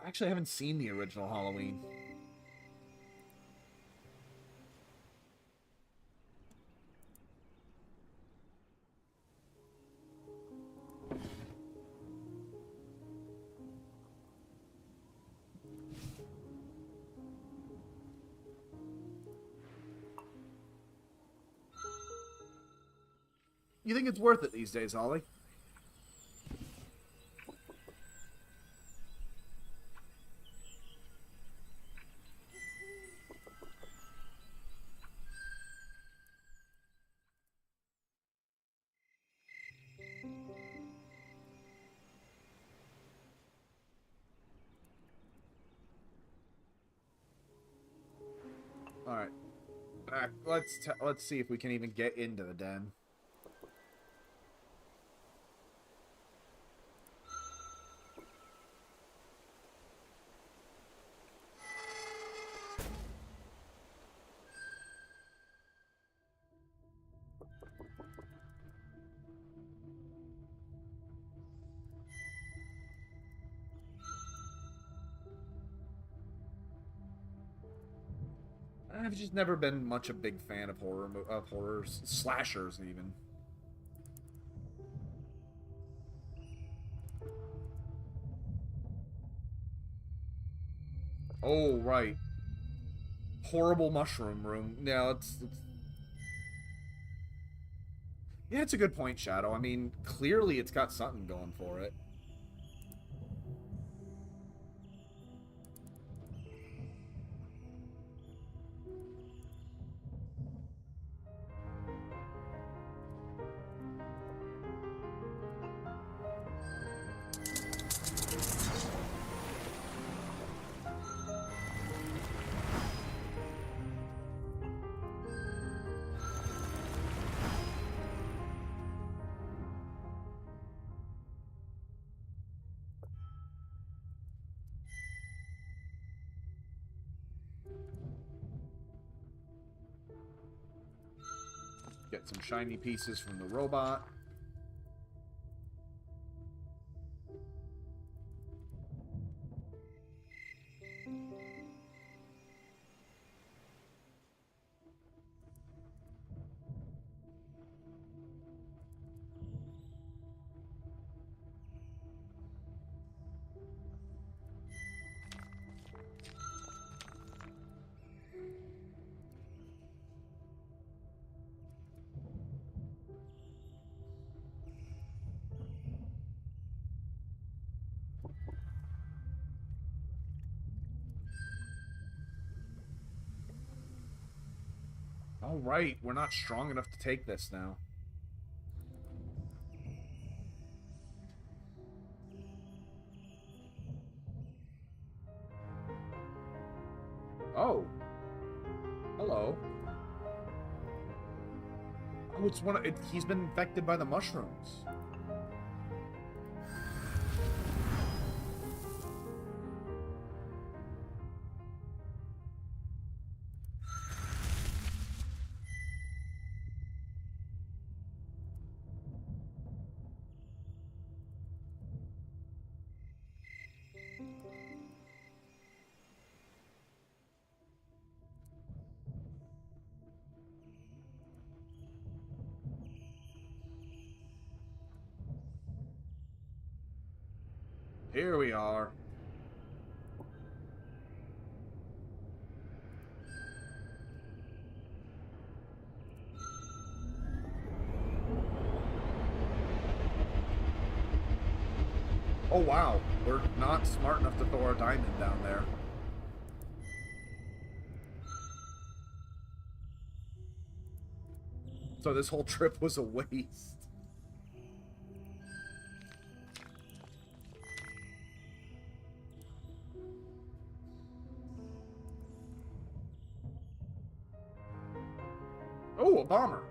actually haven't seen the original Halloween. You think it's worth it these days, Ollie? All right, let's see if we can even get into the den. I've just never been much a big fan of horrors, slashers even. Oh, right. Horrible mushroom room. Yeah, yeah, it's a good point, Shadow. I mean, clearly it's got something going for it. Get some shiny pieces from the robot. Oh, right. We're not strong enough to take this now. Oh. Hello. Oh, it's one of... he's been infected by the mushrooms. Here we are. Oh, wow. We're not smart enough to throw a diamond down there. So this whole trip was a waste. Oh, a bomber.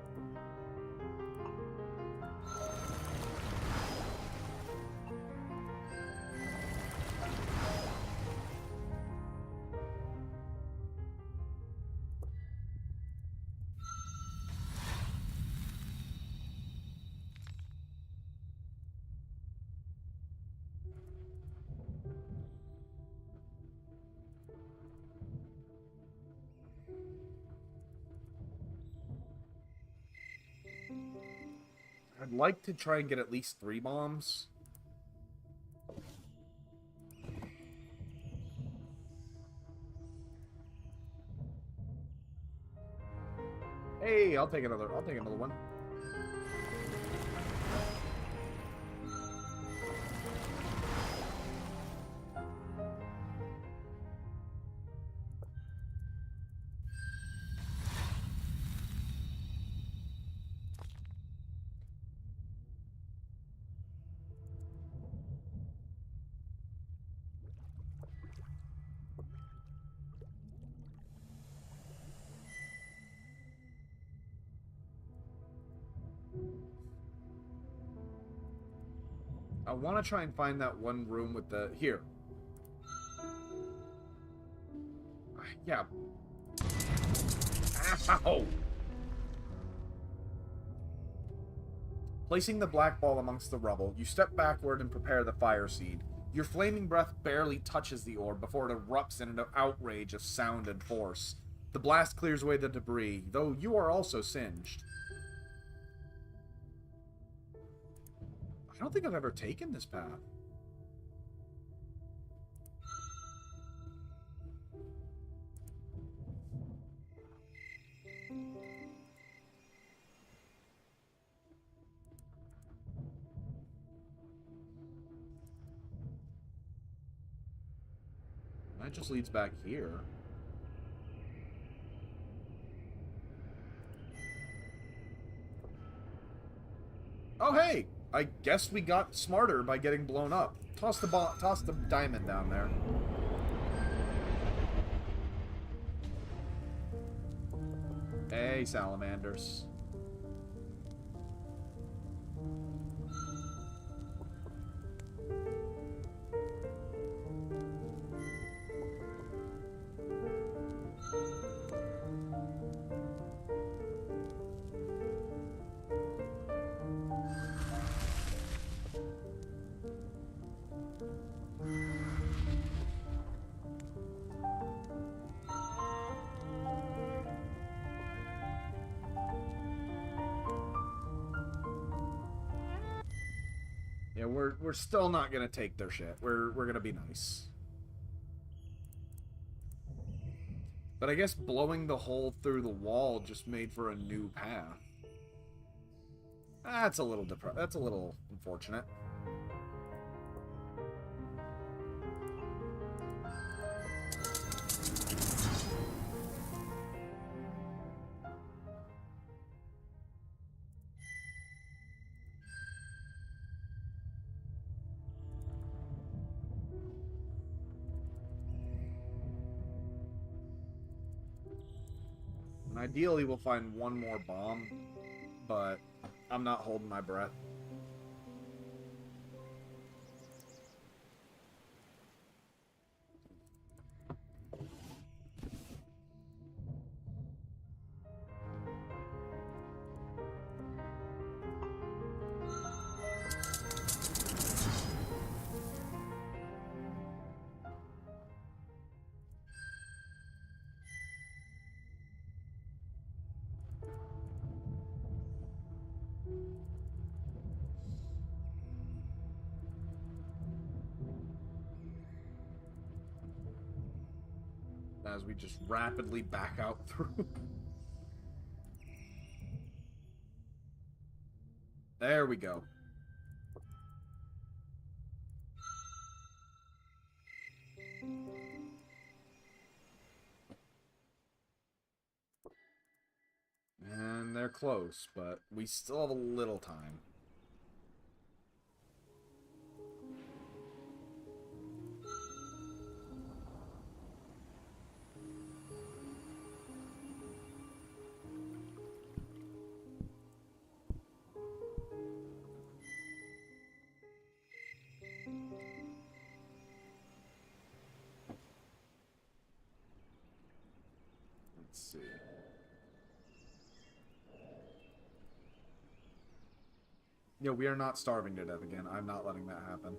I'd like to try and get at least 3 bombs. Hey, I'll take another one. I want to try and find that one room with the... Here. Yeah. Ow! Placing the black ball amongst the rubble, you step backward and prepare the fire seed. Your flaming breath barely touches the orb before it erupts in an outrage of sound and force. The blast clears away the debris, though you are also singed. I don't think I've ever taken this path. That just leads back here. Oh, hey! I guess we got smarter by getting blown up. Toss the diamond down there. Hey, salamanders. Yeah, we're still not gonna take their shit. We're gonna be nice. But I guess blowing the hole through the wall just made for a new path. That's a little unfortunate. Ideally, we'll find one more bomb, but I'm not holding my breath. As we just rapidly back out through. There we go. And they're close, but we still have a little time. Let's see. Yeah, we are not starving to death again. I'm not letting that happen.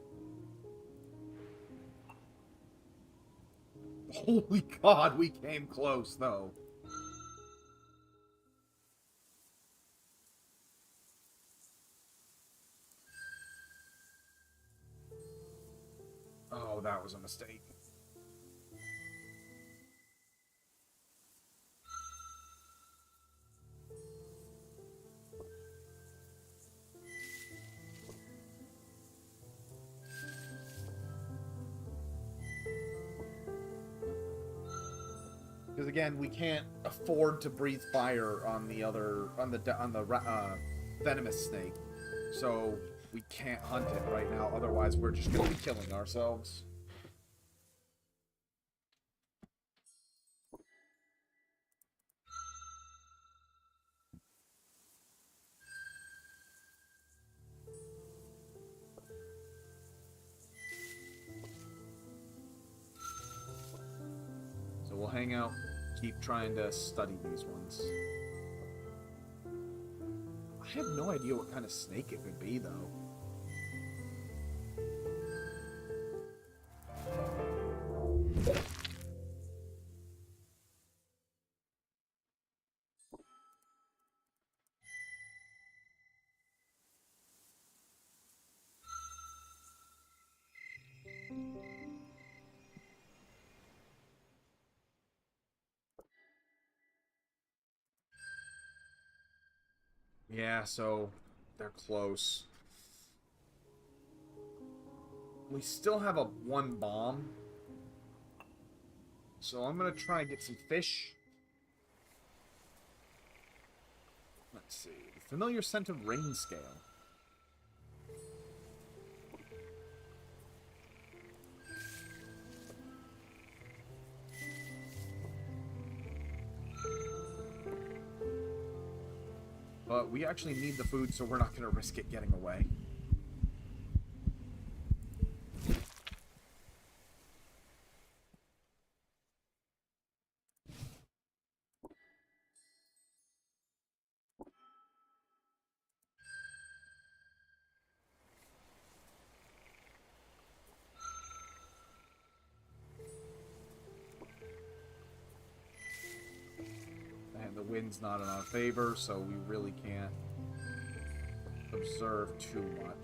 Holy God, we came close, though. Oh, that was a mistake. Because again, we can't afford to breathe fire on the venomous snake, so we can't hunt it right now. Otherwise, we're just going to be killing ourselves. So we'll hang out, keep trying to study these ones. I have no idea what kind of snake it could be, though. Yeah, so they're close. We still have one bomb. So I'm gonna try and get some fish. Let's see. Familiar scent of rain scale. But we actually need the food, so we're not gonna risk it getting away. And the wind's not in our favor, so we really can't observe too much.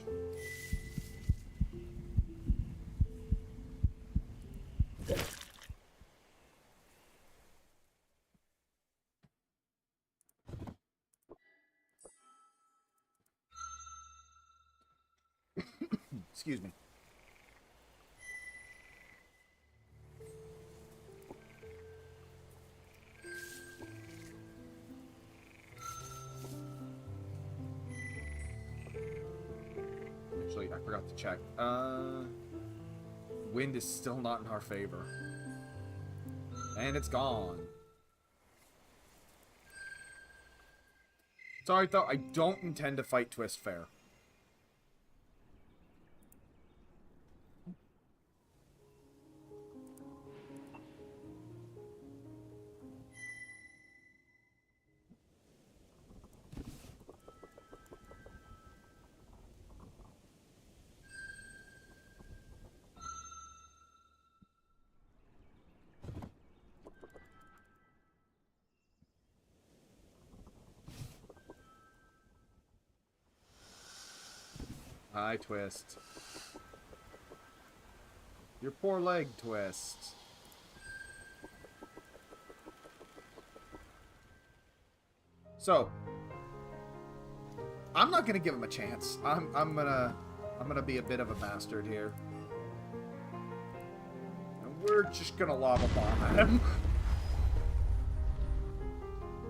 Excuse me. Actually, I forgot to check. Wind is still not in our favor. And it's gone. Sorry, though, I don't intend to fight Twist fair. Hi, Twist. Your poor leg, Twist. So, I'm not gonna give him a chance. I'm gonna be a bit of a bastard here. And we're just gonna lava bomb at him.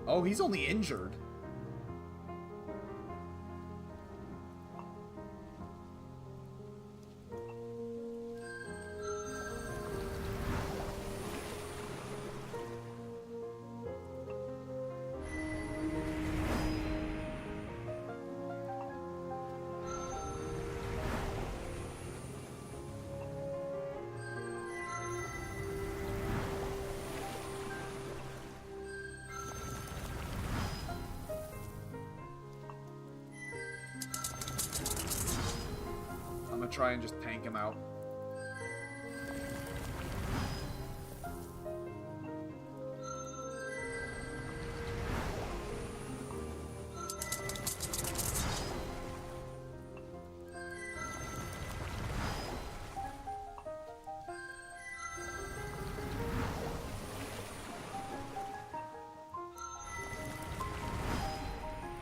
Oh, he's only injured. I'm gonna try and just tank him out.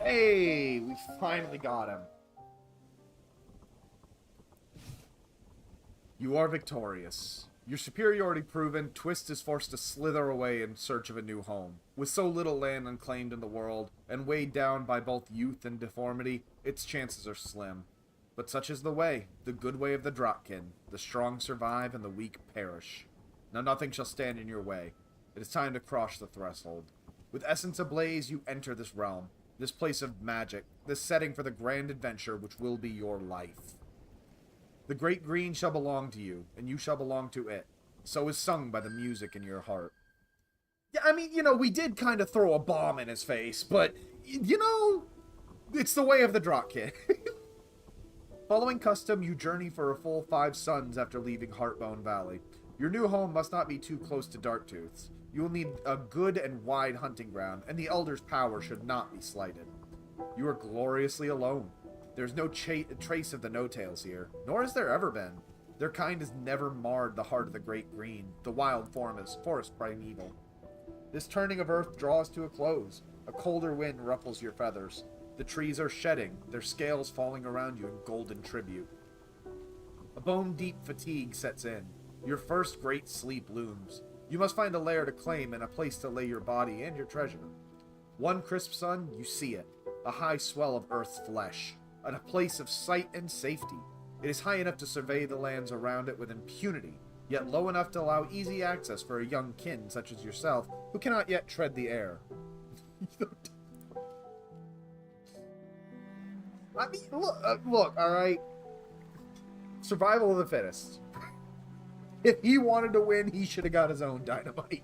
Hey, we finally got him. You are victorious. Your superiority proven, Twist is forced to slither away in search of a new home. With so little land unclaimed in the world, and weighed down by both youth and deformity, its chances are slim. But such is the good way of the Drakkin. The strong survive and the weak perish. Now nothing shall stand in your way. It is time to cross the threshold. With essence ablaze, you enter this realm, this place of magic, this setting for the grand adventure which will be your life. The great green shall belong to you, and you shall belong to it. So is sung by the music in your heart. Yeah, I mean, we did kind of throw a bomb in his face, but, it's the way of the Drakkin. Following custom, you journey for a full 5 suns after leaving Heartbone Valley. Your new home must not be too close to Darktooth's. You will need a good and wide hunting ground, and the Elder's power should not be slighted. You are gloriously alone. There's no trace of the No-Tails here, nor has there ever been. Their kind has never marred the heart of the Great Green, the wild forest primeval. This turning of earth draws to a close. A colder wind ruffles your feathers. The trees are shedding, their scales falling around you in golden tribute. A bone-deep fatigue sets in. Your first great sleep looms. You must find a lair to claim and a place to lay your body and your treasure. One crisp sun, you see it. A high swell of earth's flesh. And a place of sight and safety. It is high enough to survey the lands around it with impunity, yet low enough to allow easy access for a young kin such as yourself, who cannot yet tread the air. I mean, look, alright? Survival of the fittest. If he wanted to win, he should have got his own dynamite.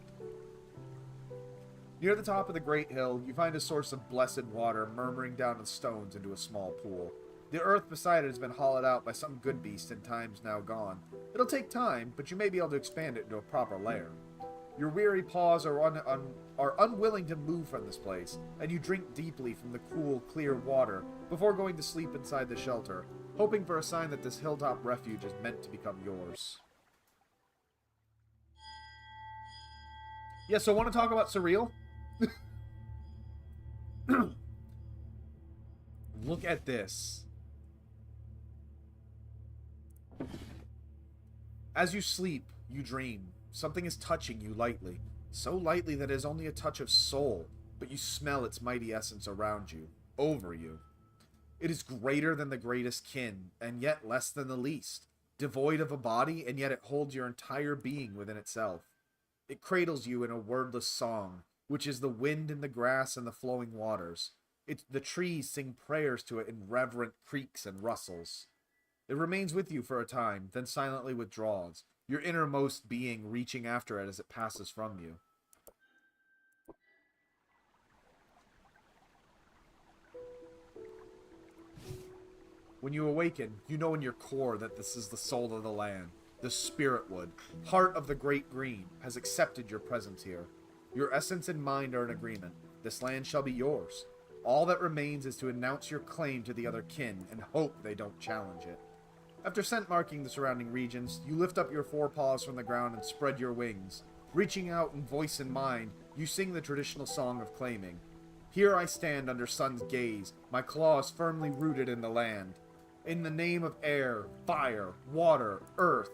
Near the top of the great hill, you find a source of blessed water murmuring down the stones into a small pool. The earth beside it has been hollowed out by some good beast in times now gone. It'll take time, but you may be able to expand it into a proper lair. Your weary paws are unwilling to move from this place, and you drink deeply from the cool, clear water before going to sleep inside the shelter, hoping for a sign that this hilltop refuge is meant to become yours. Yeah, so want to talk about surreal? Look at this. As you sleep, you dream. Something is touching you lightly. So lightly that it is only a touch of soul, but you smell its mighty essence around you, over you. It is greater than the greatest kin, and yet less than the least. Devoid of a body, and yet it holds your entire being within itself. It cradles you in a wordless song, which is the wind in the grass and the flowing waters. The trees sing prayers to it in reverent creaks and rustles. It remains with you for a time, then silently withdraws, your innermost being reaching after it as it passes from you. When you awaken, you know in your core that this is the soul of the land. The spirit wood, heart of the great green, has accepted your presence here. Your essence and mind are in agreement. This land shall be yours. All that remains is to announce your claim to the other kin and hope they don't challenge it. After scent marking the surrounding regions, you lift up your forepaws from the ground and spread your wings. Reaching out in voice and mind, you sing the traditional song of claiming. Here I stand under sun's gaze, my claws firmly rooted in the land. In the name of air, fire, water, earth,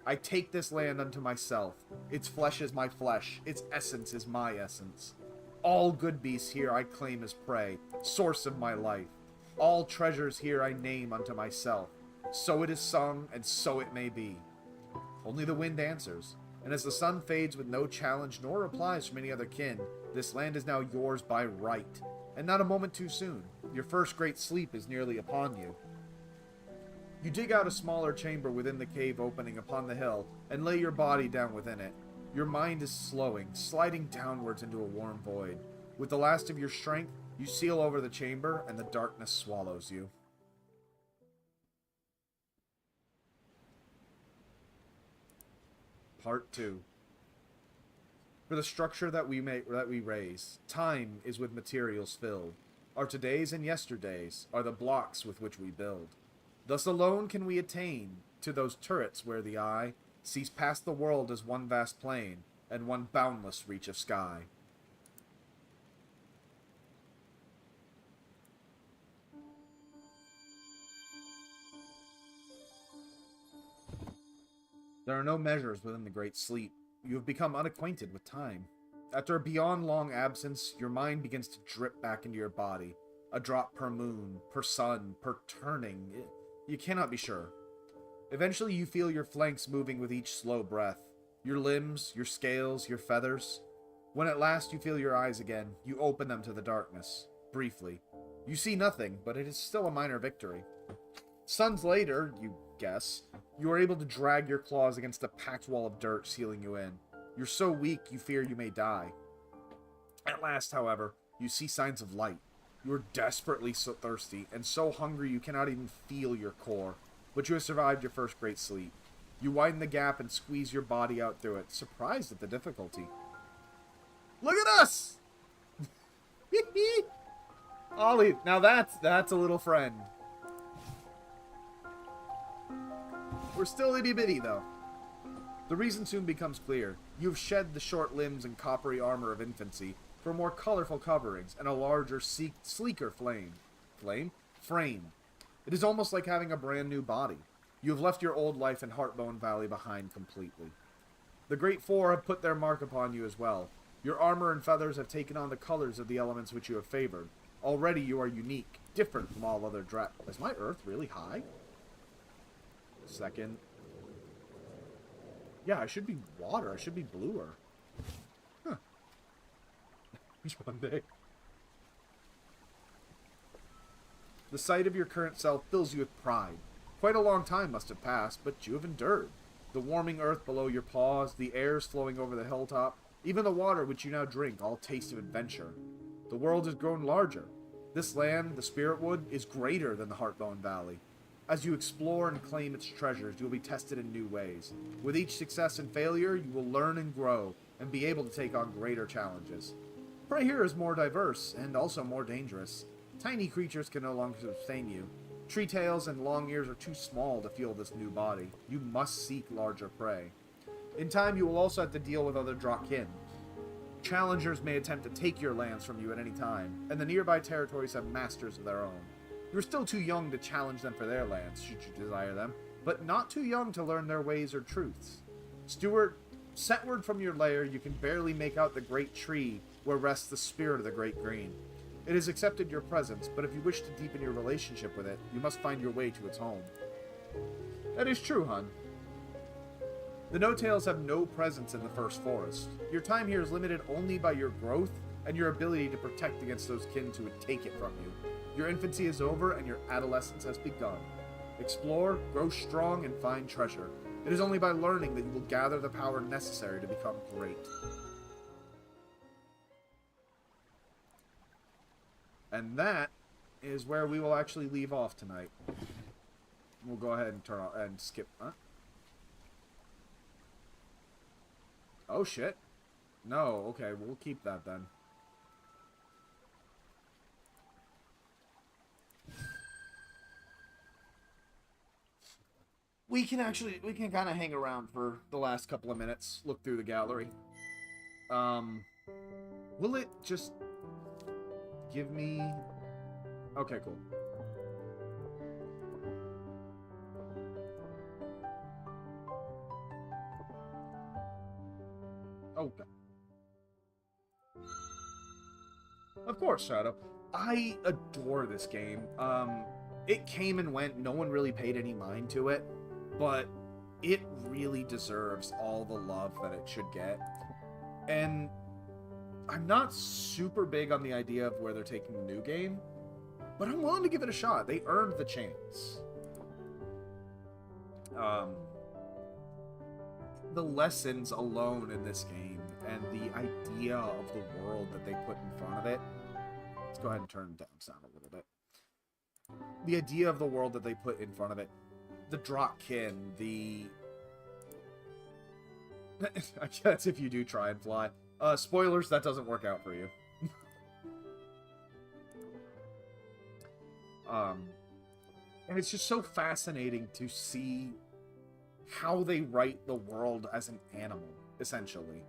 I take this land unto myself. Its flesh is my flesh, its essence is my essence. All good beasts here I claim as prey, source of my life. All treasures here I name unto myself. So it is sung, and so it may be. Only the wind answers, and as the sun fades with no challenge nor replies from any other kin, this land is now yours by right, and not a moment too soon. Your first great sleep is nearly upon you. You dig out a smaller chamber within the cave opening upon the hill, and lay your body down within it. Your mind is slowing, sliding downwards into a warm void. With the last of your strength, you seal over the chamber, and the darkness swallows you. Part 2. For the structure that we raise, time is with materials filled. Our todays and yesterdays are the blocks with which we build. Thus alone can we attain to those turrets where the eye sees past the world as one vast plain and one boundless reach of sky. There are no measures within the great sleep. You have become unacquainted with time. After a beyond long absence, your mind begins to drip back into your body. A drop per moon, per sun, per turning. You cannot be sure. Eventually you feel your flanks moving with each slow breath. Your limbs, your scales, your feathers. When at last you feel your eyes again, you open them to the darkness. Briefly. You see nothing, but it is still a minor victory. Suns later, you guess, you are able to drag your claws against a packed wall of dirt sealing you in. You're so weak you fear you may die. At last, however, you see signs of light. You are desperately so thirsty, and so hungry you cannot even feel your core. But you have survived your first great sleep. You widen the gap and squeeze your body out through it, surprised at the difficulty. Look at us! Ollie, now that's a little friend. We're still itty-bitty, though. The reason soon becomes clear. You have shed the short limbs and coppery armor of infancy for more colorful coverings and a larger, sleeker frame. It is almost like having a brand new body. You have left your old life in Heartbone Valley behind completely. The Great Four have put their mark upon you as well. Your armor and feathers have taken on the colors of the elements which you have favored. Already you are unique, different from all other Is my earth really high? Second. Yeah, I should be water. I should be bluer. Huh. Just one day. The sight of your current self fills you with pride. Quite a long time must have passed, but you have endured. The warming earth below your paws, the airs flowing over the hilltop, even the water which you now drink, all taste of adventure. The world has grown larger. This land, the Spirit Wood, is greater than the Heartbone Valley. As you explore and claim its treasures, you will be tested in new ways. With each success and failure, you will learn and grow, and be able to take on greater challenges. Prey here is more diverse, and also more dangerous. Tiny creatures can no longer sustain you. Tree tails and long ears are too small to fuel this new body. You must seek larger prey. In time, you will also have to deal with other Draken. Challengers may attempt to take your lands from you at any time, and the nearby territories have masters of their own. You're still too young to challenge them for their lands, should you desire them, but not too young to learn their ways or truths. Steward, setward from your lair, you can barely make out the great tree where rests the spirit of the Great Green. It has accepted your presence, but if you wish to deepen your relationship with it, you must find your way to its home. That is true, hun. The No-Tails have no presence in the First Forest. Your time here is limited only by your growth and your ability to protect against those kin who would take it from you. Your infancy is over, and your adolescence has begun. Explore, grow strong, and find treasure. It is only by learning that you will gather the power necessary to become great. And that is where we will actually leave off tonight. We'll go ahead and turn off and skip. Huh? Oh shit. No, okay, we'll keep that then. We can kind of hang around for the last couple of minutes, look through the gallery. Will it just give me... Okay, cool. Okay. Of course, Shadow. I adore this game. It came and went. No one really paid any mind to it. But it really deserves all the love that it should get. And I'm not super big on the idea of where they're taking the new game, but I'm willing to give it a shot. They earned the chance. The lessons alone in this game and the idea of the world that they put in front of it. Let's go ahead and turn down sound a little bit. The idea of the world that they put in front of it. The Drakkin, the... I guess if you do try and fly. Spoilers, that doesn't work out for you. And it's just so fascinating to see how they write the world as an animal, essentially.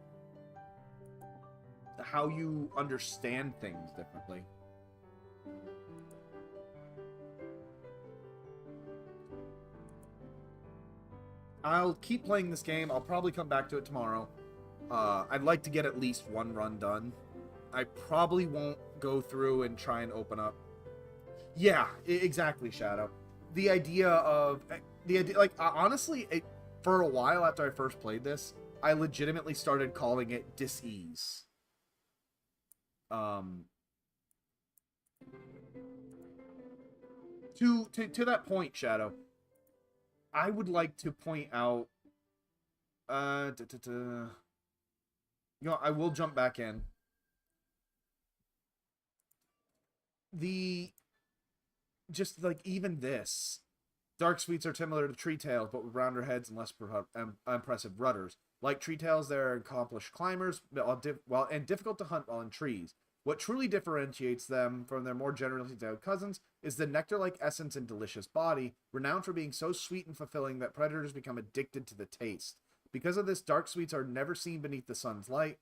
How you understand things differently. I'll keep playing this game. I'll probably come back to it tomorrow. I'd like to get at least one run done. I probably won't go through and try and open up. Yeah, exactly, Shadow. The idea of... like, honestly, for a while after I first played this, I legitimately started calling it dis-ease. To that point, Shadow, I would like to point out, you know, I will jump back in. Just like even this, Dark Sweets are similar to Tree Tails, but with rounder heads and less impressive rudders. Like Tree Tails, they're accomplished climbers, and difficult to hunt while in trees. What truly differentiates them from their more generally endowed cousins is the nectar-like essence and delicious body, renowned for being so sweet and fulfilling that predators become addicted to the taste. Because of this, Dark Sweets are never seen beneath the sun's light,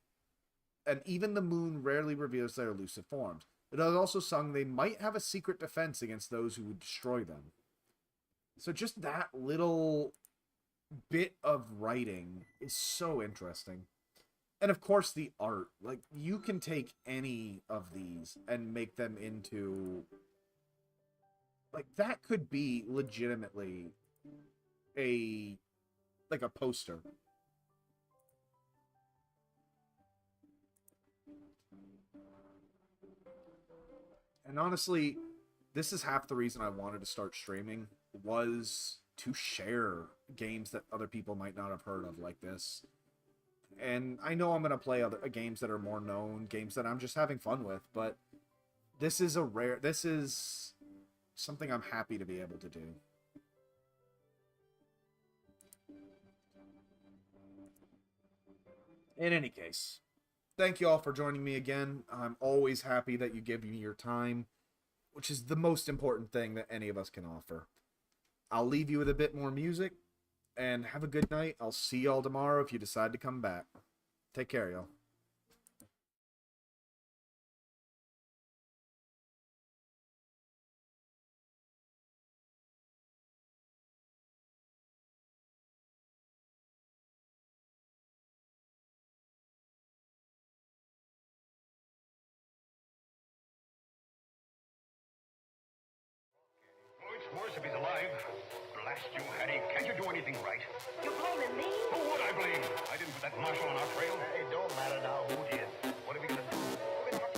and even the moon rarely reveals their elusive forms. It is also sung they might have a secret defense against those who would destroy them. So just that little bit of writing is so interesting. And of course the art. Like, you can take any of these and make them into... like, that could be legitimately a poster. And honestly, this is half the reason I wanted to start streaming, was to share games that other people might not have heard of like this. And I know I'm going to play other games that are more known, games that I'm just having fun with, but this is something I'm happy to be able to do. In any case, thank you all for joining me again. I'm always happy that you give me your time, which is the most important thing that any of us can offer. I'll leave you with a bit more music, and have a good night. I'll see y'all tomorrow if you decide to come back. Take care, y'all. Oh, it's worse if he's alive. Blast you, Hattie. Can't you do anything right? You're blaming me? Who would I blame? I didn't put that marshal on our trail. It don't matter now who did. What are we gonna do? We're gonna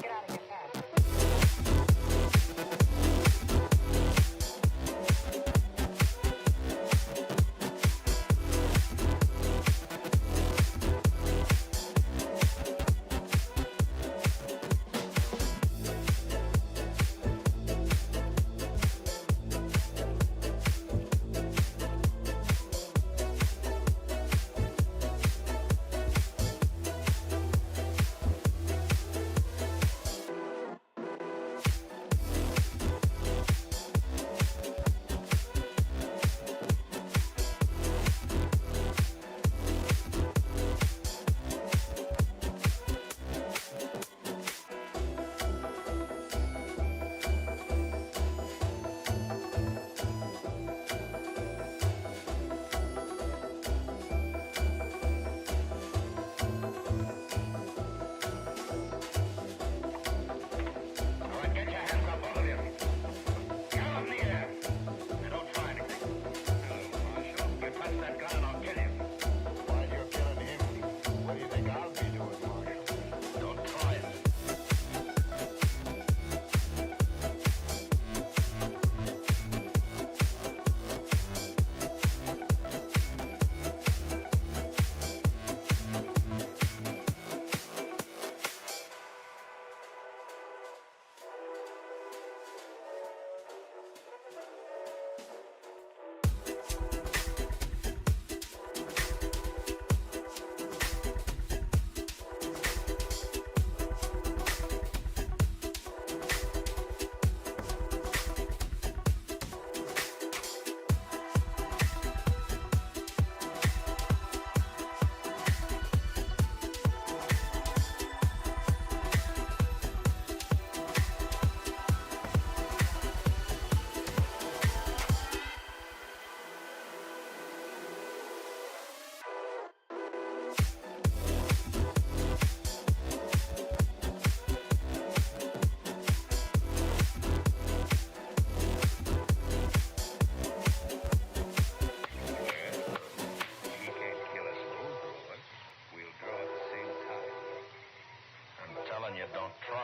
you don't try.